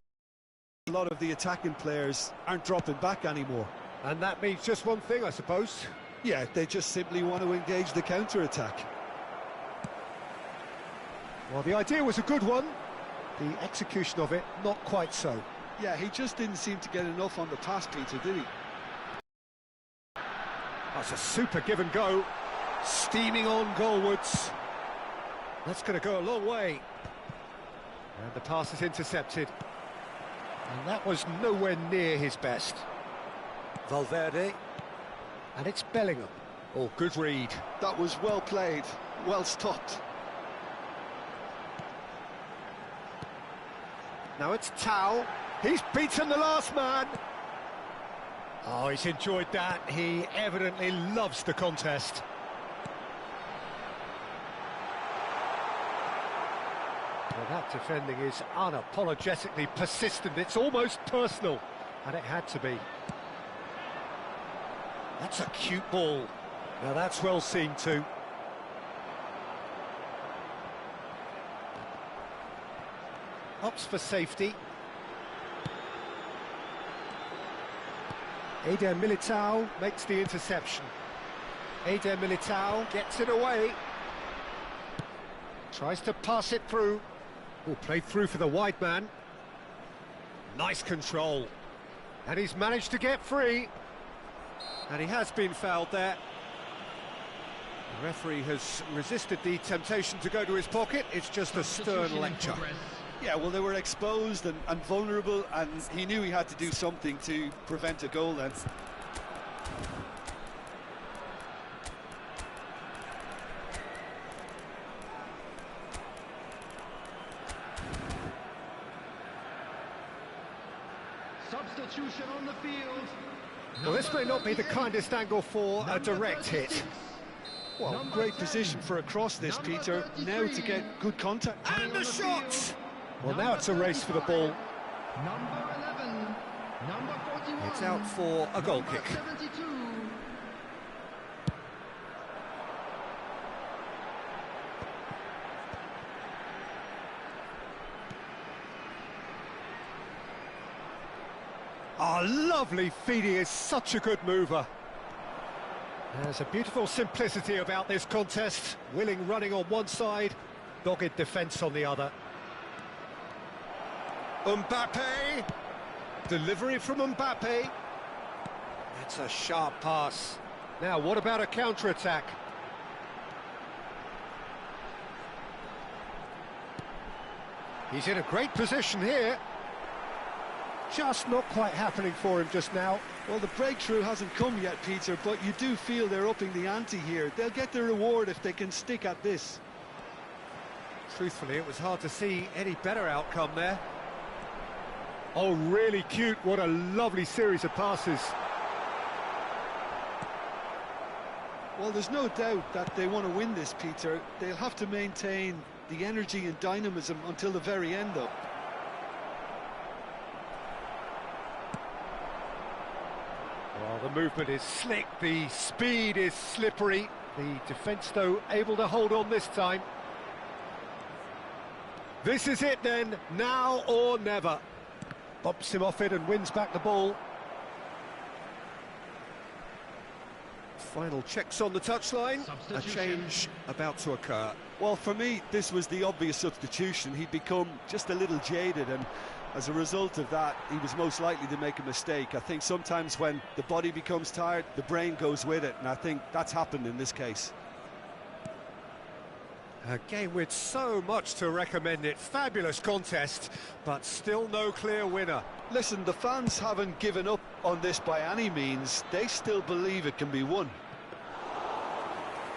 a lot of the attacking players aren't dropping back anymore. And that means just one thing, I suppose. Yeah, they just simply want to engage the counter-attack. Well, the idea was a good one. The execution of it, not quite so. Yeah, he just didn't seem to get enough on the pass, Peter, did he? That's a super give and go. Steaming on goalwards. That's going to go a long way. And the pass is intercepted. And that was nowhere near his best. Valverde. And it's Bellingham. Oh, good read. That was well played, well stopped. Now it's Tau. He's beaten the last man. Oh, he's enjoyed that. He evidently loves the contest. Well, that defending is unapologetically persistent. It's almost personal, and it had to be. That's a cute ball. Now that's well seen too. Opts for safety. Eder Militao makes the interception. Eder Militao gets it away. Tries to pass it through. Oh, played through for the wide man. Nice control. And he's managed to get free. And he has been fouled there. The referee has resisted the temptation to go to his pocket. It's just a stern lecture. Yeah, well, they were exposed and vulnerable, and he knew he had to do something to prevent a goal then. Substitution on the field. Well, this may not be the kindest angle for a direct hit. Well, great position for a cross this, Peter. Now to get good contact. And the shot! Well, now it's a race for the ball. Number 11, number 41. It's out for a goal kick. 72. Oh, lovely feed. He is such a good mover. There's a beautiful simplicity about this contest. Willing running on one side, dogged defence on the other. Mbappe. Delivery from Mbappe. It's a sharp pass. Now, what about a counter-attack? He's in a great position here. Just not quite happening for him just now. Well, the breakthrough hasn't come yet, Peter, but you do feel they're upping the ante here. They'll get their reward if they can stick at this. Truthfully, it was hard to see any better outcome there. Oh, really cute. What a lovely series of passes. Well, there's no doubt that they want to win this, Peter. They'll have to maintain the energy and dynamism until the very end, though. Well, the movement is slick, the speed is slippery. The defence, though, able to hold on this time. This is it then, now or never. Bumps him off it and wins back the ball. Final checks on the touchline. A change about to occur. Well, for me, this was the obvious substitution. He'd become just a little jaded, and as a result of that, he was most likely to make a mistake. I think sometimes when the body becomes tired, the brain goes with it, and I think that's happened in this case. A game with so much to recommend it. Fabulous contest, but still no clear winner. Listen, the fans haven't given up on this by any means. They still believe it can be won.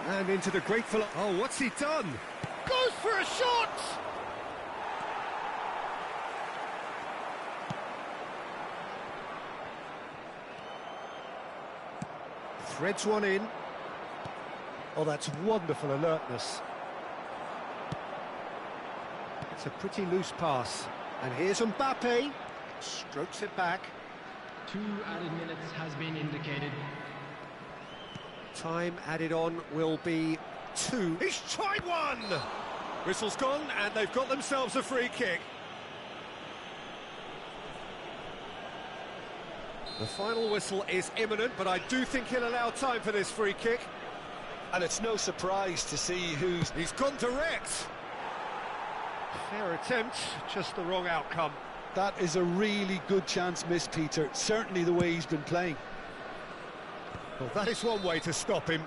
And into the grateful... Oh, what's he done? Goes for a shot! Threads one in. Oh, that's wonderful alertness. It's a pretty loose pass. And here's Mbappe. Strokes it back. 2 added minutes has been indicated. Time added on will be 2. He's tried one! Whistle's gone, and they've got themselves a free kick. The final whistle is imminent, but I do think he'll allow time for this free kick. And it's no surprise to see who's... He's gone direct. Fair attempt, just the wrong outcome. That is a really good chance missed, Peter. Certainly the way he's been playing. Well, that is one way to stop him.